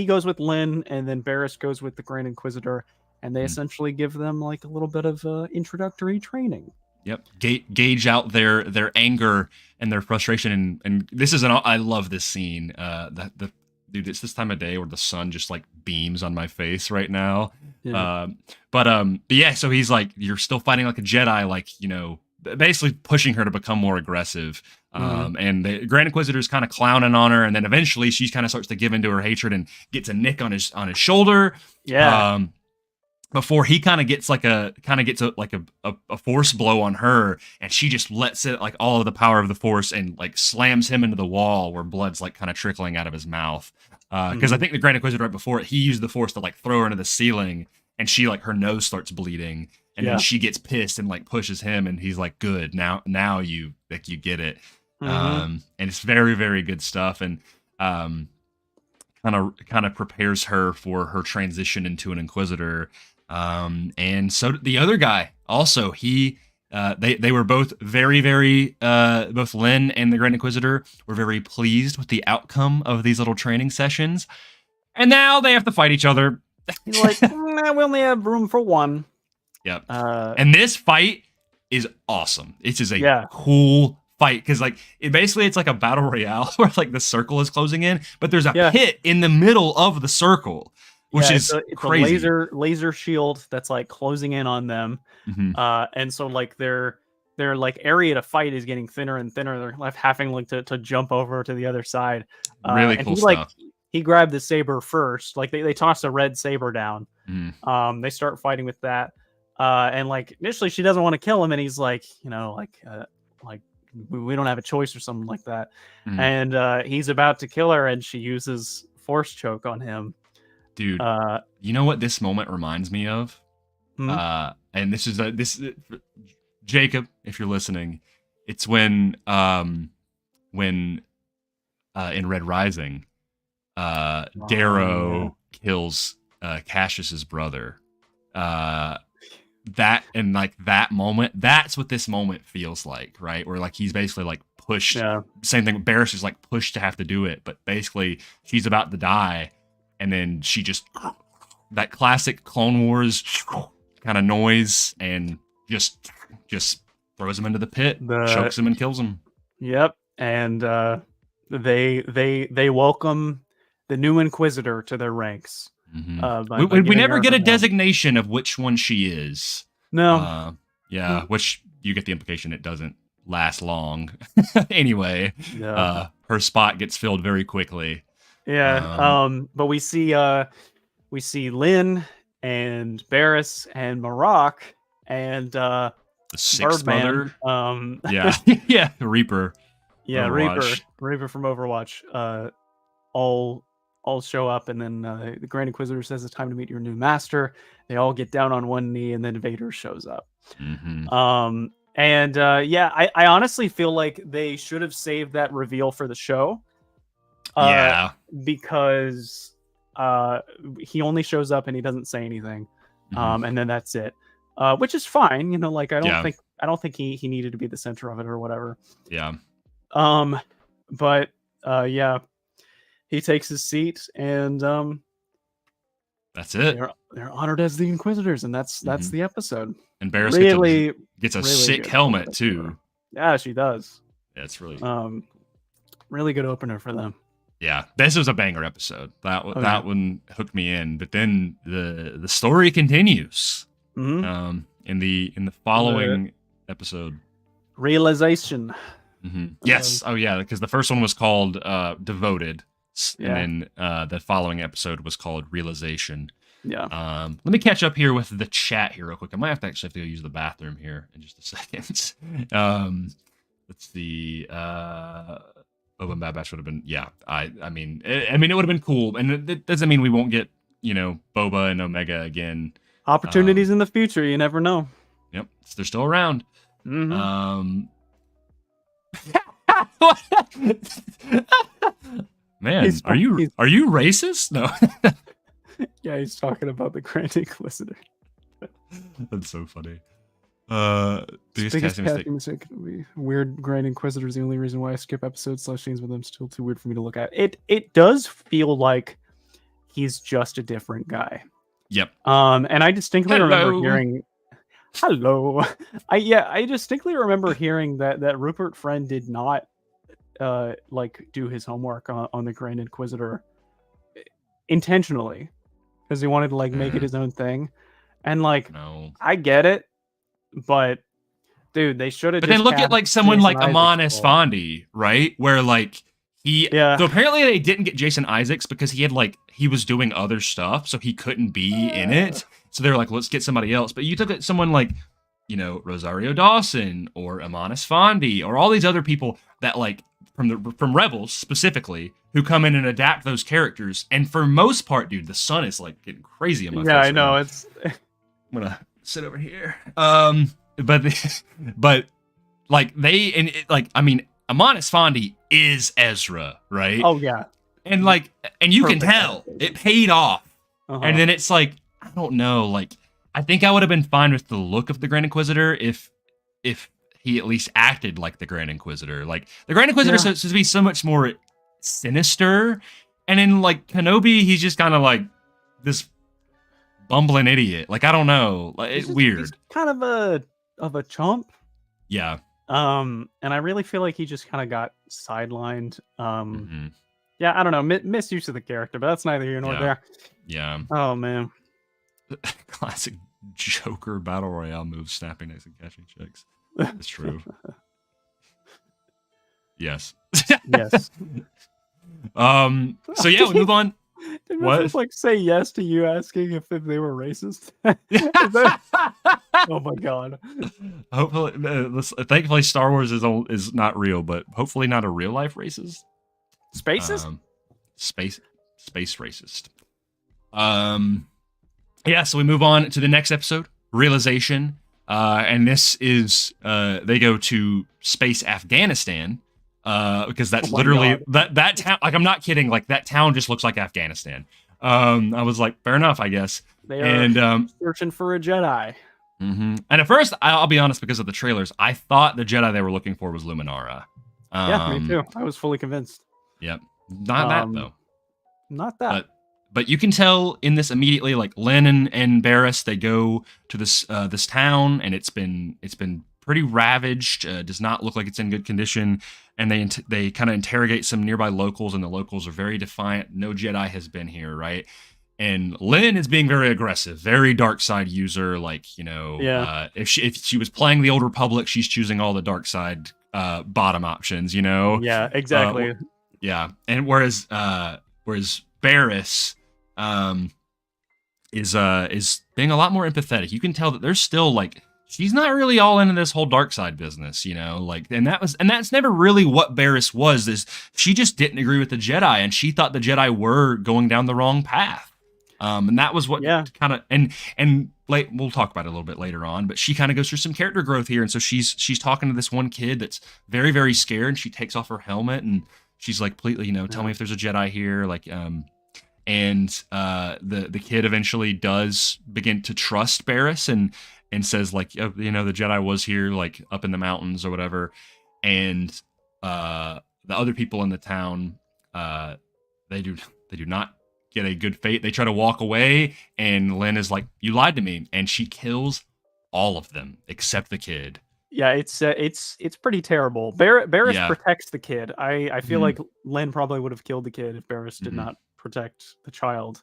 goes with Lynn, and then Barris goes with the Grand Inquisitor, and they essentially give them like a little bit of introductory training.
Yep. Gauge out their anger and their frustration, and this is I love this scene. Dude, it's this time of day where the sun just like beams on my face right now. Yeah. But yeah, so he's like, you're still fighting like a Jedi, like, basically pushing her to become more aggressive. And the Grand Inquisitor's kind of clowning on her, and then eventually she kind of starts to give into her hatred and gets a nick on his shoulder.
Yeah.
Before he kind of gets a force blow on her, and she just lets it like all of the power of the force and like slams him into the wall where blood's like kind of trickling out of his mouth. Because I think the Grand Inquisitor right before it, he used the force to like throw her into the ceiling, and she like her nose starts bleeding, and then she gets pissed and like pushes him, and he's like, "Good, now you get it." And it's very, very good stuff, and kind of prepares her for her transition into an Inquisitor. And so the other guy also, they were both very, very, both Lynn and the Grand Inquisitor were very pleased with the outcome of these little training sessions. And now they have to fight each other.
He's like, we only have room for one.
Yep. And this fight is awesome. It's just a cool fight, because like it's like a battle royale where like the circle is closing in, but there's a pit in the middle of the circle. Which is
it's
crazy.
A laser shield that's like closing in on them, and so like their like area to fight is getting thinner and thinner. They're left having like to jump over to the other side.
Really cool stuff.
He grabbed the saber first. Like they toss a red saber down. They start fighting with that, and like initially she doesn't want to kill him, and he's like, like we don't have a choice or something like that. And he's about to kill her, and she uses force choke on him.
Dude, you know what this moment reminds me of? And this is Jacob, if you're listening, it's when in Red Rising, Darrow kills Cassius's brother. That and like that moment, that's what this moment feels like, right? Where like he's basically like pushed. Same thing. Barris is like pushed to have to do it, but basically she's about to die. And then she just, that classic Clone Wars kind of noise, and just throws him into the pit, chokes him and kills him.
Yep. And they welcome the new Inquisitor to their ranks.
We never get a designation of which one she is.
No.
Which you get the implication it doesn't last long. Anyway, her spot gets filled very quickly.
But we see Lynn and Barris and Marok and
the sixth
Birdman,
mother. Reaper.
Reaper from Overwatch. All show up, and then the Grand Inquisitor says it's time to meet your new master. They all get down on one knee, and then Vader shows up. I honestly feel like they should have saved that reveal for the show. Because he only shows up and he doesn't say anything, and then that's it, which is fine. Like I don't think he needed to be the center of it or whatever. He takes his seat, and
that's it.
They're honored as the Inquisitors, and that's the episode.
And Barris gets a sick helmet too.
Yeah, she does.
Yeah, it's really
really good opener for them.
Yeah, this was a banger episode. That
Oh,
that
yeah.
one hooked me in. But then the story continues. In the
The
following episode.
realization.
Yes. Oh yeah, because the first one was called Devoted,
Yeah.
and then the following episode was called Realization.
Yeah.
Let me catch up here with the chat here real quick. I might have to go use the bathroom here in just a second. Let's see. Boba and Bad Batch would have been, yeah. I mean, it would have been cool, and it doesn't mean we won't get, Boba and Omega again.
Opportunities in the future, you never know.
Yep, they're still around.
Mm-hmm.
Man, are you racist? No.
Yeah, he's talking about the Grand Inquisitor.
That's so funny.
Biggest casting mistake could be weird. Grand Inquisitor is the only reason why I skip episodes. Scenes with them still too weird for me to look at. It does feel like he's just a different guy.
Yep.
And I distinctly remember hearing. Hello. I distinctly remember hearing that Rupert Friend did not do his homework on the Grand Inquisitor intentionally, because he wanted to make it his own thing. And
no.
I get it, but dude, they should have.
But then look at someone like Amon Esfandi, right? Where so apparently they didn't get Jason Isaacs because he had he was doing other stuff, so he couldn't be in it. So they were like, let's get somebody else. But you took someone like, Rosario Dawson or Amon Esfandi or all these other people that from Rebels specifically, who come in and adapt those characters. And for most part, dude, the sun is getting crazy in my face.
Yeah, I know. It's.
I'm gonna sit over here. But Amon Esfandi is Ezra, right?
Oh yeah.
And you can tell it paid off.
Uh-huh.
And then it's I don't know, I think I would have been fine with the look of the Grand Inquisitor if he at least acted like the Grand Inquisitor. The Grand Inquisitor is supposed to be so much more sinister, and in Kenobi, he's just kind of this bumbling idiot. I don't know, it's weird.
He's kind of a chump.
Yeah.
And I really feel like he just kind of got sidelined. Yeah, I don't know, misuse of the character, but that's neither here nor there.
Yeah.
Oh man.
Classic Joker battle royale move: snapping necks and catching chicks. It's true. Yes.
Yes.
So yeah, we move on.
Did
What?
we just say yes to you asking if they were racist? Oh my god.
Hopefully, thankfully, Star Wars is not real, but hopefully not a real life racist.
Spacist?
Space racist. Yeah, so we move on to the next episode, Realization. And this is they go to space Afghanistan. Because that's literally that town. I'm not kidding. That town just looks like Afghanistan. I was like, fair enough, I guess.
They are searching for a Jedi.
Mm-hmm. And at first, I'll be honest, because of the trailers, I thought the Jedi they were looking for was Luminara.
Yeah, me too. I was fully convinced.
Yep. Not that though.
Not that.
But you can tell in this immediately, Lynn and Barriss, they go to this town, and it's been pretty ravaged. Does not look like it's in good condition. And they kind of interrogate some nearby locals, and the locals are very defiant. No Jedi has been here, right? And Lynn is being very aggressive, very dark side user. If she was playing the Old Republic, she's choosing all the dark side bottom options.
Yeah, exactly.
Yeah, and whereas Barriss is being a lot more empathetic. You can tell that there's still she's not really all into this whole dark side business, and that's never really what Barriss was. Is she just didn't agree with the Jedi, and she thought the Jedi were going down the wrong path. And that was what kind of and we'll talk about it a little bit later on, but she kind of goes through some character growth here, and so she's talking to this one kid that's very, very scared, and she takes off her helmet, and she's like, "Please, tell me if there's a Jedi here." And the kid eventually does begin to trust Barriss and says the Jedi was here up in the mountains or whatever, and the other people in the town they do not get a good fate. They try to walk away, and Lynn is like, "You lied to me," and she kills all of them except the kid.
Yeah, it's pretty terrible. Barris
Yeah.
protects the kid. I feel
Mhm.
like Lynn probably would have killed the kid if Barris did
Mhm.
not protect the child.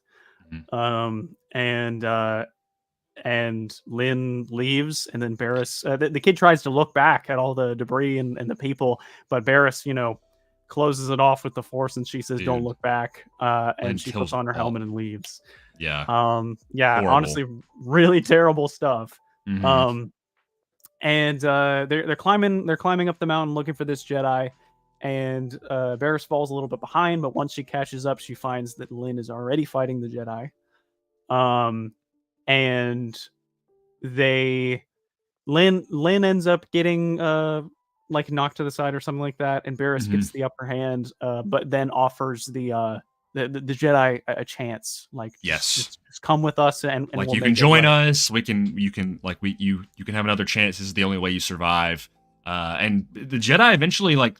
Mhm.
And Lynn leaves, and then Barris, the kid tries to look back at all the debris and the people, but Barris, closes it off with the force, and she says, "Don't
Dude,
look back." And
Lynn
she puts
kills
on her
all.
helmet and leaves.
Yeah.
Yeah,
Horrible.
honestly, really terrible stuff.
Mhm.
Um, and they're climbing up the mountain looking for this Jedi, and Barris falls a little bit behind, but once she catches up, she finds that Lynn is already fighting the Jedi. Um, and they Lynn ends up getting like knocked to the side or something like that, and Barris
Mhm.
gets the upper hand, but then offers the Jedi a chance, like just,
Yes.
just just come with us, and
Like
we'll
you can
make it
join
right.
us. You can like you can have another chance. This is the only way you survive. And the Jedi eventually like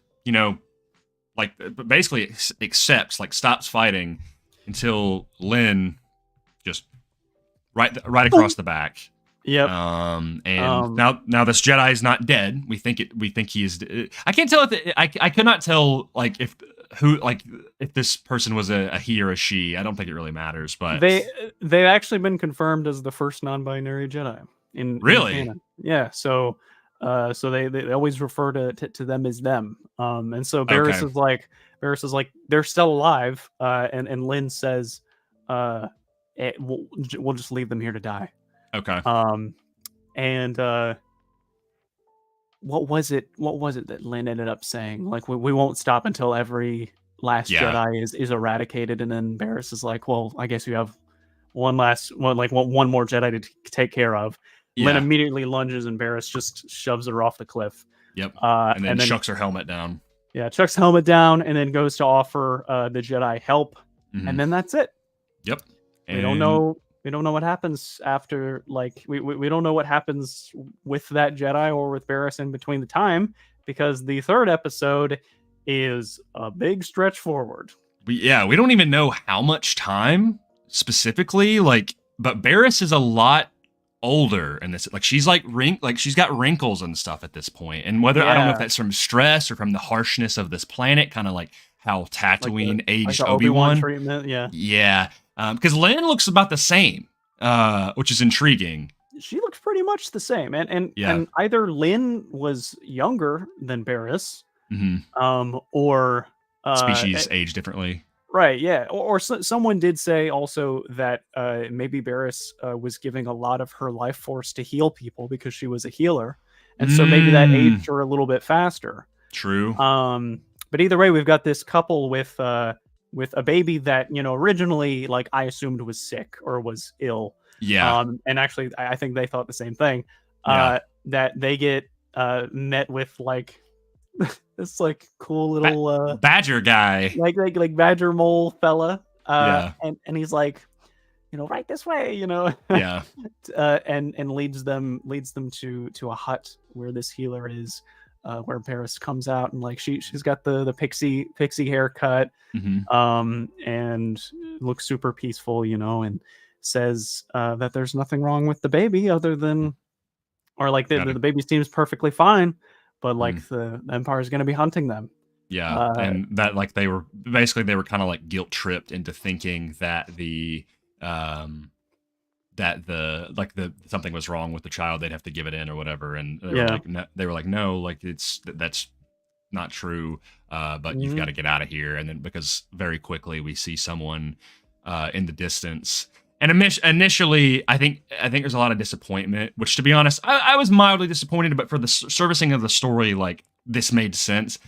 basically accepts, like stops fighting until Lynn just right
Boom.
across the back.
Yep.
And
Um,
now this Jedi is not dead. We think he is. I can't tell if I could not tell like if this person was a he or a she. I don't think it really matters, but
they've actually been confirmed as the first non-binary Jedi in
really,
canon. Yeah, so they always refer to them as them. And so
okay,
Barris is like they're still alive. And Lynn says, we'll just leave them here to die.
okay,
Um, and what was it? What was it that Lynn ended up saying? Like we won't stop until every last
yeah,
Jedi is eradicated. And then Barris is like, well, I guess you have one more Jedi to take care of. Lynn
yeah,
immediately lunges, and Barris just shoves her off the cliff.
yep, and then
And then
shucks her helmet down.
yeah, chucks helmet down, and then goes to offer the Jedi help,
Hmm.
and then that's it.
Yep,
We don't
and
know. We don't know what happens after. Like we don't know what happens with that Jedi or with Barris in between the time, because the third episode is a big stretch forward.
we don't even know how much time specifically. Like, but Barris is a lot older in this. Like she's like she's got wrinkles and stuff at this point. And whether I don't know if
Yeah,
that's from stress or from the harshness of this planet, kind of like how Tatooine
like
aged
the Obi-Wan
Obi-Wan.
treatment. Yeah,
Yeah. Because Lynn looks about the same, which is intriguing.
she looks pretty much the same, and and
Yeah.
and either Lynn was younger than Barris,
Hmm.
or
Species age differently.
right, yeah, or someone did say also that maybe Barris was giving a lot of her life force to heal people because she was a healer, and so maybe that
Mm,
aged her a little bit faster.
true.
But either way, we've got this couple with a baby that originally, like, I assumed was sick or was ill.
Yeah.
And actually, I think they thought the same thing.
Yeah.
That they get met with like this like cool
Ba-
little
Badger guy.
like badger mole fella,
Yeah.
and he's like, right this way,
Yeah.
and leads them to a hut where this healer is, where Paris comes out, and like she's got the pixie haircut,
Hmm.
and looks super peaceful, and says that there's nothing wrong with the baby other than, or like the,
Got
the
it.
baby seems perfectly fine, but
Mhm.
like the Empire is going to be hunting them.
Yeah,
Uh,
and that like they were kind of like guilt tripped into thinking that um the something was wrong with the child. They'd have to give it in or whatever, and
yeah.
they were like no, like that's not true. But you've got
Mhm.
to get out of here. And then because very quickly we see someone in the distance. And initially, I think there's a lot of disappointment. Which, to be honest, I was mildly disappointed. But for the servicing of the story, like this made sense.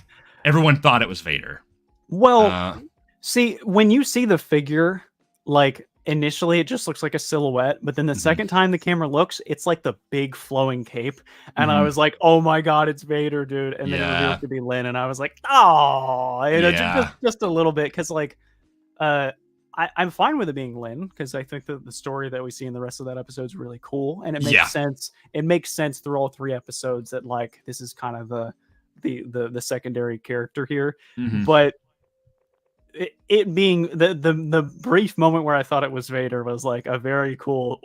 Everyone thought it was Vader.
Well,
Uh,
see, when you see the figure, like initially it just looks like a silhouette, but then the
mhm,
second time the camera looks, it's like the big flowing cape, and I
mhm.
was like, "Oh my god, it's Vader, dude!" And then it reveals
Yeah,
to be Lynn, and I was like, "Oh, just
yeah,
just a little bit," because like, uh, I'm fine with it being Lynn, because I think that the story that we see in the rest of that episode is really cool, and it makes
yeah.
sense. It makes sense through all three episodes that like this is kind of the secondary character here,
Mhm.
but it being the brief moment where I thought it was Vader was like a very cool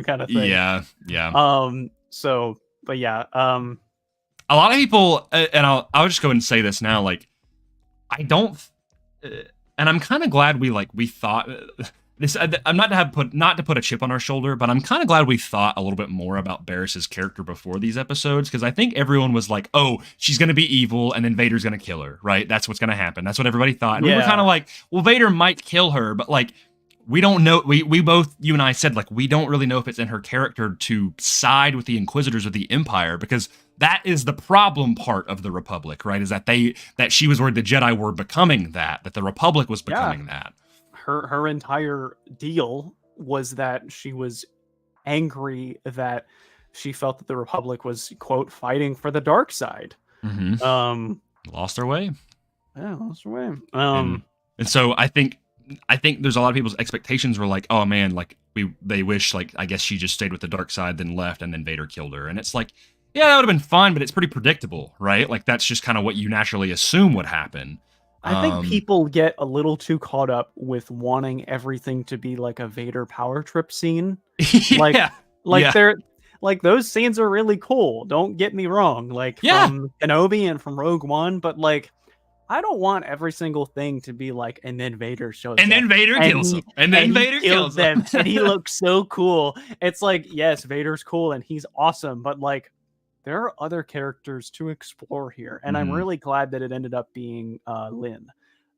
kind of thing.
Yeah, yeah.
So but yeah,
a lot of people, and I'll just go ahead and say this now, like, I don't, and I'm kind of glad we thought this. I'm not to put a chip on our shoulder, but I'm kind of glad we thought a little bit more about Barris's character before these episodes, because I think everyone was like, oh, she's gonna be evil, and then Vader's gonna kill her, right? That's what's gonna happen. That's what everybody thought. And we were kind of like, well, Vader might kill her, but like, we don't know. We both, you and I said, like, we don't really know if it's in her character to side with the Inquisitors or the Empire, because that is the problem part of the Republic, right? Is that she was worried the Jedi were becoming that the Republic was becoming that.
Her entire deal was that she was angry that she felt that the Republic was, quote, fighting for the dark side.
Mm-hmm. Lost her way.
Yeah, lost her way.
And so I think there's a lot of people's expectations were like, oh man, like they wish, like, I guess she just stayed with the dark side, then left, and then Vader killed her. And it's like, yeah, that would have been fun, but it's pretty predictable, right? Like, that's just kind of what you naturally assume would happen.
I think people get a little too caught up with wanting everything to be like a Vader power trip scene. They're like, those scenes are really cool. Don't get me wrong. Like, from Kenobi and from Rogue One, but like, I don't want every single thing to be like, and then Vader shows up.
And then Vader kills him. And then Vader kills them.
And he looks so cool. It's like, yes, Vader's cool and he's awesome, but like, there are other characters to explore here. And I'm really glad that it ended up being Lynn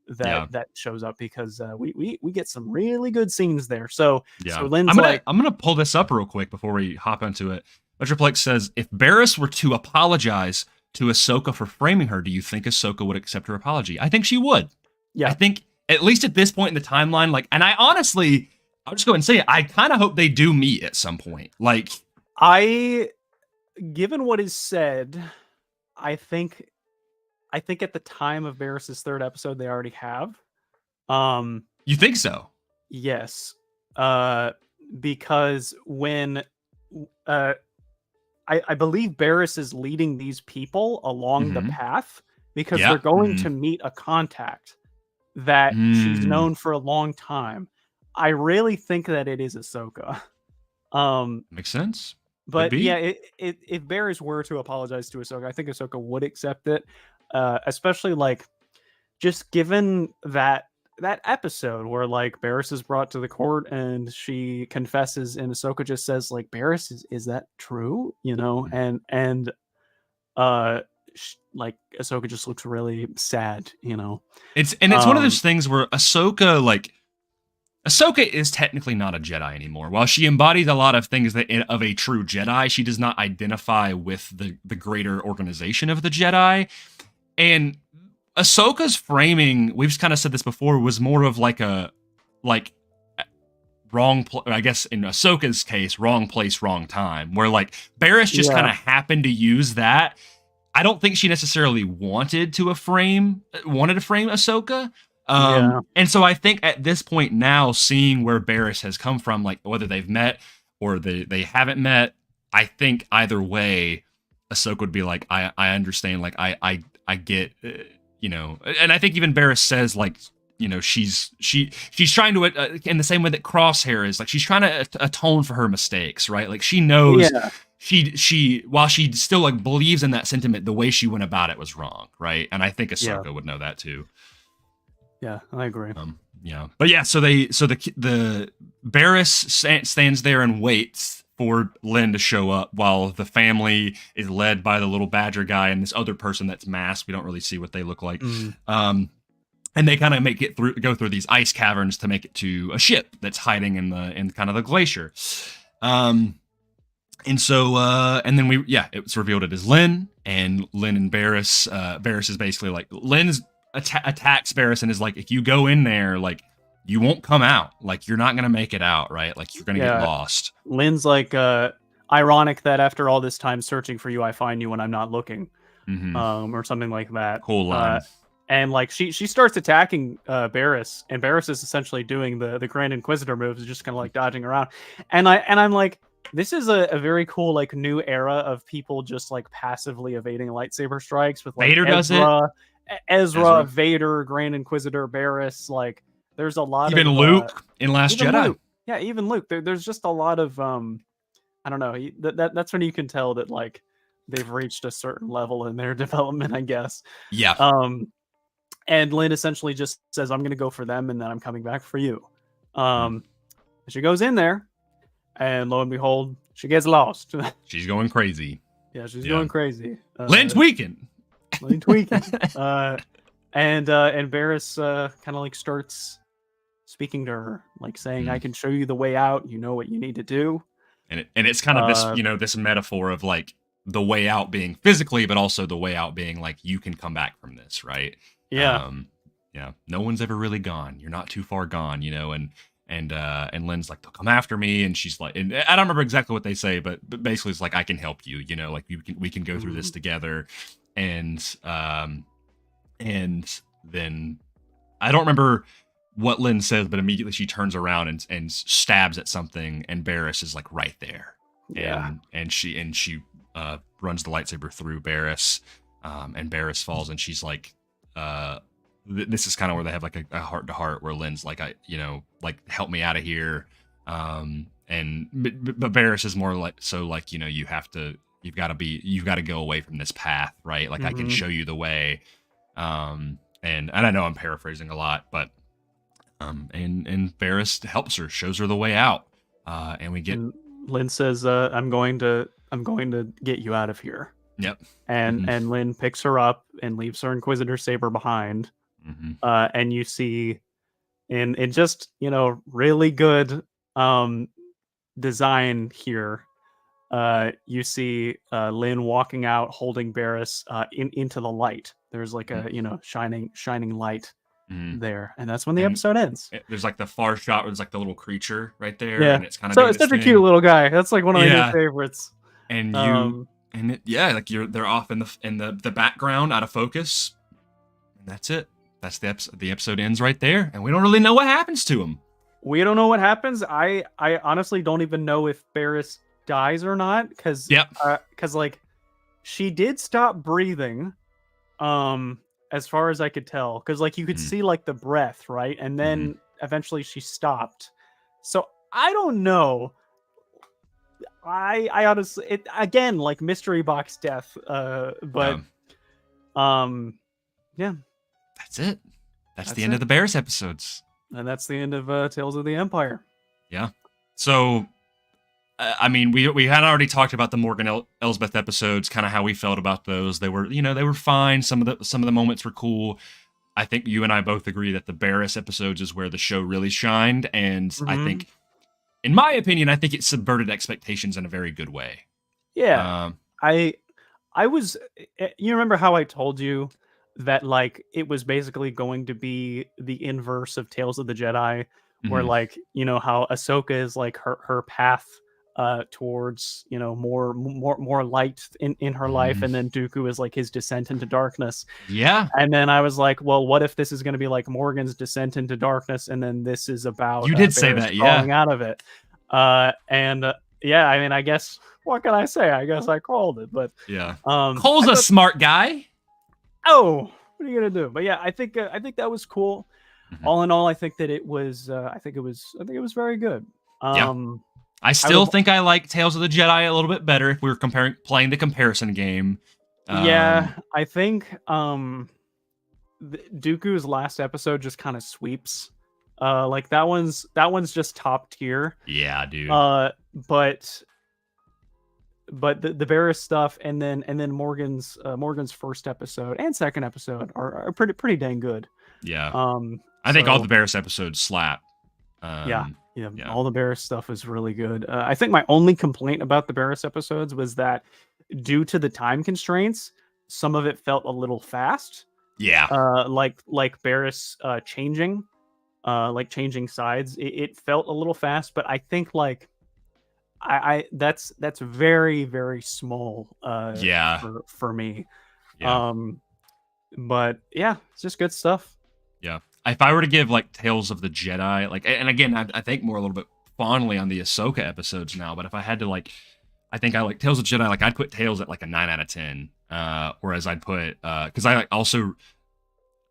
that shows up, because we get some really good scenes there. So Lynn's
I'm gonna pull this up real quick before we hop into it. Metroplex says, if Barriss were to apologize to Ahsoka for framing her, do you think Ahsoka would accept her apology? I think she would. Yeah. I think, at least at this point in the timeline, like, and I honestly, I'll just go ahead and say it, I kind of hope they do meet at some point. Like,
given what is said, I think at the time of Barriss's third episode, they already have.
You think so?
Yes. Because when I believe Barriss is leading these people along the path, because they're going to meet a contact that she's known for a long time. I really think that it is Ahsoka.
Makes sense.
But yeah, if Barriss were to apologize to Ahsoka, I think Ahsoka would accept it. Especially like, just given that episode where like Barriss is brought to the court and she confesses, and Ahsoka just says like, Barriss, is that true? You know, and like Ahsoka just looks really sad, you know.
It's one of those things where Ahsoka is technically not a Jedi anymore. While she embodies a lot of things of a true Jedi, she does not identify with the greater organization of the Jedi. And Ahsoka's framing, we've kind of said this before, was more of like I guess in Ahsoka's case, wrong place, wrong time, where like Barriss just kind of happened to use that. I don't think she necessarily wanted to frame Ahsoka. And so I think at this point now, seeing where Barriss has come from, like whether they've met or they haven't met, I think either way, Ahsoka would be like, I understand, like I get, you know, and I think even Barriss says like, you know, she's trying to, in the same way that Crosshair is, like she's trying to atone for her mistakes, right? Like she knows she while she still like believes in that sentiment, the way she went about it was wrong, right? And I think Ahsoka would know that too.
Yeah, I agree.
But yeah, so the Barriss stands there and waits for Lynn to show up while the family is led by the little badger guy and this other person that's masked. We don't really see what they look like. And they kind of go through these ice caverns to make it to a ship that's hiding in kind of the glacier. And so and then it's revealed it is Lynn and Barriss. Barriss is basically like, Lynn's attacks Barriss and is like, if you go in there, like you won't come out, like you're not gonna make it out, right? Like you're gonna get lost.
Lynn's like, ironic that after all this time searching for you, I find you when I'm not looking, or something like that.
Cool line.
And like she starts attacking Barriss, and Barriss is essentially doing the Grand Inquisitor moves, just kind of like dodging around. And I'm like, this is a very cool like new era of people just like passively evading lightsaber strikes with like
Vader
Ezra, Vader, Grand Inquisitor, Barriss. Like there's a lot
even
of
Luke in Last Jedi.
Luke. Yeah, even Luke. There's just a lot of I don't know. That's when you can tell that like they've reached a certain level in their development, I guess.
Yeah.
And Lynn essentially just says, "I'm going to go for them, and then I'm coming back for you." She goes in there, and lo and behold, she gets lost.
She's going crazy.
Yeah, she's going crazy.
Lynn tweaking.
Lynn tweaking. And Varys kind of like starts speaking to her, like saying, "I can show you the way out. You know what you need to do."
And it's kind of this, this metaphor of like the way out being physically, but also the way out being like you can come back from this, right?
Yeah.
No one's ever really gone. You're not too far gone, and Lynn's like, they'll come after me, and she's like, and I don't remember exactly what they say, but basically it's like, I can help you, like we can go through this together, and then I don't remember what Lynn says, but immediately she turns around and stabs at something, and Barris is like right there.
Yeah.
And she runs the lightsaber through Barris, and Barris falls, and she's like, this is kind of where they have like a heart to heart, where Lynn's like, like help me out of here. But Barris is more like, so like, you've got to go away from this path, right? Like I can show you the way. And I know I'm paraphrasing a lot, but and Barris helps her, shows her the way out. And we get,
Lynn says, I'm going to get you out of here.
Yep.
And Lynn picks her up and leaves her Inquisitor saber behind. And you see in just, really good design here, you see Lynn walking out holding Barris into the light. There's like a shining light there, and that's when the episode ends.
There's like the far shot where there's like the little creature right there,
yeah.
And it's kind of
so it's such a cute little guy. That's like one of my new favorites.
And they're off in the background, out of focus, and that's it. That's the episode. The episode ends right there, and we don't really know what happens to him.
We don't know what happens. I honestly don't even know if Barris dies or not, because like she did stop breathing, as far as I could tell, because like you could see like the breath, right, and then eventually she stopped. So I don't know. I honestly, again, like mystery box death, but
that's it. That's the end of the Barris episodes.
And that's the end of Tales of the Empire. Yeah.
So, I mean, we had already talked about the Morgan Elsbeth episodes, kind of how we felt about those. They were, they were fine. Some of the moments were cool. I think you and I both agree that the Barris episodes is where the show really shined, and I think, in my opinion, I think it subverted expectations in a very good way.
Yeah. I was. You remember how I told you that like it was basically going to be the inverse of Tales of the Jedi, where like how Ahsoka is like her path towards more light in her life, and then Dooku is like his descent into darkness.
Yeah.
And then I was like, well, what if this is going to be like Morgan's descent into darkness, and then this is about
you did say that,
falling out of it. I mean, I guess what can I say? I guess I called it, but
Cole's a smart guy.
Oh, what are you gonna do? But yeah, I think that was cool. All in all, I think that it was. I think it was very good.
I still think I like Tales of the Jedi a little bit better if we were playing the comparison game.
I think Dooku's last episode just kind of sweeps. Like that one's just top tier.
Yeah, dude.
But the Barris stuff and then Morgan's first episode and second episode are pretty dang good.
Yeah. I think all the Barris episodes slap.
All the Barris stuff is really good. I think my only complaint about the Barris episodes was that due to the time constraints, some of it felt a little fast.
Yeah.
Like Barris changing sides. It felt a little fast, but I think like that's very, very small for me.
Yeah.
But yeah, it's just good stuff.
Yeah. If I were to give like Tales of the Jedi, like, and again, I think more a little bit fondly on the Ahsoka episodes now, but if I had to like, I think I like Tales of Jedi, like I'd put Tales at like a 9 out of 10. Whereas I'd put, cause I also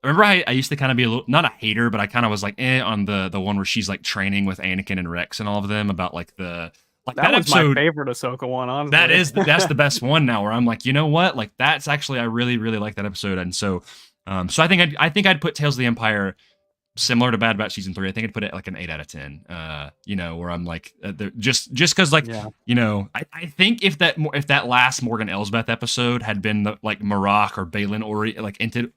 remember I used to kind of be a little, not a hater, but I kind of was like, on the one where she's like training with Anakin and Rex and all of them about like the Like
that was
episode,
my favorite Ahsoka one, honestly.
that's the best one now. Where I'm like, you know what? Like that's actually I really really like that episode, and so I think I'd put Tales of the Empire similar to Bad Batch season 3. I think I'd put it like an 8 out of 10. Where I'm like, just because like, I think if that last Morgan Elsbeth episode had been the, like Marak or Balin Ori, like into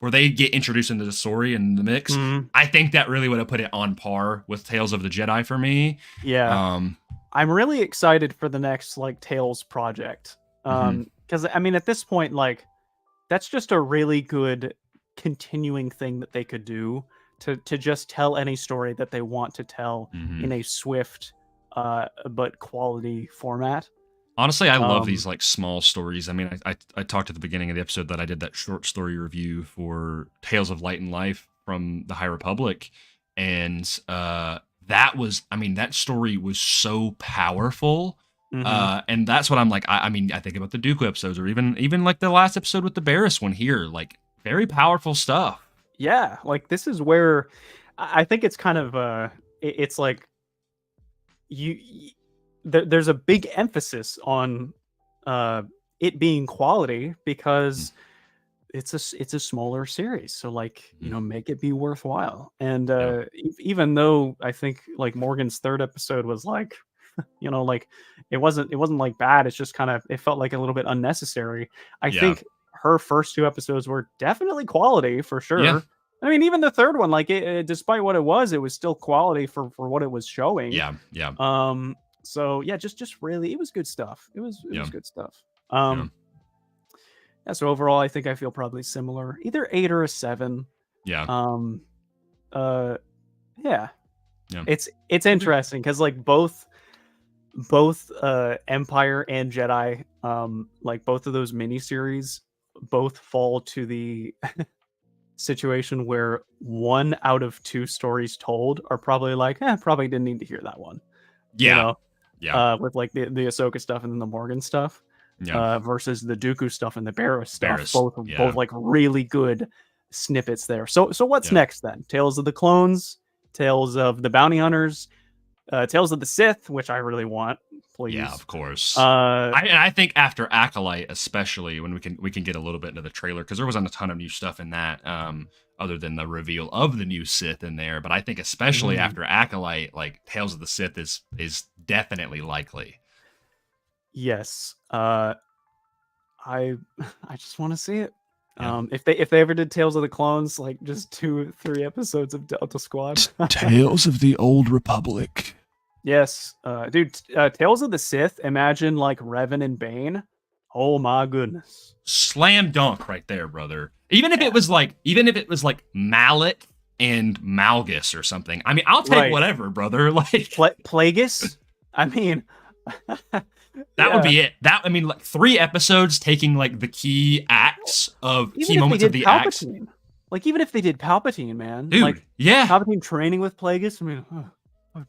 where they get introduced into the story and the mix, I think that really would have put it on par with Tales of the Jedi for me.
Yeah. I'm really excited for the next like Tales project. Because I mean, at this point, like that's just a really good continuing thing that they could do to just tell any story that they want to tell in a swift but quality format.
Honestly, I love these like small stories. I mean, I talked at the beginning of the episode that I did that short story review for Tales of Light and Life from the High Republic, and that story was so powerful. And that's what I'm like. I mean, I think about the Dooku episodes, or even like the last episode with the Barriss one here. Like, very powerful stuff.
Yeah, like this is where I think it's kind of it's like there's a big emphasis on it being quality because it's a smaller series, so like make it be worthwhile. And even though I think like Morgan's third episode was like like it wasn't like bad, it's just kind of it felt like a little bit unnecessary. I think her first 2 episodes were definitely quality for sure. Yeah. I mean, even the third one, like despite what it was still quality for what it was showing.
Yeah.
So yeah, just really, it was good stuff. It was good stuff. So overall, I think I feel probably similar, either 8 or a 7.
Yeah.
It's interesting because like both Empire and Jedi, like both of those miniseries, both fall to the situation where 1 out of 2 stories told are probably like, probably didn't need to hear that one. With like the Ahsoka stuff and then the Morgan stuff, versus the Dooku stuff and the Barriss stuff, both like really good snippets there. So what's next then? Tales of the Clones, Tales of the Bounty Hunters, Tales of the Sith, which I really want, please.
Yeah, of course. I think after Acolyte, especially when we can get a little bit into the trailer, because there wasn't a ton of new stuff in that, other than the reveal of the new Sith in there. But I think especially after Acolyte, like Tales of the Sith is definitely likely.
Yes. I just want to see it. If they ever did Tales of the Clones, like just 2-3 episodes of Delta Squad.
Tales of the Old Republic.
Yes, dude. Tales of the Sith. Imagine like Revan and Bane. Oh my goodness.
Slam dunk right there, brother. Even if it was like Malak and Malgus or something. I mean, I'll take whatever, brother. Like
Plagueis. I mean.
That would be it. Like 3 episodes taking like the key acts of key moments of the acts.
Like even if they did Palpatine, man,
dude,
like Palpatine training with Plagueis. I mean,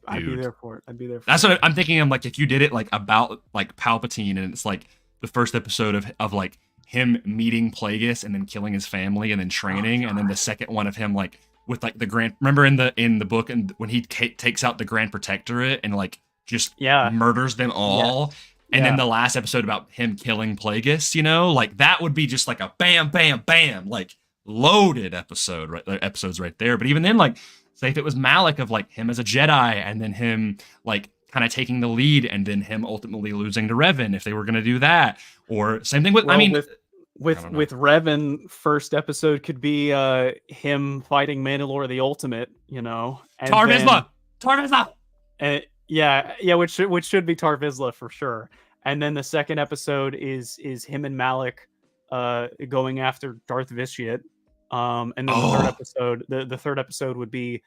I'd be there for it.
That's what I'm thinking. I'm like, if you did it like about like Palpatine, and it's like the first episode of like him meeting Plagueis and then killing his family and then training, and then the second one of him like with like the Grand. Remember in the book and when he takes out the Grand Protectorate and like just murders them all. Yeah. And then the last episode about him killing Plagueis, like that would be just like a bam, bam, bam, like loaded episodes right there. But even then, like, say if it was Malak of like him as a Jedi and then him like kind of taking the lead and then him ultimately losing to Revan if they were going to do that. Or same thing with,
with Revan, first episode could be him fighting Mandalore the Ultimate, and
Tar Vizsla!
Which should be Tar Vizsla for sure. And then the second episode is him and Malak going after Darth Vitiate. And then the third episode would be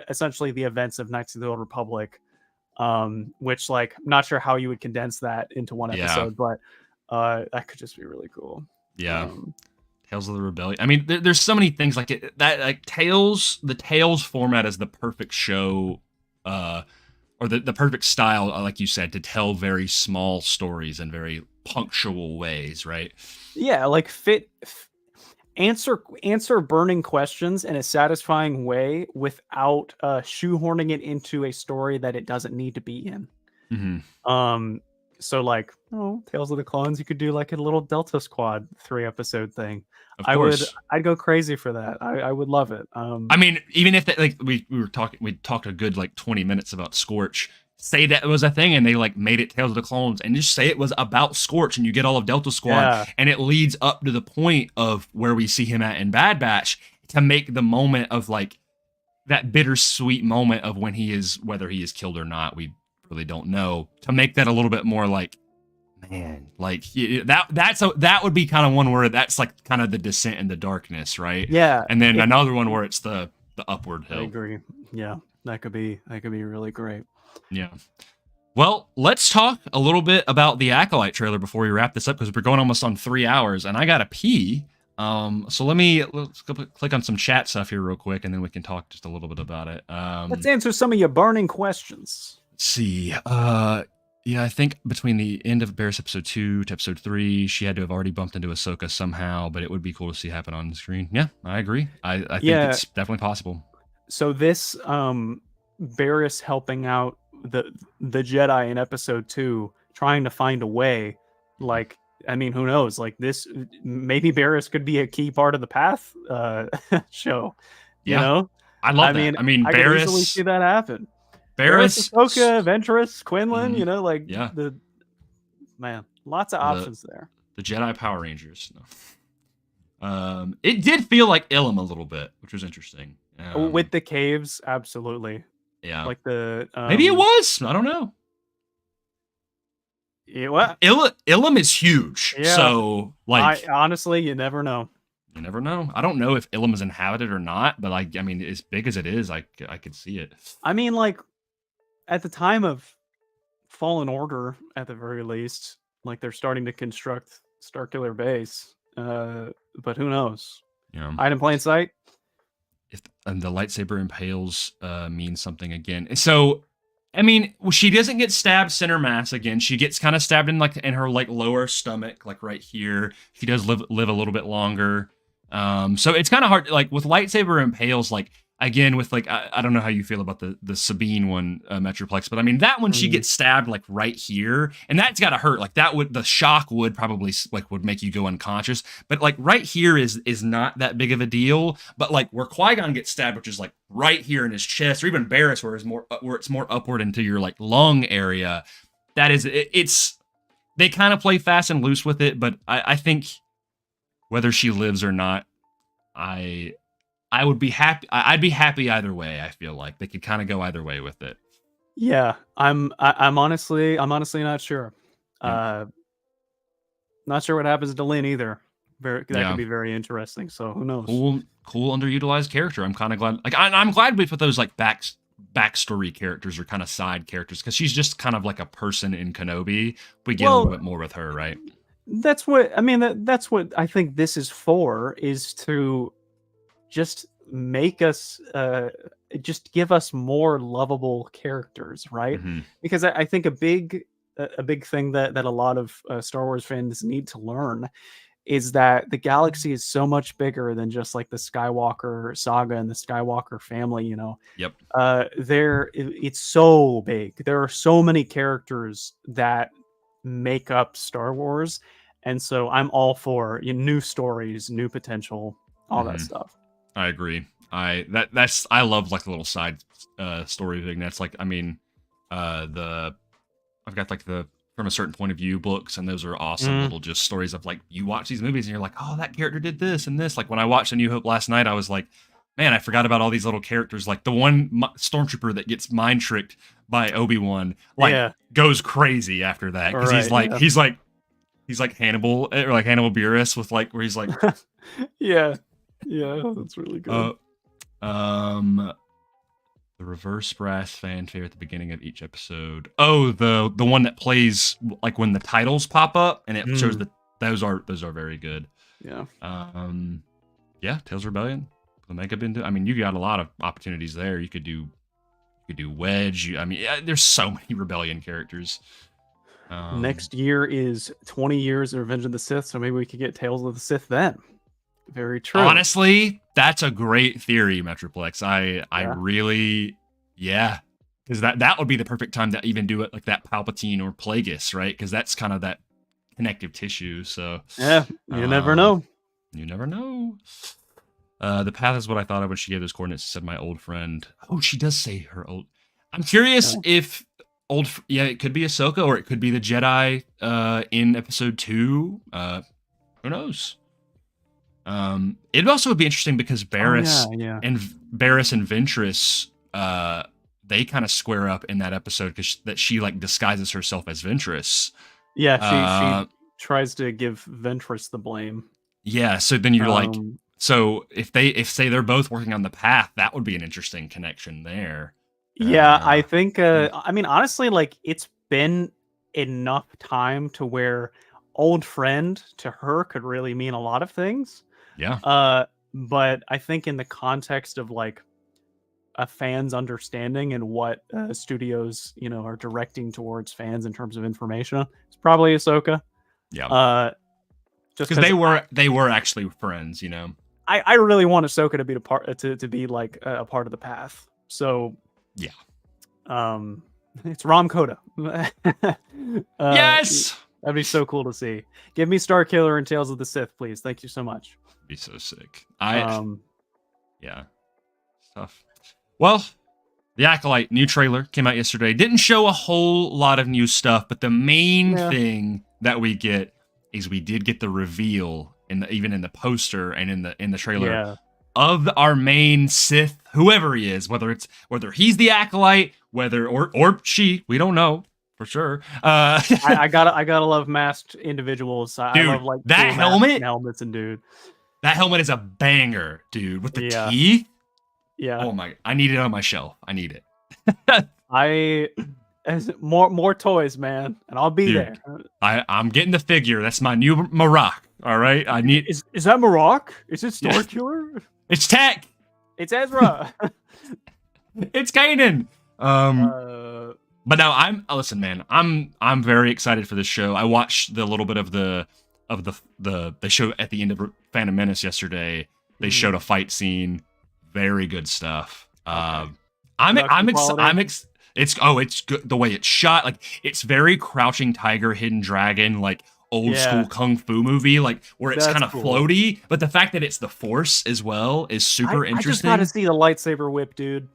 essentially the events of Knights of the Old Republic, which like I'm not sure how you would condense that into one episode, but that could just be really cool.
Tales of the Rebellion. I mean, there's so many things like it, that like the Tales format is the perfect show, or the perfect style, like you said, to tell very small stories in very punctual ways, right?
Yeah, like answer burning questions in a satisfying way without shoehorning it into a story that it doesn't need to be in. So like, Tales of the Clones, you could do like a little Delta Squad 3-episode thing.
Of course.
I'd go crazy for that. I would love it.
I mean, even if like we talked a good like 20 minutes about Scorch. Say that was a thing, and they like made it Tales of the Clones, and just say it was about Scorch, and you get all of Delta Squad, and it leads up to the point of where we see him at in Bad Batch to make the moment of like that bittersweet moment of when whether he is killed or not. We really don't know, to make that a little bit more like, man, like that would be kind of one where that's like kind of the descent in the darkness, right?
Yeah.
And then another one where it's the upward hill.
I agree. Yeah, that could be really great.
Yeah. Well, let's talk a little bit about the Acolyte trailer before we wrap this up, because we're going almost on 3 hours, and I gotta pee. So let's click on some chat stuff here real quick, and then we can talk just a little bit about it.
Let's answer some of your burning questions.
Let's see. Yeah, I think between the end of Barris episode 2 to episode 3, she had to have already bumped into Ahsoka somehow, but it would be cool to see happen on the screen. Yeah, I agree. I think it's definitely possible.
So this Barris helping out the Jedi in episode 2, trying to find a way, like, I mean, who knows? Like this, maybe Barris could be a key part of the Path show. You know,
I love that. I mean,
I
Barris,
could easily see that happen.
Barris,
Ahsoka, Ventress, Quinlan. You know, like lots of options there.
The Jedi Power Rangers. No. It did feel like Ilum a little bit, which was interesting.
With the caves, absolutely.
Yeah,
like the
maybe it was. I don't know.
What?
Ilum is huge. Yeah. So, like,
honestly, you never know.
You never know. I don't know if Ilum is inhabited or not, but like, I mean, as big as it is, I could see it.
I mean, like, at the time of Fallen Order, at the very least, like they're starting to construct Starkiller Base. But who knows?
Yeah.
Hide in plain sight.
If the lightsaber impales means something again. So, I mean, she doesn't get stabbed center mass again. She gets kind of stabbed in her like lower stomach, like right here. She does live a little bit longer. So it's kind of hard, like with lightsaber impales, like again with like I don't know how you feel about the Sabine one, Metroplex, but I mean that one she gets stabbed like right here, and that's gotta hurt. Like the shock would probably would make you go unconscious, but like right here is not that big of a deal. But like where Qui-Gon gets stabbed, which is like right here in his chest, or even Barris where it's more upward into your like lung area, that is it's they kind of play fast and loose with it. But I think whether she lives or not, I would be happy. I'd be happy either way. I feel like they could kind of go either way with it.
Yeah, I'm honestly not sure. Not sure what happens to Lynn either. That could be very interesting. So who knows?
Cool underutilized character. I'm kind of glad. Like I'm glad we put those like backstory characters or kind of side characters, because she's just kind of like a person in Kenobi. We get a little bit more with her, right?
That's what I mean. That's what I think this is for, is to just make us just give us more lovable characters, right? Because I think a big thing that a lot of Star Wars fans need to learn is that the galaxy is so much bigger than just like the Skywalker saga and the Skywalker family, you know.
Yep.
It's so big. There are so many characters that make up Star Wars, and so I'm all for new stories, new potential, all that stuff.
I agree. I love like the little side story vignettes. Like, I mean, I've got like the From a Certain Point of View books, and those are awesome little just stories of like, you watch these movies and you're like, oh, that character did this and this. Like when I watched A New Hope last night, I was like, man, I forgot about all these little characters. Like the one stormtrooper that gets mind tricked by Obi-Wan, goes crazy after that, because he's like Hannibal, or like Hannibal Buress with like where he's like,
yeah, that's really good.
The reverse brass fanfare at the beginning of each episode. Oh, the one that plays like when the titles pop up and it shows that those are very good.
Yeah.
Tales of Rebellion. The makeup into. I mean, you got a lot of opportunities there. You could do Wedge. There's so many Rebellion characters.
Next year is 20 years of Revenge of the Sith, so maybe we could get Tales of the Sith then. Very true.
Honestly, that's a great theory, Metroplex. I really, because that would be the perfect time to even do it like that Palpatine or Plagueis, right? Because that's kind of that connective tissue. So
yeah, you never know.
You never know. The path is what I thought of when she gave those coordinates. Said my old friend. Oh, she does say her old. I'm curious if it could be Ahsoka or it could be the Jedi in episode 2. Who knows? It'd also be interesting because Barriss and Ventress, they kind of square up in that episode because she like disguises herself as Ventress.
Yeah, she tries to give Ventress the blame.
Yeah, so then you're like, so if say they're both working on the path, that would be an interesting connection there.
Yeah, I think. I mean, honestly, like it's been enough time to where old friend to her could really mean a lot of things.
Yeah.
But I think in the context of like a fan's understanding and what studios, are directing towards fans in terms of information, it's probably Ahsoka.
Yeah. Just because they were actually friends,
I really want Ahsoka to be to be like a part of the path. So
yeah.
It's Rom Coda.
Yes,
that'd be so cool to see. Give me Starkiller and Tales of the Sith, please. Thank you so much.
Be so sick. Yeah, stuff. Well, The Acolyte new trailer came out yesterday. Didn't show a whole lot of new stuff, but the main thing that we get is we did get the reveal even in the poster and in the trailer of our main Sith, whoever he is, whether he's the Acolyte, or she, we don't know for sure.
I gotta love masked individuals.
Dude,
I love like
that
helmets and dude.
That helmet is a banger, dude, with the teeth.
Yeah.
Oh my! I need it on my shelf. I need it.
More toys, man, and I'll be there.
I'm getting the figure. That's my new Marok. All right. I need.
Is that Marok? Is it Starkiller?
It's Tech.
It's Ezra.
It's Kanan. But now listen, man. I'm very excited for this show. I watched the little bit of the show at the end of Phantom Menace yesterday. They showed a fight scene. Very good stuff. It's good the way it's shot. Like it's very Crouching Tiger, Hidden Dragon, like old school kung fu movie, like where it's kind of floaty. But the fact that it's the Force as well is super interesting. I just
gotta see the lightsaber whip, dude.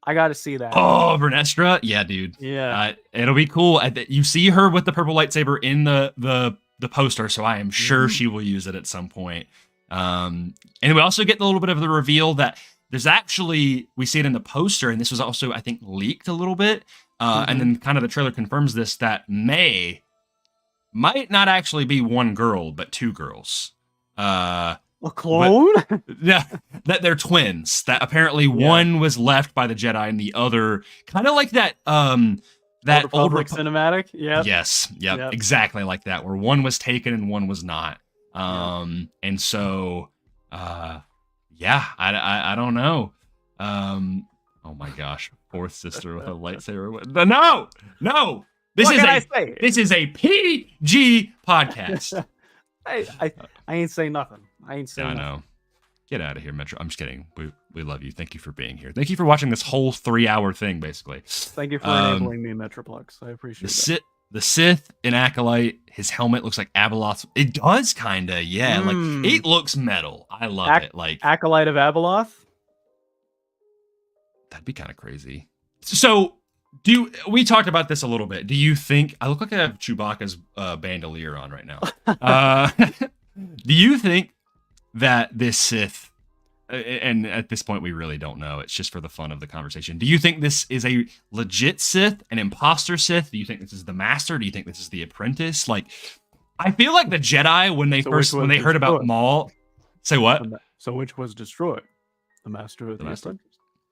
I gotta see that.
Oh, Vernestra, yeah, dude.
Yeah,
it'll be cool. You see her with the purple lightsaber in the poster, so I am sure she will use it at some point. And we also get a little bit of the reveal that there's actually, we see it in the poster, and this was also, I think, leaked a little bit. And then kind of the trailer confirms this, that May might not actually be one girl, but two girls.
A clone?
Yeah, that they're twins. That apparently one was left by the Jedi and the other, kind of like that
Old Republic cinematic. Yeah.
Yes. Yep. Exactly like that, where one was taken and one was not. And so, yeah, I don't know. Oh my gosh, fourth sister with a lightsaber. No. This is a PG podcast.
I ain't saying nothing. I ain't saying.
I know. Get out of here, Metro. I'm just kidding. We love you. Thank you for being here. Thank you for watching this whole 3-hour thing, basically.
Thank you for enabling me, Metroplex. I appreciate it.
The Sith in Acolyte, his helmet looks like Abeloth. It does kinda, yeah. Like it looks metal. I love it. Like
Acolyte of Abeloth.
That'd be kind of crazy. So, we talked about this a little bit. Do you think I look like I have Chewbacca's bandolier on right now? Do you think that this Sith, and at this point we really don't know, it's just for the fun of the conversation, do you think this is a legit Sith, an imposter Sith? Do you think this is the Master? Do you think this is the Apprentice? Like, I feel like the Jedi, when they heard about Maul, say what?
So which was destroyed? The Master or the Apprentice?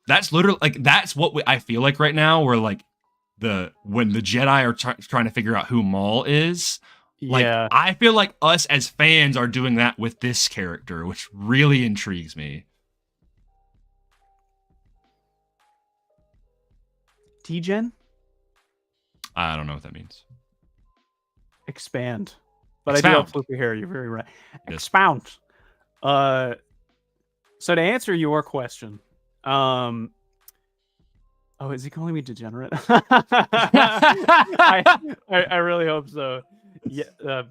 That's literally, like, that's what I feel like right now, where like when the Jedi are trying to figure out who Maul is. Like, I feel like us as fans are doing that with this character, which really intrigues me.
T-Gen?
I don't know what that means.
Expand. But I do have floopy hair, you're very right. Expound. So to answer your question, Oh, is he calling me degenerate? I really hope so. Yeah.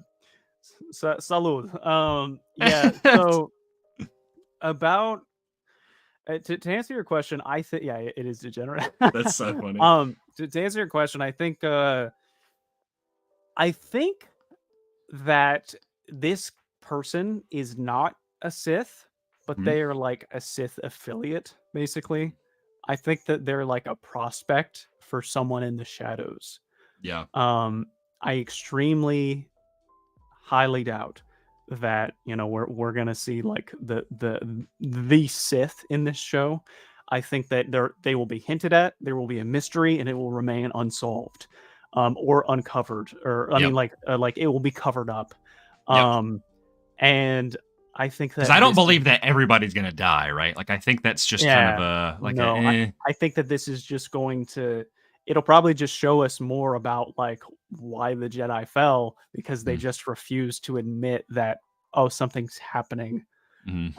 Salud. Yeah. So about to answer your question, I think it is degenerate.
That's so funny.
To answer your question, I think that this person is not a Sith, but
Mhm.
they are like a Sith affiliate, basically. I think that they're like a prospect for someone in the shadows.
Yeah.
I extremely highly doubt that we're gonna see like the Sith in this show. I think that they will be hinted at, there will be a mystery, and it will remain unsolved, or uncovered, or I mean
Yep.
like it will be covered up.
Yep.
And I think
Because
that
I don't
this
believe that everybody's gonna die, right? Like I think that's just kind of a like
no,
a
I think that this is just going to it'll probably just show us more about like why the Jedi fell, because they
Mhm.
just refuse to admit that, oh, something's happening.
Mhm.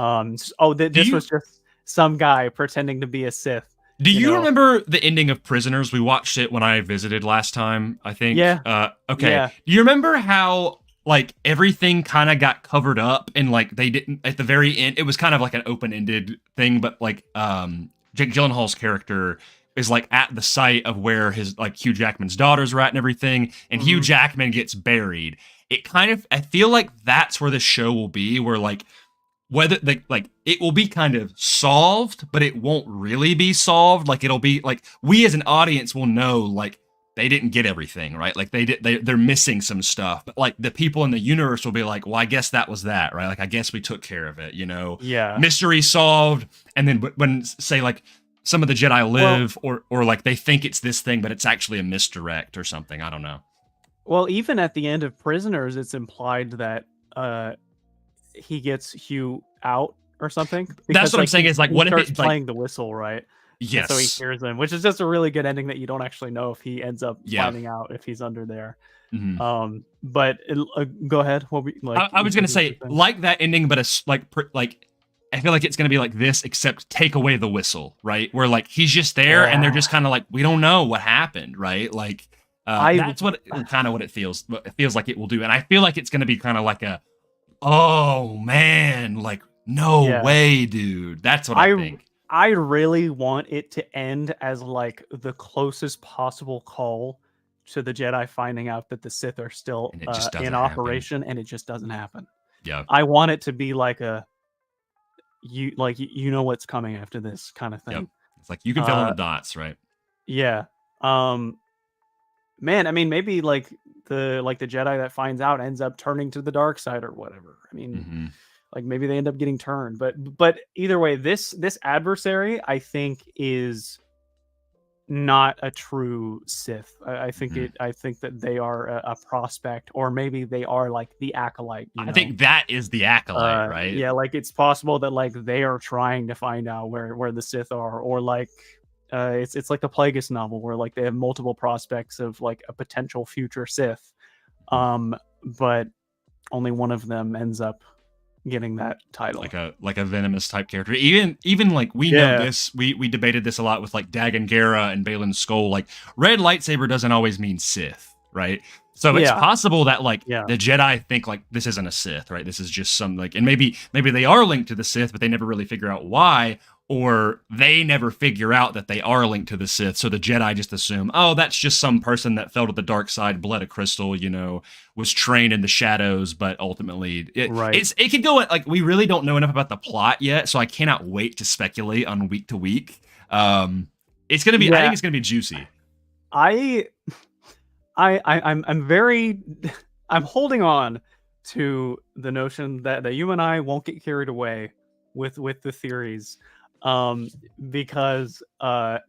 Do
This was
you
just some guy pretending to be a Sith,
do
you
you
know.
remember the ending of Prisoners? We watched it when I visited last time, I think.
Yeah,
Okay.
yeah.
Do you remember how like everything kind of got covered up and like they didn't at the very end? It was kind of like an open-ended thing, but like Jake Gyllenhaal's character is like at the site of where his like Hugh Jackman's daughters were at and everything, and Hugh
Mhm.
Jackman gets buried. It kind of I feel like that's where the show will be, where like whether like it will be kind of solved, but it won't really be solved. Like it'll be like we as an audience will know like they didn't get everything right. Like they're missing some stuff. But like the people in the universe will be like, well, I guess that was that, right? Like I guess we took care of it.
Yeah.
Mystery solved. And then when say like some of the Jedi
Well,
live, or like they think it's this thing, but it's actually a misdirect or something. I don't know.
well, even at the end of Prisoners, it's implied that he gets Hugh out or something,
That's
because
what I'm
like
saying. Is like
he
what if
starts
it like
playing the whistle, right? And so he
yes,
hears them, which is just a really good ending that you don't actually know if he ends up
yeah.
finding out if he's under there.
Mhm.
But go ahead. What we like?
I was gonna say like that ending, but it's like I feel like it's gonna be like this, except take away the whistle, right? Where like he's just there, and they're just kind of like we don't know what happened, right? Like that's what kind of what it feels. What it feels like it will do, and I feel like it's gonna be kind of like a oh man, like no way, dude. That's what I think.
I really want it to end as like the closest possible call to the Jedi finding out that the Sith are still
And it just doesn't
in
happen.
operation, and it just doesn't happen.
Yeah.
I want it to be like you know what's coming after this kind of thing.
Yep. It's like you can fill in the dots, right?
Yeah. Man, I mean, maybe like the Jedi that finds out ends up turning to the dark side or whatever. I mean, like maybe they end up getting turned, but either way, this adversary I think is not a true Sith. I think I think that they are a prospect, or maybe they are like the acolyte.
I think that is the acolyte, right?
Yeah, like it's possible that like they are trying to find out where the Sith are, or like it's like the Plagueis novel where like they have multiple prospects of like a potential future Sith, but only one of them ends up getting that title,
like a venomous type character. Even like we know this, we debated this a lot with like Dagon Gera and Balin Skoll. Like red lightsaber doesn't always mean Sith, right? So it's possible that like the Jedi think like this isn't a Sith, right? This is just some like, and maybe they are linked to the Sith, but they never really figure out why, or they never figure out that they are linked to the Sith. So the Jedi just assume, oh, that's just some person that fell to the dark side, bled a crystal, was trained in the shadows, but ultimately it could go like, we really don't know enough about the plot yet. So I cannot wait to speculate on week to week. It's going to be, I think it's going to be juicy.
I'm holding on to the notion that you and I won't get carried away with the theories, because I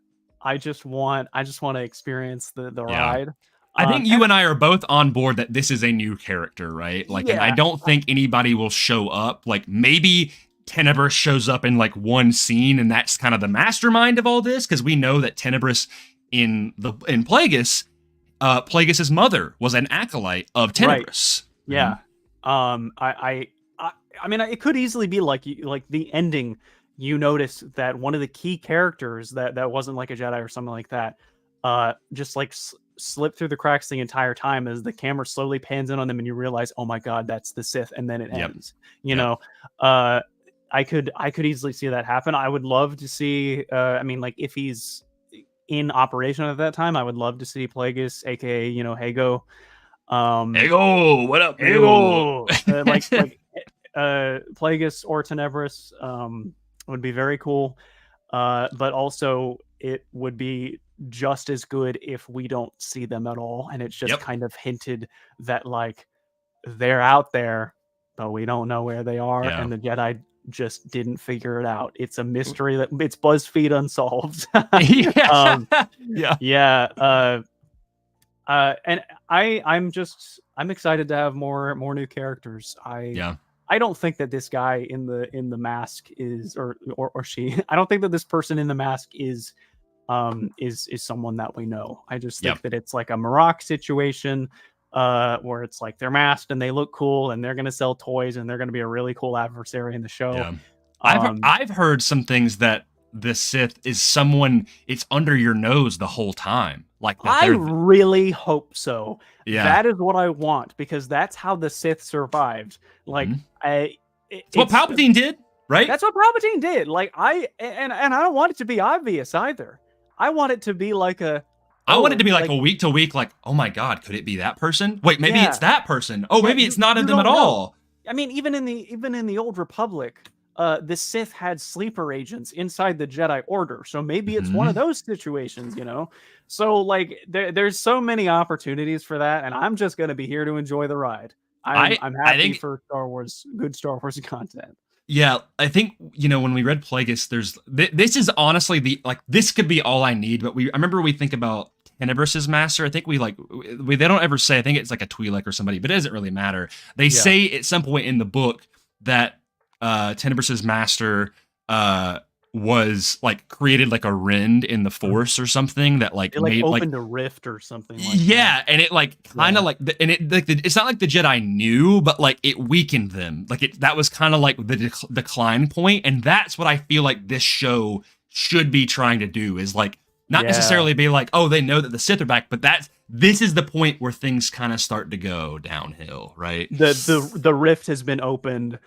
just want to experience the ride.
I think you and I are both on board that this is a new character, right? Like, and I don't think anybody will show up. Like, maybe Tenebris shows up in like one scene, and that's kind of the mastermind of all this, because we know that Tenebris in Plagueis, Plagueis' mother was an acolyte of Tenebris.
Right. Yeah. I mean, it could easily be like the ending you notice that one of the key characters that wasn't like a Jedi or something like that, just like slipped through the cracks the entire time as the camera slowly pans in on them, and you realize, oh my god, that's the Sith, and then it ends. You know, I could easily see that happen. I would love to see. I mean, like if he's in operation at that time, I would love to see Plagueis, aka Hago.
Hago, what up,
Hago? like Plagueis or Tenebris would be very cool. But also it would be just as good if we don't see them at all, and it's just kind of hinted that like they're out there, but we don't know where they are, and the Jedi just didn't figure it out. It's a mystery that it's BuzzFeed unsolved. And I'm excited to have more new characters. I don't think that this guy in the mask is or she. I don't think that this person in the mask is someone that we know. I just think that it's like a Maroc situation where it's like they're masked and they look cool and they're gonna sell toys and they're gonna be a really cool adversary in the show.
Yeah. I've heard some things that the Sith is someone it's under your nose the whole time. Like
I really hope so.
Yeah,
that is what I want, because that's how the Sith survived. Like
it's what Palpatine did, right?
That's what Palpatine did. Like I don't want it to be obvious either. I want it to be like
I want it to be like a week to week, like, oh my god, could it be that person? Wait, maybe it's that person. Oh, maybe it's not in them at all.
I mean, even in the Old Republic, the Sith had sleeper agents inside the Jedi Order, so maybe it's one of those situations, So like, there's so many opportunities for that, and I'm just gonna be here to enjoy the ride. I'm happy for good Star Wars content.
Yeah, I think when we read Plagueis, this is honestly this could be all I need. But I remember we think about Tenebris's master. I think they don't ever say. I think it's like a Twi'lek or somebody, but it doesn't really matter. They say at some point in the book that Tenebris's master was like created like a rend in the Force or something that like made
opened a rift or something like
that. And it like kind of and it like it's not like the Jedi knew, but like it weakened them. Like that was kind of like the decline point, and that's what I feel like this show should be trying to do, is like not necessarily be like, oh, they know that the Sith are back, but this is the point where things kind of start to go downhill, right?
The rift has been opened,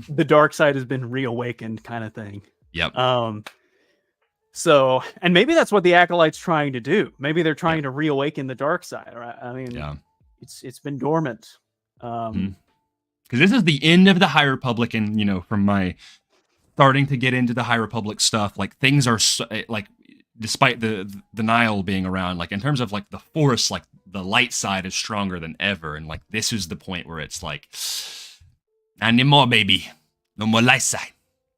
the dark side has been reawakened, kind of thing.
Yep.
So, and maybe that's what the Acolyte's trying to do. Maybe they're trying to reawaken the dark side, right? I mean, it's been dormant.
Because this is the end of the High Republic, and from my starting to get into the High Republic stuff, like things are like, despite the Nihil being around, like in terms of like the Force, like the light side is stronger than ever, and like this is the point where it's like, not anymore, baby, no more light side.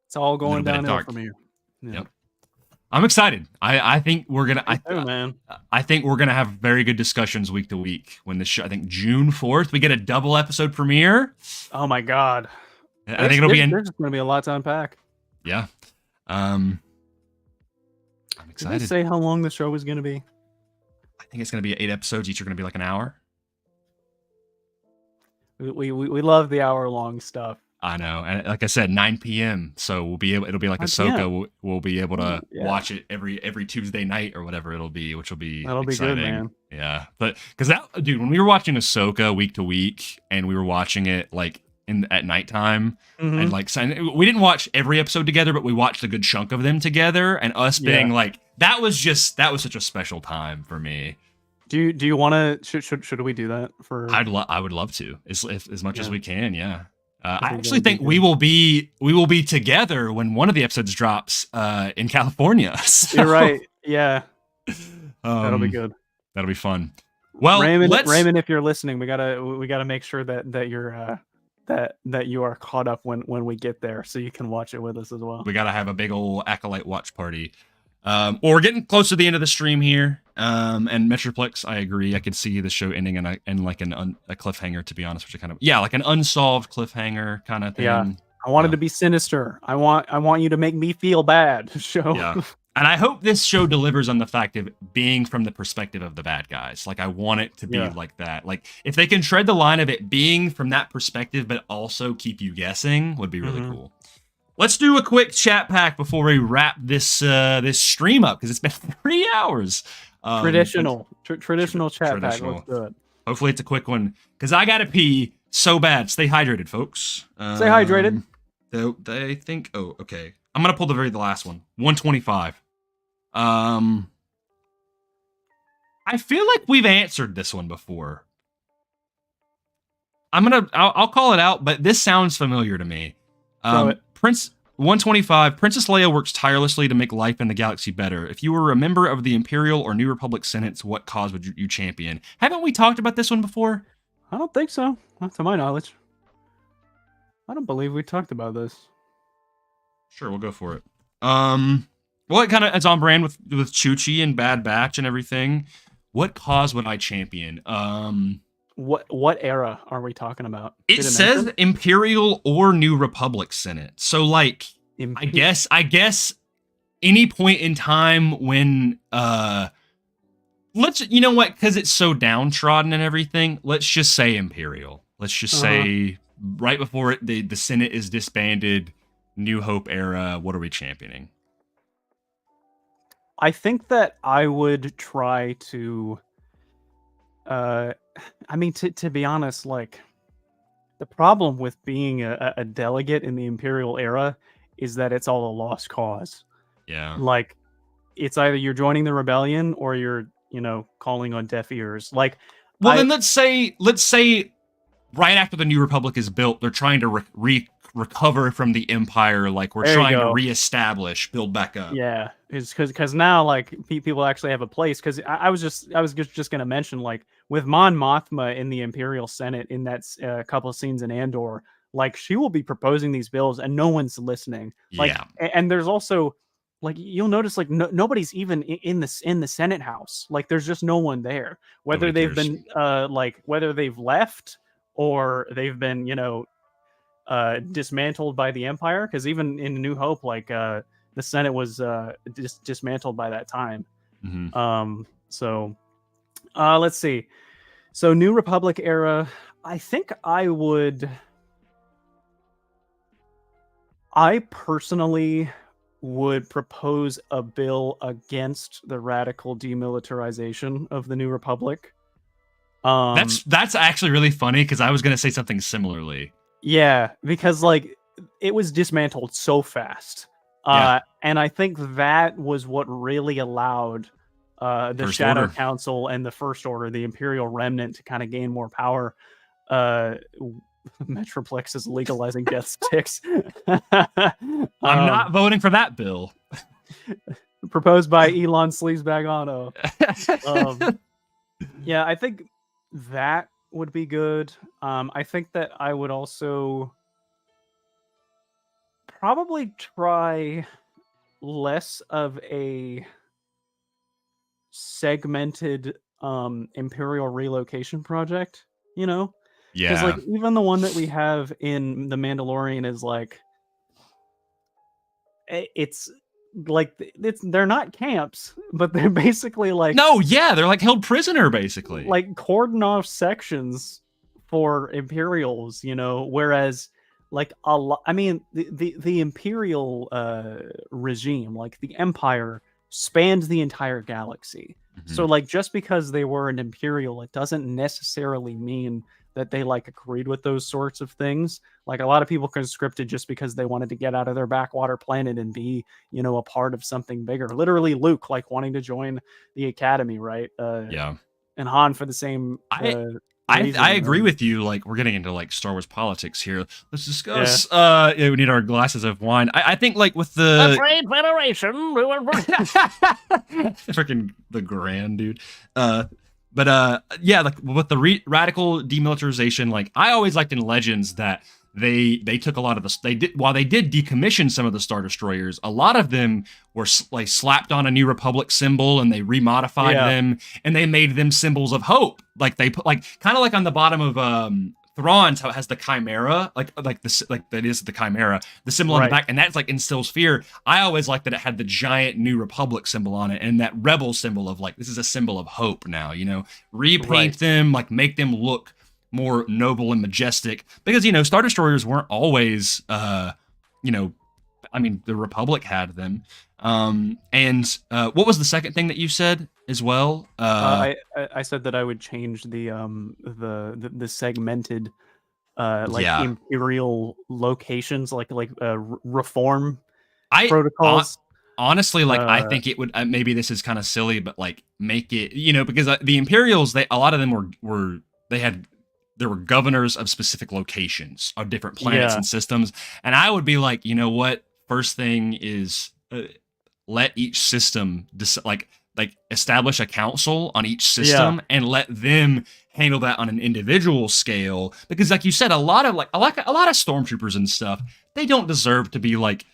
It's all going downhill from here.
Yeah. Yep. I'm excited. I think we're gonna. I think we're gonna have very good discussions week to week when the show. I think June 4th we get a double episode premiere.
Oh my god!
I think it'll be.
There's going to be a lot to unpack.
Yeah. I'm excited.
Did they say how long the show was going to be?
I think it's going to be 8 episodes. Each are going to be like an hour.
We love the hour-long stuff.
I know, and like I said, 9 p.m. So we'll be able. It'll be like Ahsoka. We'll be able to watch it every Tuesday night or whatever it'll be, which will be exciting.
Be good, man.
Yeah, but because dude, when we were watching Ahsoka week to week, and we were watching it like at nighttime, and like we didn't watch every episode together, but we watched a good chunk of them together, and us being like that was such a special time for me.
Do you want to? Should we do that for?
I would love to as much as we can. Yeah. I actually think we will be together when one of the episodes drops in California. So,
you're right. Yeah. That'll be good.
That'll be fun. Well,
Raymond, if you're listening, we gotta make sure that you're that you are caught up when we get there, so you can watch it with us as well.
We gotta have a big old Acolyte watch party. Well, we're getting close to the end of the stream here. And Metroplex, I agree. I could see the show ending in like a cliffhanger, to be honest, which is kind of like an unsolved cliffhanger kind of thing.
Yeah, I wanted to be sinister. I want you to make me feel bad. Show.
Yeah, and I hope this show delivers on the fact of being from the perspective of the bad guys. Like I want it to be like that. Like if they can tread the line of it being from that perspective, but also keep you guessing, would be really cool. Let's do a quick chat pack before we wrap this this stream up because it's been 3 hours.
Traditional chat pack. Let's do it.
Hopefully it's a quick one because I gotta pee so bad. Stay hydrated, folks.
Stay hydrated.
They think. Oh, okay. I'm gonna pull the last one. 125. I feel like we've answered this one before. I'll call it out, but this sounds familiar to me. Prince 125, Princess Leia works tirelessly to make life in the galaxy better. If you were a member of the Imperial or New Republic Senates, what cause would you champion? Haven't we talked about this one before?
I don't think so. Not to my knowledge. I don't believe we talked about this. Sure,
we'll go for it. Well, it kind of is on brand with Chuchi and Bad Batch and everything. What cause would I champion?
What era are we talking about?
It says Imperial or New Republic Senate. So like I guess any point in time when you know what, because it's so downtrodden and everything, let's just say Imperial. Let's just say right before the Senate is disbanded, New Hope era, what are we championing?
I think that I would try to to be honest, like, the problem with being a delegate in the Imperial era is that it's all a lost cause.
Yeah.
Like, it's either you're joining the rebellion or you're, calling on deaf ears. Like,
then let's say right after the New Republic is built, they're trying to recover from the Empire. Like, we're trying to reestablish, build back up.
Yeah, it's because now, like, people actually have a place. Because I was just gonna mention, like, with Mon Mothma in the Imperial Senate in that couple of scenes in Andor, like, she will be proposing these bills and no one's listening. Like, and there's also, like, you'll notice, like, nobody's even in the Senate House. Like, there's just no one there. Whether they've been whether they've left or they've been dismantled by the Empire, because even in New Hope, like, the Senate was dismantled by that time. So let's see. So New Republic era, I think I personally would propose a bill against the radical demilitarization of the New Republic.
That's actually really funny because I was going to say something similarly.
Yeah, because, like, it was dismantled so fast. And I think that was what really allowed the
First
Shadow
Order.
Council and the First Order, the Imperial Remnant, to kind of gain more power. Metroplex is legalizing death sticks.
I'm not voting for that bill.
Proposed by Elon Sleazebag Otto. Yeah, I think that would be good. I think that I would also probably try less of a segmented Imperial relocation project,
Yeah.
Because, like, even the one that we have in The Mandalorian is, like, it's like, they're not camps, but they're basically like,
they're like held prisoner basically,
like cordon off sections for Imperials, whereas, like, a lot, I mean, the Imperial regime, like the Empire, spans the entire galaxy. So, like, just because they were an Imperial, it doesn't necessarily mean that they, like, agreed with those sorts of things. Like, a lot of people conscripted just because they wanted to get out of their backwater planet and be, a part of something bigger. Literally Luke, like, wanting to join the Academy, right? And Han for the same reason.
I agree with you. Like, we're getting into, like, Star Wars politics here. Let's discuss. We need our glasses of wine. I think, like, with the
Trade Federation,
freaking the Grand dude. But like, with the radical demilitarization, like, I always liked in Legends that they took a lot of while they did decommission some of the Star Destroyers, a lot of them were like slapped on a New Republic symbol and they remodified them and they made them symbols of hope. Like, they put, like, kind of like on the bottom of Thrawn's, how it has the Chimera, like that is the Chimera, the symbol on the back, and that's, like, instills fear. I always liked that it had the giant New Republic symbol on it and that rebel symbol of, like, this is a symbol of hope now, repaint them, like, make them look more noble and majestic, because Star Destroyers weren't always I mean, the Republic had them. And what was the second thing that you said as well?
I said that I would change the segmented like
Yeah.
imperial locations, like reform
I
protocols.
honestly, like, I think it would, maybe this is kind of silly, but like make it, because the Imperials, a lot of them there were governors of specific locations of different planets and systems. And I would be like, you know what? First thing is let each system like establish a council on each system and let them handle that on an individual scale. Because like you said, a lot of stormtroopers and stuff, they don't deserve to be like,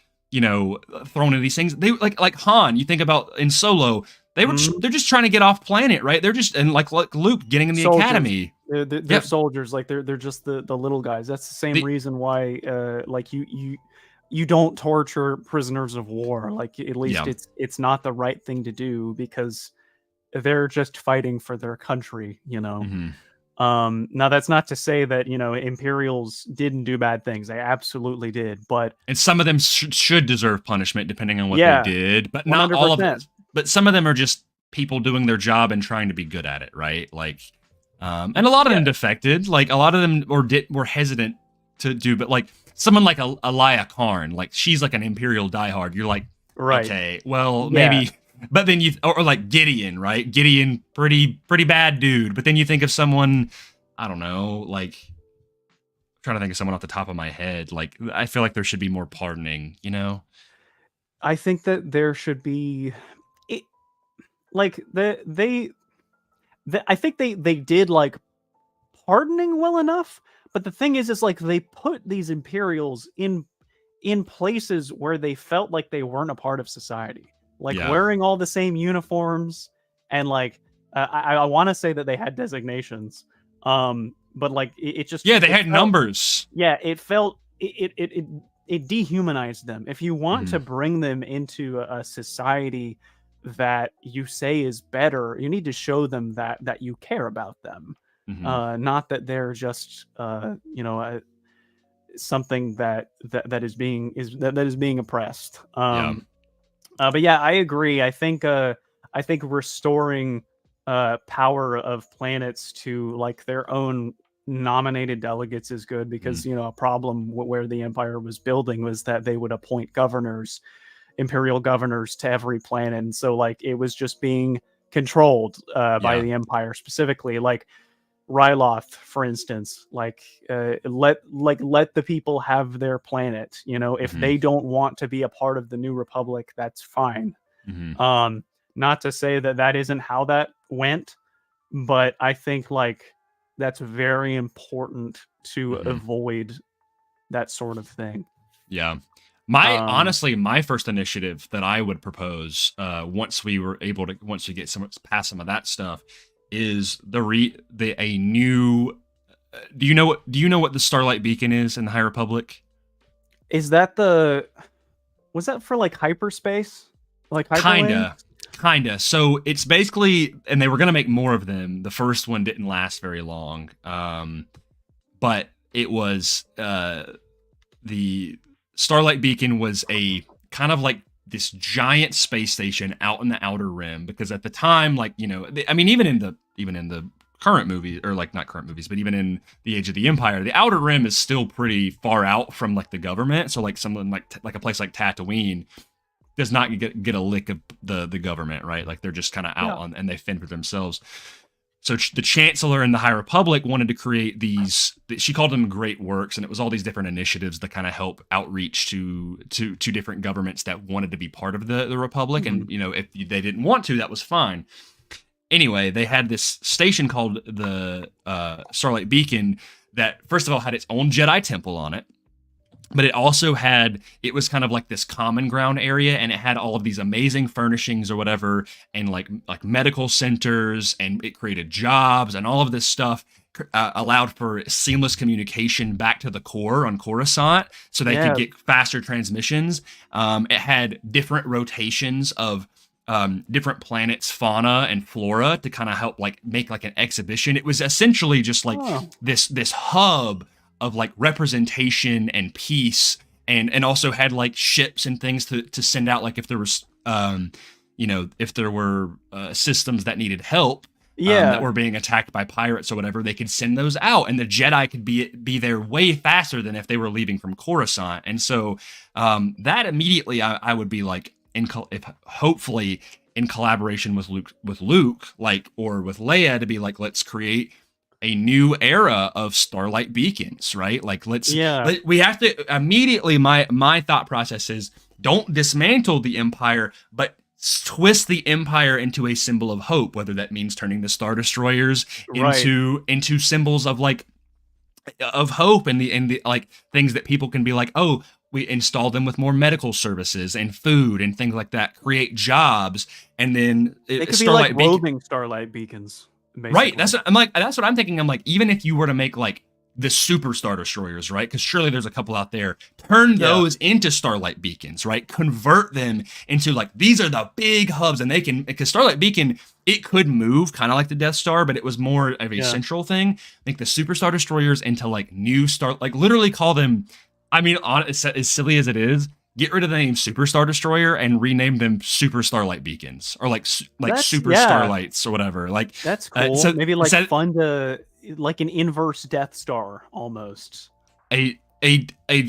thrown into these things. They like Han, you think about in Solo, they're just trying to get off planet, right? They're just, and like Luke getting in the academy.
They're soldiers, like they're just the little guys. That's the same reason why like you don't torture prisoners of war. Like at least it's not the right thing to do, because they're just fighting for their country, Now that's not to say that Imperials didn't do bad things. They absolutely did,
and some of them should deserve punishment depending on what they did, but not 100%. All of them. But some of them are just people doing their job and trying to be good at it, right? Like, and a lot of them defected. Like a lot of them were hesitant to do, but like someone like Elia Karn, like she's like an Imperial diehard. You're like, okay, well maybe. But then or like Gideon, right? Gideon, pretty bad dude. But then you think of someone, I don't know, like, I'm trying to think of someone off the top of my head. Like, I feel like there should be more pardoning,
I think that there should be, like, I think they did like pardoning well enough. But the thing is like they put these Imperials in places where they felt like they weren't a part of society. Like wearing all the same uniforms, and like I want to say that they had designations, but like it just
they had numbers.
Yeah, it felt it dehumanized them. If you want to bring them into a society that you say is better, you need to show them that you care about them, not that they're just something that is being oppressed. But yeah, I agree. I think restoring power of planets to like their own nominated delegates is good, because a problem where the Empire was building was that they would appoint imperial governors to every planet, and so like it was just being controlled by the Empire, specifically like Ryloth, for instance. Like let the people have their planet. If they don't want to be a part of the New Republic, that's fine. Not to say that isn't how that went, but I think like that's very important to avoid that sort of thing.
Honestly, my first initiative that I would propose once we get past some of that stuff is a new. Do you know what the Starlight Beacon is in the High Republic?
Is that was that for like hyperspace? Like
kinda. So it's basically, and they were gonna make more of them. The first one didn't last very long, but it was the Starlight Beacon was a kind of like this giant space station out in the Outer Rim, because at the time, like, I mean, even in the current movie, or like not current movies, but even in the Age of the Empire, the Outer Rim is still pretty far out from like the government. So like someone like a place like Tatooine does not get a lick of the government, right? Like they're just kind of out and they fend for themselves. So the Chancellor in the High Republic wanted to create these, she called them Great Works, and it was all these different initiatives that kind of help outreach to different governments that wanted to be part of the Republic. And, if they didn't want to, that was fine. Anyway, they had this station called the Starlight Beacon that, first of all, had its own Jedi temple on it. But it was kind of like this common ground area, and it had all of these amazing furnishings or whatever, and like medical centers, and it created jobs, and all of this stuff allowed for seamless communication back to the core on Coruscant, so they could get faster transmissions. It had different rotations of different planets' fauna and flora to kind of help like make like an exhibition. It was essentially just like this hub of like representation and peace and also had like ships and things to send out, like if there was if there were systems that needed help, that were being attacked by pirates or whatever, they could send those out, and the Jedi could be there way faster than if they were leaving from Coruscant. And so that immediately I would be like, hopefully in collaboration with Luke, like, or with Leia, to be like, let's create a new era of starlight beacons, right? Like, we have to immediately, my thought process is, don't dismantle the Empire, but twist the Empire into a symbol of hope, whether that means turning the Star Destroyers into symbols of like of hope, and the like things that people can be like, oh, we install them with more medical services and food and things like that, create jobs, and then
they could be like roving starlight beacons, basically.
Right. That's what I'm thinking. I'm like, even if you were to make like the super Star Destroyers, right? Because surely there's a couple out there. Turn those into starlight beacons, right? Convert them into like, these are the big hubs, and they can, because starlight beacon, it could move kind of like the Death Star, but it was more of a central thing. Make the super Star Destroyers into like new star, like literally call them. I mean, as silly as it is, get rid of the name Super Star Destroyer and rename them Super Starlight Beacons, or like Super Starlights or whatever. Like,
that's cool. So maybe like fun to, like an inverse Death Star almost.
A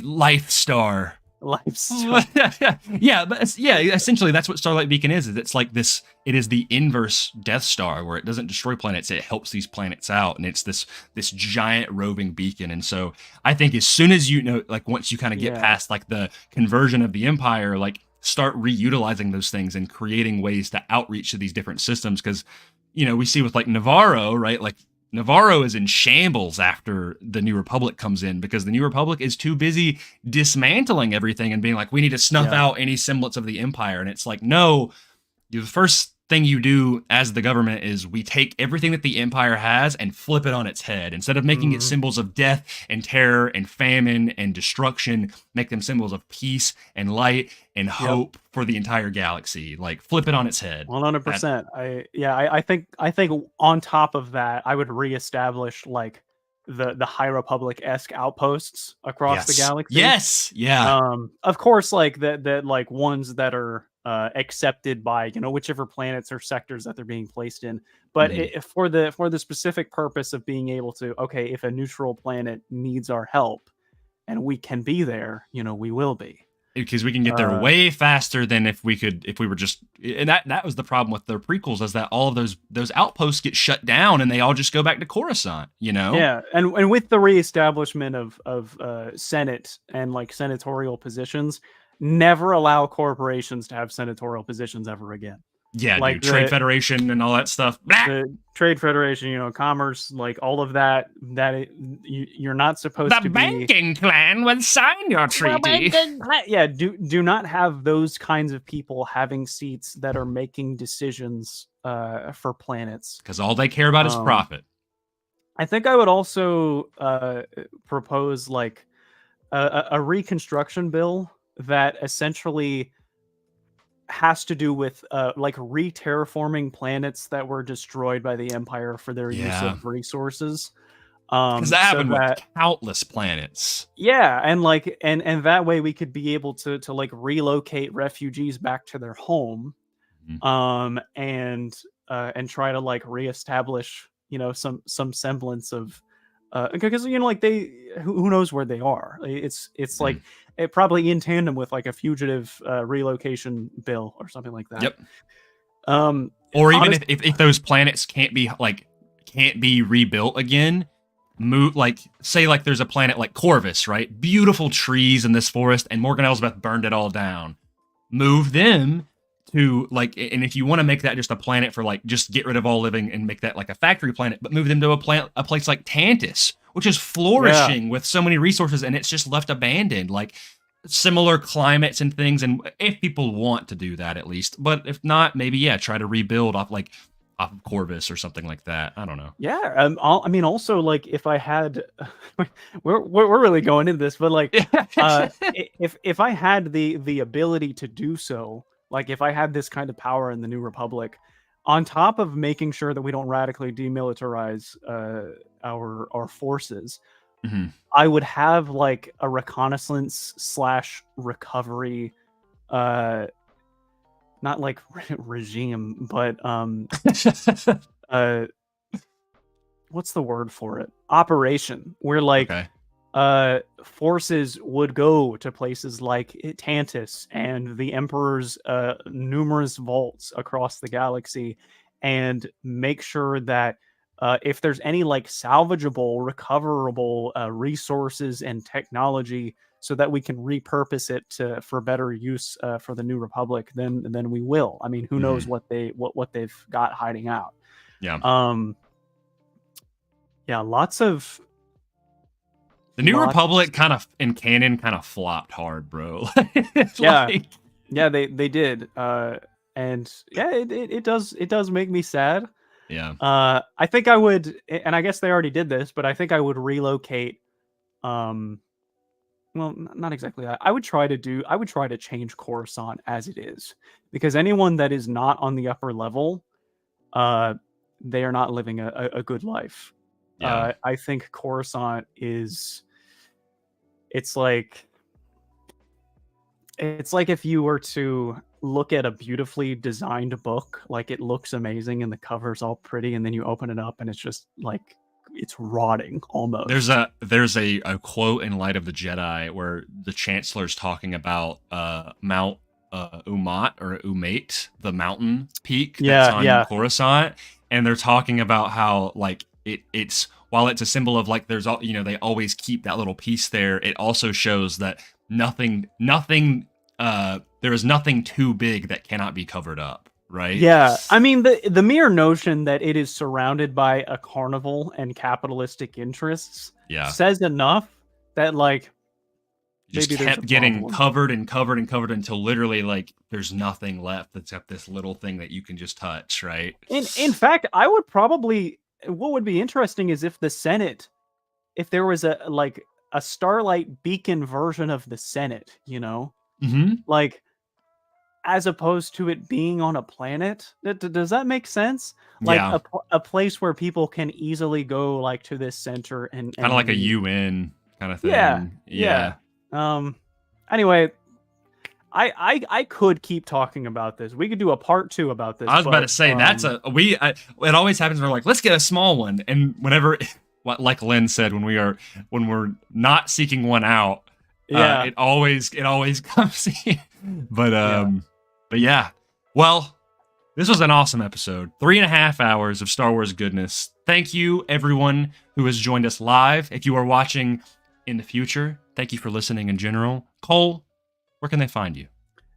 Life Star.
Life Star.
But essentially that's what Starlight Beacon is. It's like this. It is the inverse Death Star, where it doesn't destroy planets; it helps these planets out, and it's this giant roving beacon. And so I think as soon as like once you kind of get past like the conversion of the Empire, like start reutilizing those things and creating ways to outreach to these different systems, because we see with like Navarro, right? Like, Navarro is in shambles after the New Republic comes in, because the New Republic is too busy dismantling everything and being like, we need to snuff out any semblance of the Empire. And it's like, no, the first thing you do as the government is we take everything that the Empire has and flip it on its head. Instead of making it symbols of death and terror and famine and destruction, make them symbols of peace and light and hope for the entire galaxy. Like, flip it on its head.
100%. I think on top of that, I would reestablish like the High Republic-esque outposts across the galaxy.
Yes. Yeah.
Of course, like that like ones that are accepted by whichever planets or sectors that they're being placed in, but for the specific purpose of being able to, okay, if a neutral planet needs our help and we can be there, we will be,
because we can get there way faster than if we were just. And that was the problem with the prequels, is that all of those outposts get shut down and they all just go back to Coruscant,
and with the reestablishment of Senate and like senatorial positions, never allow corporations to have senatorial positions ever again.
Yeah, like Trade Federation and all that stuff.
The Trade Federation, commerce, like all of that. You're not supposed to be.
The banking plan will sign your treaty.
Yeah, do not have those kinds of people having seats that are making decisions for planets,
because all they care about is profit.
I think I would also propose like a reconstruction bill that essentially has to do with like re-terraforming planets that were destroyed by the Empire for their use of resources.
Because that happened with countless planets.
Yeah, and like and that way we could be able to like relocate refugees back to their home, and try to like reestablish some semblance of because like they who knows where they are. It's like it probably in tandem with like a fugitive relocation bill or something like that.
Yep. Or even if those planets can't be rebuilt again, move, like say like there's a planet like Corvus, right? Beautiful trees in this forest, and Morgan Elsbeth burned it all down. Move them to like, and if you want to make that just a planet for like, just get rid of all living and make that like a factory planet, but move them to a place like Tantus, which is flourishing with so many resources, and it's just left abandoned, like similar climates and things. And if people want to do that, at least, but if not, maybe try to rebuild off of Corvus or something like that. I don't know.
Yeah, I mean, also like if I had, we're really going into this, but like if I had the ability to do so. Like if I had this kind of power in the New Republic, on top of making sure that we don't radically demilitarize our forces,
Mm-hmm.
I would have like a reconnaissance / recovery, not like regime, but uh, what's the word for it? Operation, where like
Okay.
forces would go to places like Tantus and the Emperor's numerous vaults across the galaxy, and make sure that if there's any like salvageable, recoverable resources and technology, so that we can repurpose it for better use for the New Republic, then we will. I mean, who knows what they've got hiding out?
Yeah.
Yeah, lots of.
The New Republic kind of in canon kind of flopped hard, bro.
Yeah, yeah, they did, and yeah, it does make me sad.
Yeah.
I think I would, and I guess they already did this, but I think I would relocate. Well, not exactly that. I would try to change Coruscant as it is, because anyone that is not on the upper level, they are not living a good life.
Yeah.
I think Coruscant is. It's like if you were to look at a beautifully designed book, like it looks amazing and the cover's all pretty, and then you open it up and it's just like it's rotting almost.
There's a quote in Light of the Jedi where the Chancellor's talking about Mount Umate, the mountain peak that's on Coruscant, and they're talking about how like it's while it's a symbol of like there's all they always keep that little piece there, it also shows that nothing there is nothing too big that cannot be covered up, right?
Yeah, I mean the mere notion that it is surrounded by a carnival and capitalistic interests says enough that like
just kept getting covered and covered and covered until literally like there's nothing left except this little thing that you can just touch, right?
In fact, I would probably, what would be interesting is if the Senate, if there was a Starlight Beacon version of the Senate, like as opposed to it being on a planet. Does that make sense? Like a place where people can easily go like to this center and
kind of like a UN kind of thing.
Yeah. Anyway, I could keep talking about this. We could do a part 2 about this.
I was about to say it always happens. We're like, let's get a small one, and whenever, like Lynn said, when we're not seeking one out, it always comes in. But yeah, well, this was an awesome episode. 3.5 hours of Star Wars goodness. Thank you, everyone who has joined us live. If you are watching in the future, thank you for listening in general. Cole, where can they find you?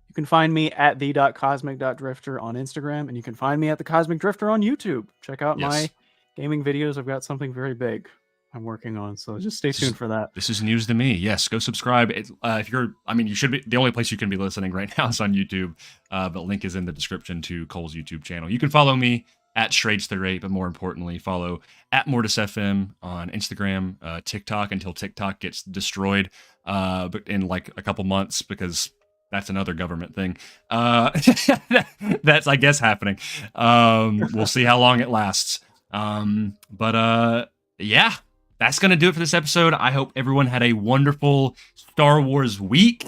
You can find me at the.cosmic.drifter on Instagram, and you can find me at the Cosmic Drifter on YouTube. Check out my gaming videos. I've got something very big I'm working on, so just stay tuned for that.
This is news to me. Yes, go subscribe. If you should be, the only place you can be listening right now is on YouTube, but link is in the description to Cole's YouTube channel. You can follow me at Straights38, but more importantly, follow at Mortis FM on Instagram, TikTok until TikTok gets destroyed, but in like a couple months, because that's another government thing. That's, I guess, happening. We'll see how long it lasts. Yeah. That's going to do it for this episode. I hope everyone had a wonderful Star Wars week.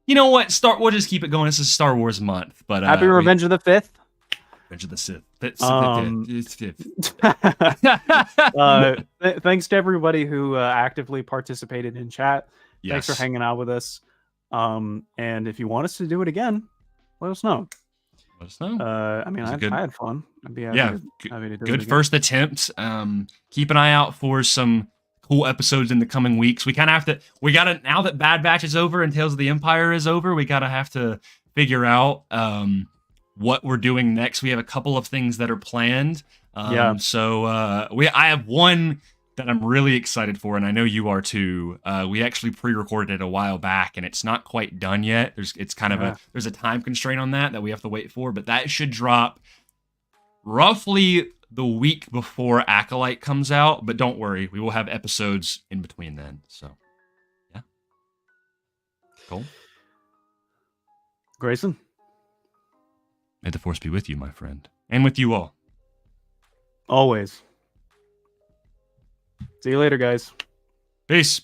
You know what? We'll just keep it going. This is Star Wars month. But
happy Revenge of the 5th.
Revenge of the Sith.
Thanks to everybody who actively participated in chat.
Yes.
Thanks for hanging out with us. And if you want us to do it again, let us know.
Let us know.
I had fun. I'd be happy to do it
good
again.
First attempt. Keep an eye out for some cool episodes in the coming weeks. We kind of have to. Now that Bad Batch is over and Tales of the Empire is over, we gotta have to figure out what we're doing next. We have a couple of things that are planned. So I have one that I'm really excited for, and I know you are too. We actually pre-recorded it a while back, and it's not quite done yet. There's a time constraint on that we have to wait for, but that should drop roughly the week before Acolyte comes out. But don't worry, we will have episodes in between then. So, yeah. Cool.
Grayson,
may the Force be with you, my friend, and with you all.
Always. See you later, guys.
Peace.